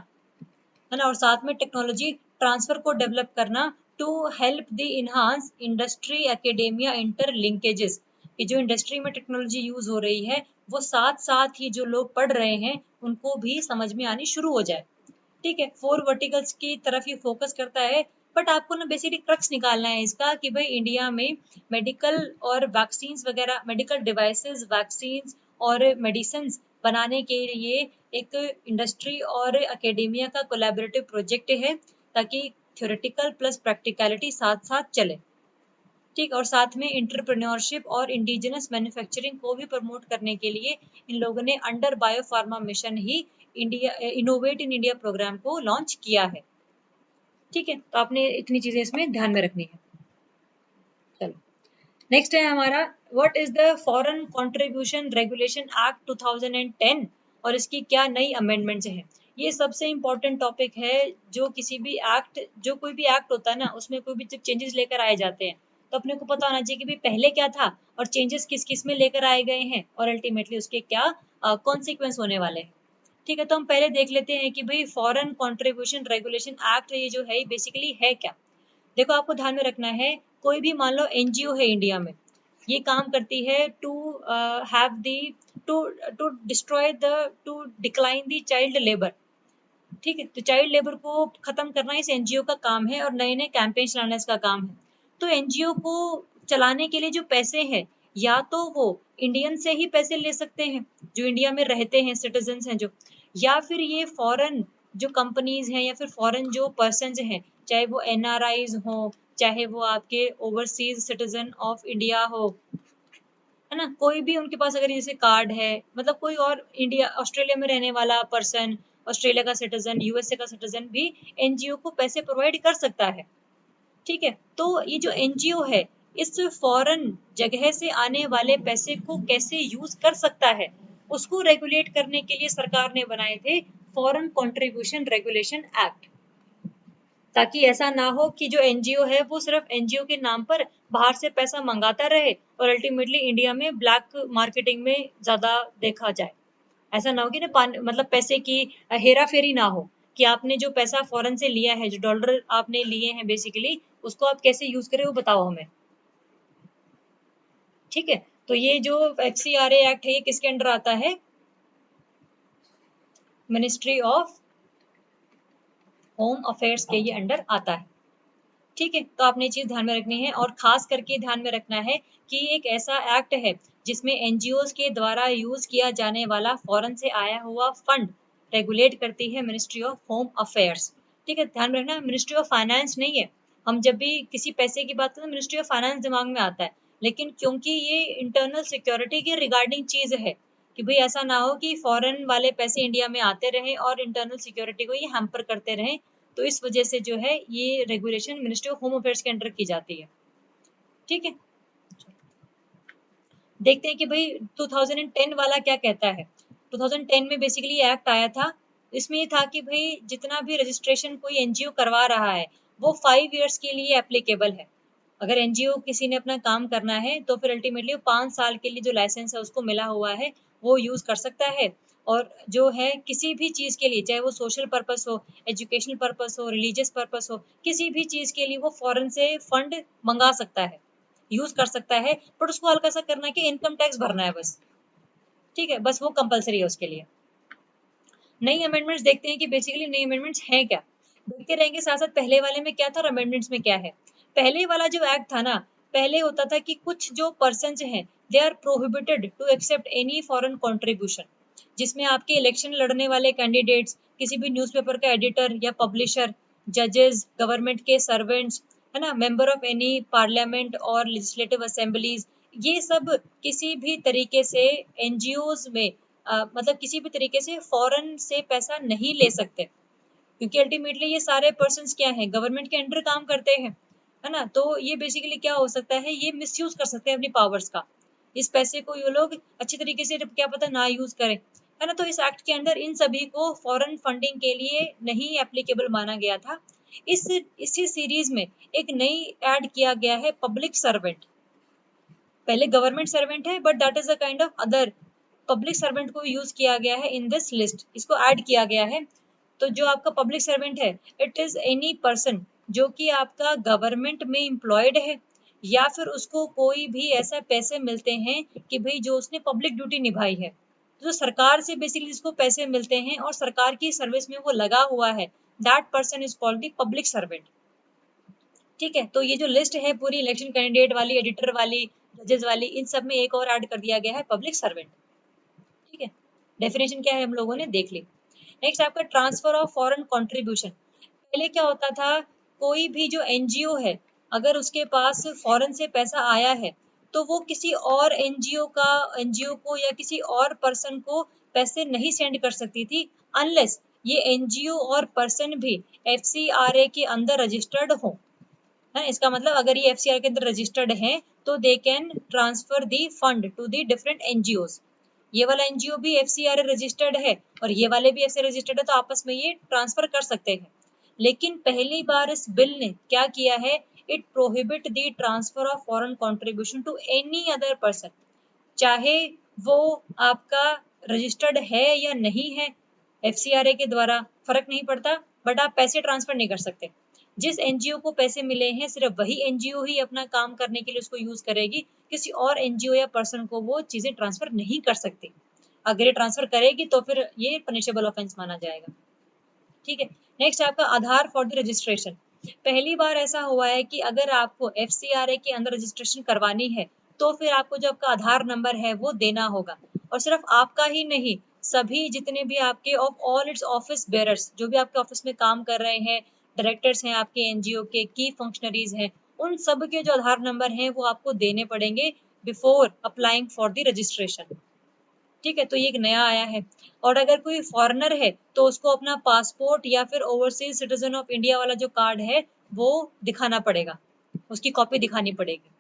S1: है ना, और साथ में टेक्नोलॉजी ट्रांसफर को डेवलप करना to help the enhance industry academia inter linkages. कि जो इंडस्ट्री में टेक्नोलॉजी यूज हो रही है वो साथ साथ ही जो लोग पढ़ रहे हैं उनको भी समझ में आनी शुरू हो जाए। ठीक है, 4 वर्टिकल्स की तरफ ही फोकस करता है। बट आपको ना बेसिकली क्रक्स निकालना है इसका कि भाई इंडिया में मेडिकल और वैक्सीन वगैरह, मेडिकल डिवाइसेस, वैक्सीन और मेडिसिन बनाने के लिए एक इंडस्ट्री और एकेडेमिया का कोलैबोरेटिव प्रोजेक्ट है ताकि थ्योरेटिकल प्लस प्रैक्टिकलिटी साथ साथ चले। ठीक, और साथ में एंटरप्रेन्योरशिप और इंडिजिनस मैन्युफैक्चरिंग को भी प्रमोट करने के लिए इन लोगों ने अंडर बायो फार्मा मिशन ही India innovate in India programme को लॉन्च किया है। ठीक है, तो आपने इतनी चीजें इसमें ध्यान में रखनी है। चलो नेक्स्ट है हमारा, what is the foreign contribution regulation act 2010 और इसकी क्या नई अमेंडमेंट्स हैं। ये सबसे इंपॉर्टेंट टॉपिक है, जो किसी भी एक्ट, जो कोई भी एक्ट होता है ना उसमें कोई भी जब चेंजेस लेकर आए जाते हैं तो अपने को पता होना चाहिए कि भाई पहले क्या था और चेंजेस किस किस में लेकर आए गए हैं और अल्टीमेटली उसके क्या कॉन्सिक्वेंस होने वाले हैं। ठीक है, तो हम पहले देख लेते हैं कि भाई फॉरेन कंट्रीब्यूशन रेगुलेशन एक्ट ये जो है बेसिकली है क्या। देखो आपको ध्यान में रखना है, कोई भी मान लो एनजीओ है इंडिया में, ये काम करती है to have the to to destroy the to decline the child labour. ठीक है, तो चाइल्ड लेबर को खत्म करना इस एनजीओ का काम है और नए नए कैंपेन चलाना इसका काम है। तो एनजीओ को चलाने के लिए जो पैसे हैं या तो वो इंडियन से ही पैसे ले सकते हैं जो इंडिया में रहते हैं, सिटीजन हैं जो, या फिर ये फॉरेन जो कंपनीज हैं या फिर फॉरेन जो पर्सन हैं, चाहे वो एनआरआईज हो चाहे वो आपके ओवरसीज सिटीजन ऑफ इंडिया हो, है ना, कोई भी उनके पास अगर जैसे कार्ड है, मतलब कोई और इंडिया ऑस्ट्रेलिया में रहने वाला पर्सन, ऑस्ट्रेलिया का सिटीजन, यूएसए का सिटीजन भी एनजीओ को पैसे प्रोवाइड कर सकता है। ठीक है, तो ये जो एनजीओ है इस फॉरेन जगह से आने वाले पैसे को कैसे यूज कर सकता है, उसको रेगुलेट करने के लिए सरकार ने बनाए थे फॉरेन कंट्रीब्यूशन रेगुलेशन एक्ट, ताकि ऐसा ना हो कि जो एनजीओ है वो सिर्फ एनजीओ के नाम पर बाहर से पैसा मंगाता रहे और अल्टीमेटली इंडिया में ब्लैक मार्केटिंग में ज्यादा देखा जाए। ऐसा ना हो कि ना मतलब पैसे की हेरा फेरी ना हो, कि आपने जो पैसा फॉरेन से लिया है, जो डॉलर आपने लिए हैं बेसिकली, उसको आप कैसे यूज करें वो बताओ हमें। ठीक है, तो ये जो एफसीआरए एक्ट है ये किसके अंडर आता है? मिनिस्ट्री ऑफ होम अफेयर्स के ये अंडर आता है। ठीक है, तो आपने ये चीज ध्यान में रखनी है और खास करके ध्यान में रखना है कि एक ऐसा एक्ट है जिसमें एनजीओ के द्वारा यूज किया जाने वाला फॉरेन से आया हुआ फंड रेगुलेट करती है मिनिस्ट्री ऑफ होम अफेयर्स। ठीक है, ध्यान में रखना मिनिस्ट्री ऑफ फाइनेंस नहीं है। हम जब भी किसी पैसे की बात करते हैं मिनिस्ट्री ऑफ फाइनेंस दिमाग में आता है, लेकिन क्योंकि ये इंटरनल सिक्योरिटी के रिगार्डिंग चीज है कि भाई ऐसा ना हो कि फॉरेन वाले पैसे इंडिया में आते रहे और इंटरनल सिक्योरिटी को ये हैम्पर करते रहे, तो इस वजह से जो है ये regulation ministry of home affairs के अंडर की जाती है। ठीक है, देखते हैं कि भाई 2010 वाला क्या कहता है। 2010 में बेसिकली एक्ट आया था, इसमें ये था कि भाई जितना भी रजिस्ट्रेशन कोई एनजीओ करवा रहा है वो 5 इयर्स के लिए एप्लीकेबल है। अगर एनजीओ किसी ने अपना काम करना है तो फिर अल्टीमेटली 5 साल के लिए जो लाइसेंस है उसको मिला हुआ है वो यूज कर सकता है, और जो है किसी भी चीज के लिए, चाहे वो सोशल पर्पस हो, एजुकेशनल पर्पस हो, रिलीजियस पर्पस हो, किसी भी चीज के लिए वो फॉरेन से फंड मंगा सकता है, यूज कर सकता है, बट उसको हल्का सा करना है कि इनकम टैक्स भरना है बस। ठीक है, बस वो कंपलसरी है उसके लिए। नई अमेंडमेंट्स देखते हैं कि बेसिकली नई अमेंडमेंट्स हैं क्या, देखते रहेंगे साथ साथ पहले वाले में क्या था और अमेंडमेंट्स में क्या है। पहले वाला जो एक्ट था ना, पहले होता था कि कुछ जो पर्सन हैं they are prohibited to accept any foreign contribution, जिसमें आपके इलेक्शन लड़ने वाले कैंडिडेट्स, किसी भी न्यूज़पेपर का एडिटर या पब्लिशर, जजेस, गवर्नमेंट के सर्वेंट्स, है ना, मेंबर ऑफ एनी पार्लियामेंट और लेजिस्लेटिव असेंबलीज, ये सब किसी भी तरीके से एनजीओज में मतलब किसी भी तरीके से फॉरेन से पैसा नहीं ले सकते, क्योंकि अल्टीमेटली ये सारे पर्सन्स क्या हैं, गवर्नमेंट के अंडर काम करते हैं, है ना। तो ये बेसिकली क्या हो सकता है, ये मिसयूज कर सकते हैं अपनी पावर्स का, इस पैसे को ये लोग अच्छी तरीके से क्या पता ना यूज करें, है ना। तो इस एक्ट के अंडर इन सभी को फॉरेन फंडिंग के लिए नहीं एप्लीकेबल माना गया था। इसी सीरीज में एक नई ऐड किया गया है पब्लिक सर्वेंट। पहले गवर्नमेंट सर्वेंट है but that is a kind of other, public servant को यूज किया गया है इन दिस लिस्ट, इसको ऐड किया गया है। तो जो आपका पब्लिक सर्वेंट है, इट इज एनी पर्सन जो कि आपका गवर्नमेंट में एम्प्लॉयड है, या फिर उसको कोई भी ऐसा पैसे मिलते हैं कि भाई जो उसने पब्लिक ड्यूटी निभाई है, तो सरकार से बेसिकली जिसको पैसे मिलते हैं और सरकार की सर्विस में वो लगा हुआ है, that person is called the public servant. ठीक है, तो ये जो लिस्ट है पूरी इलेक्शन कैंडिडेट वाली, एडिटर वाली, जजेस वाली, इन सब में एक और ऐड कर दिया गया है पब्लिक सर्वेंट। ठीक है, डेफिनेशन क्या है हम लोगों ने देख ली। नेक्स्ट आपका ट्रांसफर ऑफ फॉरेन कंट्रीब्यूशन। पहले क्या होता था, कोई भी जो एनजीओ है अगर उसके पास फॉरेन से पैसा आया है तो वो किसी और एनजीओ को या किसी और पर्सन को पैसे नहीं सेंड कर सकती थी, अनलेस ये एनजीओ और पर्सन भी एफसीआरए के अंदर रजिस्टर्ड हो, है। इसका मतलब अगर ये एफसीआर के अंदर रजिस्टर्ड है तो they can transfer the fund to the different NGOs. ये वाला एनजीओ भी एफसीआर रजिस्टर्ड है और ये वाले भी एफसीआर रजिस्टर्ड है, तो आपस में ये ट्रांसफर कर सकते हैं। लेकिन पहली बार इस बिल ने क्या किया है, it prohibit the transfer of foreign contribution to any other person, चाहे वो आपका रजिस्टर्ड है या नहीं है एफसीआरए के द्वारा, फर्क नहीं पड़ता, बट आप पैसे ट्रांसफर नहीं कर सकते। जिस एनजीओ को पैसे मिले हैं सिर्फ वही एनजीओ ही अपना काम करने के लिए उसको यूज करेगी, किसी और एनजीओ या पर्सन को वो चीजें ट्रांसफर नहीं कर सकती। अगर ये ट्रांसफर करेगी तो फिर ये पनिशेबल ऑफेंस माना जाएगा। ठीक है, नेक्स्ट आपका आधार फॉर द रजिस्ट्रेशन। पहली बार ऐसा हुआ है कि अगर आपको एफसीआरए के अंदर रजिस्ट्रेशन करवानी है तो फिर आपको जो आपका आधार नंबर है वो देना होगा, और सिर्फ आपका ही नहीं, सभी जितने भी आपके of all it's office bearers, जो भी आपके ऑफिस में काम कर रहे हैं, डायरेक्टर्स हैं आपके एनजीओ के, की फंक्शनरीज हैं, उन सब के जो आधार नंबर हैं वो आपको देने पड़ेंगे before applying for the registration. ठीक है, तो ये एक नया आया है। और अगर कोई फॉरेनर है तो उसको अपना पासपोर्ट या फिर ओवरसीज सिटीजन ऑफ इंडिया वाला जो कार्ड है वो दिखाना पड़ेगा, उसकी कॉपी दिखानी पड़ेगी।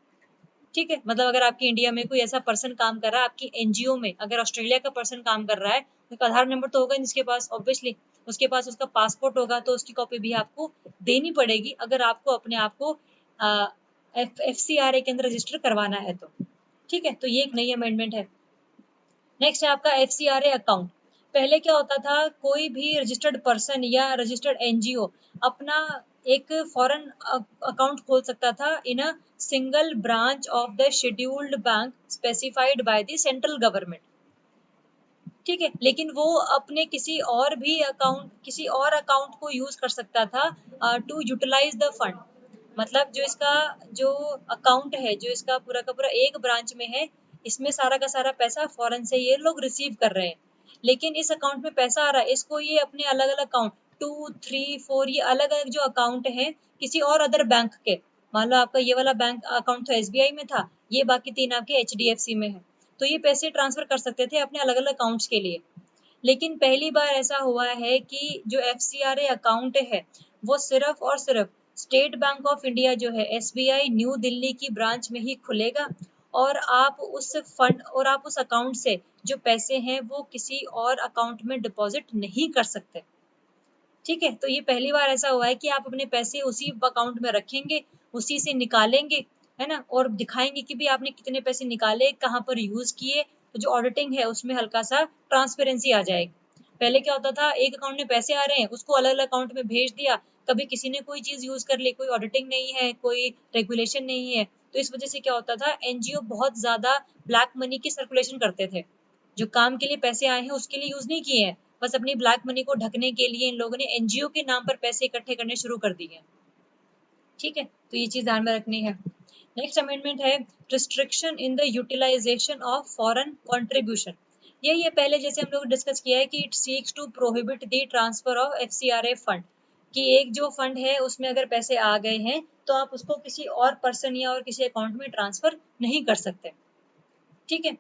S1: ठीक है, मतलब अगर आपकी इंडिया में कोई ऐसा पर्सन काम कर रहा है, आपकी एनजीओ में अगर ऑस्ट्रेलिया का पर्सन काम कर रहा है, तो आधार नंबर तो होगा जिसके पास, ऑब्वियसली उसके पास उसका पासपोर्ट होगा, तो उसकी कॉपी भी आपको देनी पड़ेगी अगर आपको अपने आप को FCRA के अंदर रजिस्टर करवाना है तो। ठीक है, तो ये एक नई अमेंडमेंट है। नेक्स्ट है आपका FCRA अकाउंट। पहले क्या होता था, कोई भी रजिस्टर्ड पर्सन या रजिस्टर्ड एनजीओ अपना एक फॉरेन अकाउंट खोल सकता था in a single branch of the scheduled bank specified by the central government. ठीक है, लेकिन वो अपने किसी और अकाउंट को यूज कर सकता था टू यूटिलाइज द फंड। मतलब जो अकाउंट है, जो इसका पूरा का पूरा एक ब्रांच में है, इसमें सारा का सारा पैसा फॉरेन से ये लोग रिसीव कर रहे हैं, लेकिन इस अकाउंट में पैसा आ रहा है, इसको ये अपने अलग अलग अकाउंट 2, 3, 4 ये अलग अलग जो अकाउंट है किसी और अदर बैंक के, मान लो आपका ये वाला बैंक अकाउंट तो SBI में था, ये बाकी 3 आपके HDFC में है, तो ये पैसे ट्रांसफर कर सकते थे अपने अलग अलग अकाउंट्स के लिए। लेकिन पहली बार ऐसा हुआ है कि जो FCRA अकाउंट है वो सिर्फ और सिर्फ स्टेट बैंक ऑफ इंडिया जो है SBI न्यू दिल्ली की ब्रांच में ही खुलेगा, और आप उस अकाउंट से जो पैसे हैं वो किसी और अकाउंट में डिपॉजिट नहीं कर सकते। ठीक है, तो ये पहली बार ऐसा हुआ है कि आप अपने पैसे उसी अकाउंट में रखेंगे, उसी से निकालेंगे, है ना, और दिखाएंगे कि भी आपने कितने पैसे निकाले, कहाँ पर यूज किए, तो जो ऑडिटिंग है उसमें हल्का सा ट्रांसपेरेंसी आ जाएगी। पहले क्या होता था, एक अकाउंट में पैसे आ रहे हैं, उसको अलग अलग अकाउंट में भेज दिया, कभी किसी ने कोई चीज यूज कर ली, कोई ऑडिटिंग नहीं है, कोई रेगुलेशन नहीं है, तो इस वजह से क्या होता था, एनजीओ बहुत ज्यादा ब्लैक मनी की सर्कुलेशन करते थे, जो काम के लिए पैसे आए हैं उसके लिए यूज नहीं किए हैं, बस अपनी ब्लैक मनी को ढकने के लिए इन लोगों ने एनजीओ के नाम पर पैसे इकट्ठे करने शुरू कर दिए। ठीक है, तो ये चीज ध्यान में रखनी है। नेक्स्ट अमेंडमेंट है restriction in the utilisation of foreign contribution. यही है पहले जैसे हम लोग डिस्कस किया है कि it seeks to prohibit the transfer of FCRA fund, कि एक जो फंड है उसमें अगर पैसे आ गए हैं तो आप उसको किसी और पर्सन या और किसी अकाउंट में ट्रांसफर नहीं कर सकते। ठीक है,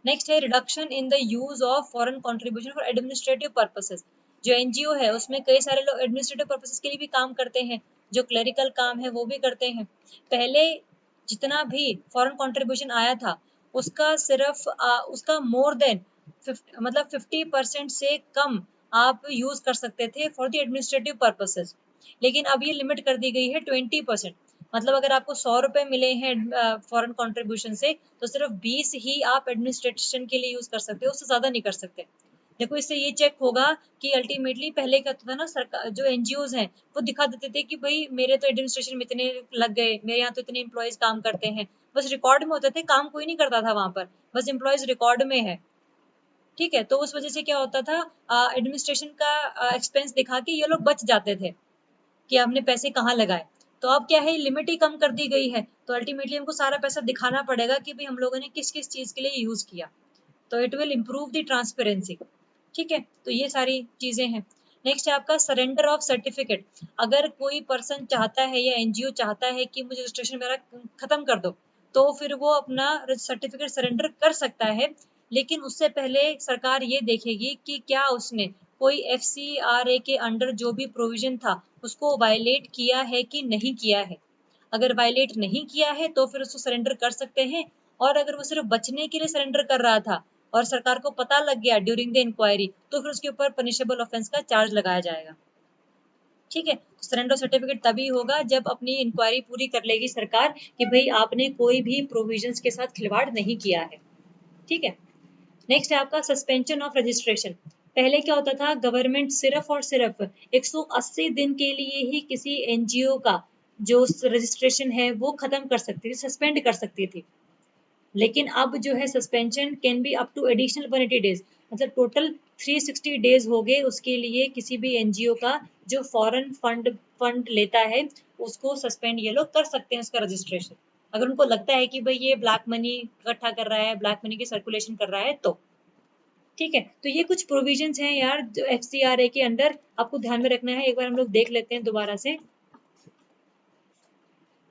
S1: नेक्स्ट है reduction in the use of foreign contribution for administrative purposes. जो एनजीओ है उसमें कई सारे लोग एडमिनिस्ट्रेटिव पर्पसेस के लिए भी काम करते हैं, जो क्लरिकल काम है वो भी करते हैं। पहले जितना भी फॉरेन कंट्रीब्यूशन आया था उसका सिर्फ उसका मोर देन 50% से कम आप यूज कर सकते थे फॉर द एडमिनिस्ट्रेटिव पर्पसेस, लेकिन अब ये लिमिट कर दी गई है 20%। मतलब अगर आपको 100 रुपए मिले हैं फॉरेन कंट्रीब्यूशन से, तो सिर्फ 20 ही आप एडमिनिस्ट्रेशन के लिए यूज कर सकते हो, उससे ज्यादा नहीं कर सकते। देखो इससे ये चेक होगा कि अल्टीमेटली पहले क्या होता था ना, सरकार जो एनजीओज हैं वो दिखा देते थे कि भाई मेरे तो एडमिनिस्ट्रेशन में इतने लग गए, मेरे यहाँ तो इतने एम्प्लॉयज काम करते हैं, बस रिकॉर्ड में होते थे, काम कोई नहीं करता था वहां पर, बस एम्प्लॉयज रिकॉर्ड में है। ठीक है, तो उस वजह से क्या होता था, एडमिनिस्ट्रेशन का एक्सपेंस दिखा के ये लोग बच जाते थे कि हमने पैसे कहाँ लगाए। तो अब क्या है, लिमिट ही कम कर दी गई है, तो अल्टीमेटली हमको सारा पैसा दिखाना पड़ेगा कि भाई हम लोगों ने किस किस चीज के लिए यूज किया, तो it will improve the transparency. ठीक है, तो ये सारी चीजें हैं। नेक्स्ट है आपका सरेंडर ऑफ सर्टिफिकेट। अगर कोई पर्सन चाहता है या एनजीओ चाहता है कि मुझे रजिस्ट्रेशन मेरा खत्म कर दो, तो फिर वो अपना सर्टिफिकेट सरेंडर कर सकता है, लेकिन उससे पहले सरकार ये देखेगी कि क्या उसने कोई FCRA के अंडर जो भी प्रोविजन था उसको वायलेट किया है कि नहीं किया है। अगर वायलेट नहीं किया है तो फिर उसको सरेंडर कर सकते हैं, और अगर वो सिर्फ बचने के लिए सरेंडर कर रहा था और सरकार को पता लग गया ड्यूरिंग द इंक्वायरी, तो फिर उसके ऊपर पनिशेबल ऑफेंस का चार्ज लगाया जाएगा। ठीक है, सरेंडर सर्टिफिकेट तभी होगा जब अपनी इंक्वायरी पूरी कर लेगी सरकार कि भाई आपने कोई भी प्रोविजंस के साथ खिलवाड़ नहीं किया है। ठीक है, नेक्स्ट है आपका सस्पेंशन ऑफ रजिस्ट्रेशन। पहले क्या होता था, गवर्नमेंट सिर्फ और सिर्फ 180 दिन के लिए ही किसी एनजीओ का जो रजिस्ट्रेशन है वो खत्म कर सकती थी, सस्पेंड कर सकती थी। लेकिन अब जो है suspension can be up to additional 180 days, मतलब टोटल 360 डेज हो गए उसके लिए किसी भी एनजीओ का जो फॉरेन फंड लेता है उसको सस्पेंड ये लोग कर सकते हैं उसका रजिस्ट्रेशन, अगर उनको लगता है कि भाई ये ब्लैक मनी इकट्ठा कर रहा है, ब्लैक मनी की सर्कुलेशन कर रहा है तो। ठीक है, तो ये कुछ प्रोविजंस हैं यार जो FCRA के अंदर आपको ध्यान में रखना है, एक बार हम लोग देख लेते हैं दोबारा से।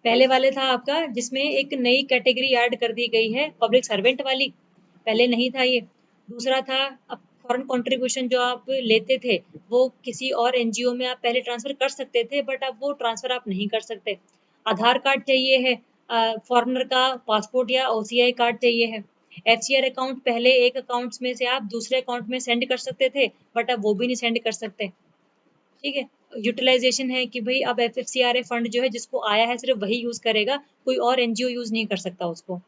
S1: पहले वाले था आपका जिसमें एक नई कैटेगरी ऐड कर दी गई है, पब्लिक सर्वेंट वाली, पहले नहीं था ये। दूसरा था अब फॉरेन कंट्रीब्यूशन जो आप लेते थे वो किसी और एनजीओ में आप पहले ट्रांसफर कर सकते थे, बट अब वो ट्रांसफर आप नहीं कर सकते। आधार कार्ड चाहिए है, फॉरेनर का पासपोर्ट या ओसीआई कार्ड चाहिए है। एफसीआर अकाउंट पहले एक अकाउंट में से आप दूसरे अकाउंट में सेंड कर सकते थे, बट अब वो भी नहीं सेंड कर सकते। ठीक है, यूटिलाइजेशन है कि भाई अब एफएफसीआरए फंड जो है जिसको आया है सिर्फ वही यूज करेगा, कोई और एनजीओ यूज नहीं कर सकता उसको।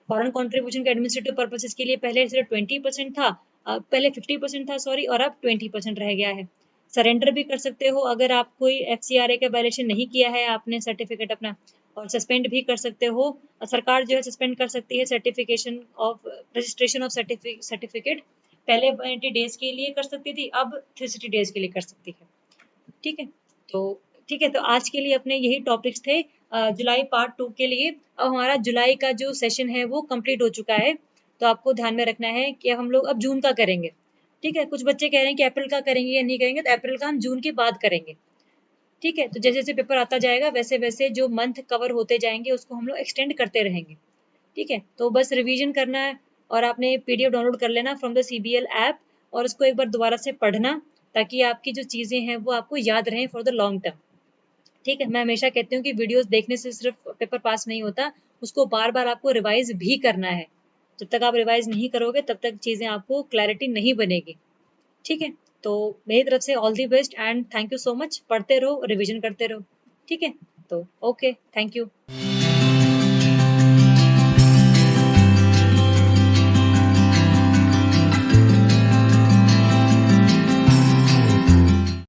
S1: फॉरेन कंट्रीब्यूशन के एडमिनिस्ट्रेटिव पर्पसेस के लिए पहले सिर्फ 20% था, पहले 50% था सॉरी, और अब 20% रह गया है। सरेंडर भी कर सकते हो अगर आप कोई एफसीआरए का वायलेशन नहीं किया है आपने सर्टिफिकेट अपना, और सस्पेंड भी कर सकते हो। सरकार जो है सस्पेंड कर सकती है certification of registration of certificate, पहले 90 डेज के लिए कर सकती थी, अब 360 डेज के लिए कर सकती है। ठीक है, तो ठीक है, तो आज के लिए अपने यही टॉपिक्स थे जुलाई पार्ट 2 के लिए। अब हमारा जुलाई का जो सेशन है वो कंप्लीट हो चुका है, तो आपको ध्यान में रखना है कि हम लोग अब जून का करेंगे। ठीक है, कुछ बच्चे कह रहे हैं कि अप्रैल का करेंगे या नहीं करेंगे, तो अप्रैल का हम जून के बाद करेंगे। ठीक है, तो जैसे जैसे पेपर आता जाएगा वैसे वैसे जो मंथ कवर होते जाएंगे उसको हम लोग एक्सटेंड करते रहेंगे। ठीक है, तो बस रिवीजन करना है, और आपने पीडीएफ डाउनलोड कर लेना फ्रॉम द सीबीएल ऐप, और उसको एक बार दोबारा से पढ़ना, ताकि आपकी जो चीज़ें हैं वो आपको याद रहें फॉर द लॉन्ग टर्म। ठीक है, मैं हमेशा कहती हूँ कि वीडियोस देखने से सिर्फ पेपर पास नहीं होता, उसको बार बार आपको रिवाइज भी करना है। जब तक आप रिवाइज नहीं करोगे तब तक चीज़ें आपको क्लैरिटी नहीं बनेगी। ठीक है, तो मेरी तरफ से all the best and thank you so much. पढ़ते रहो, रिविजन करते रहो। ठीक है, तो ओके, थैंक यू।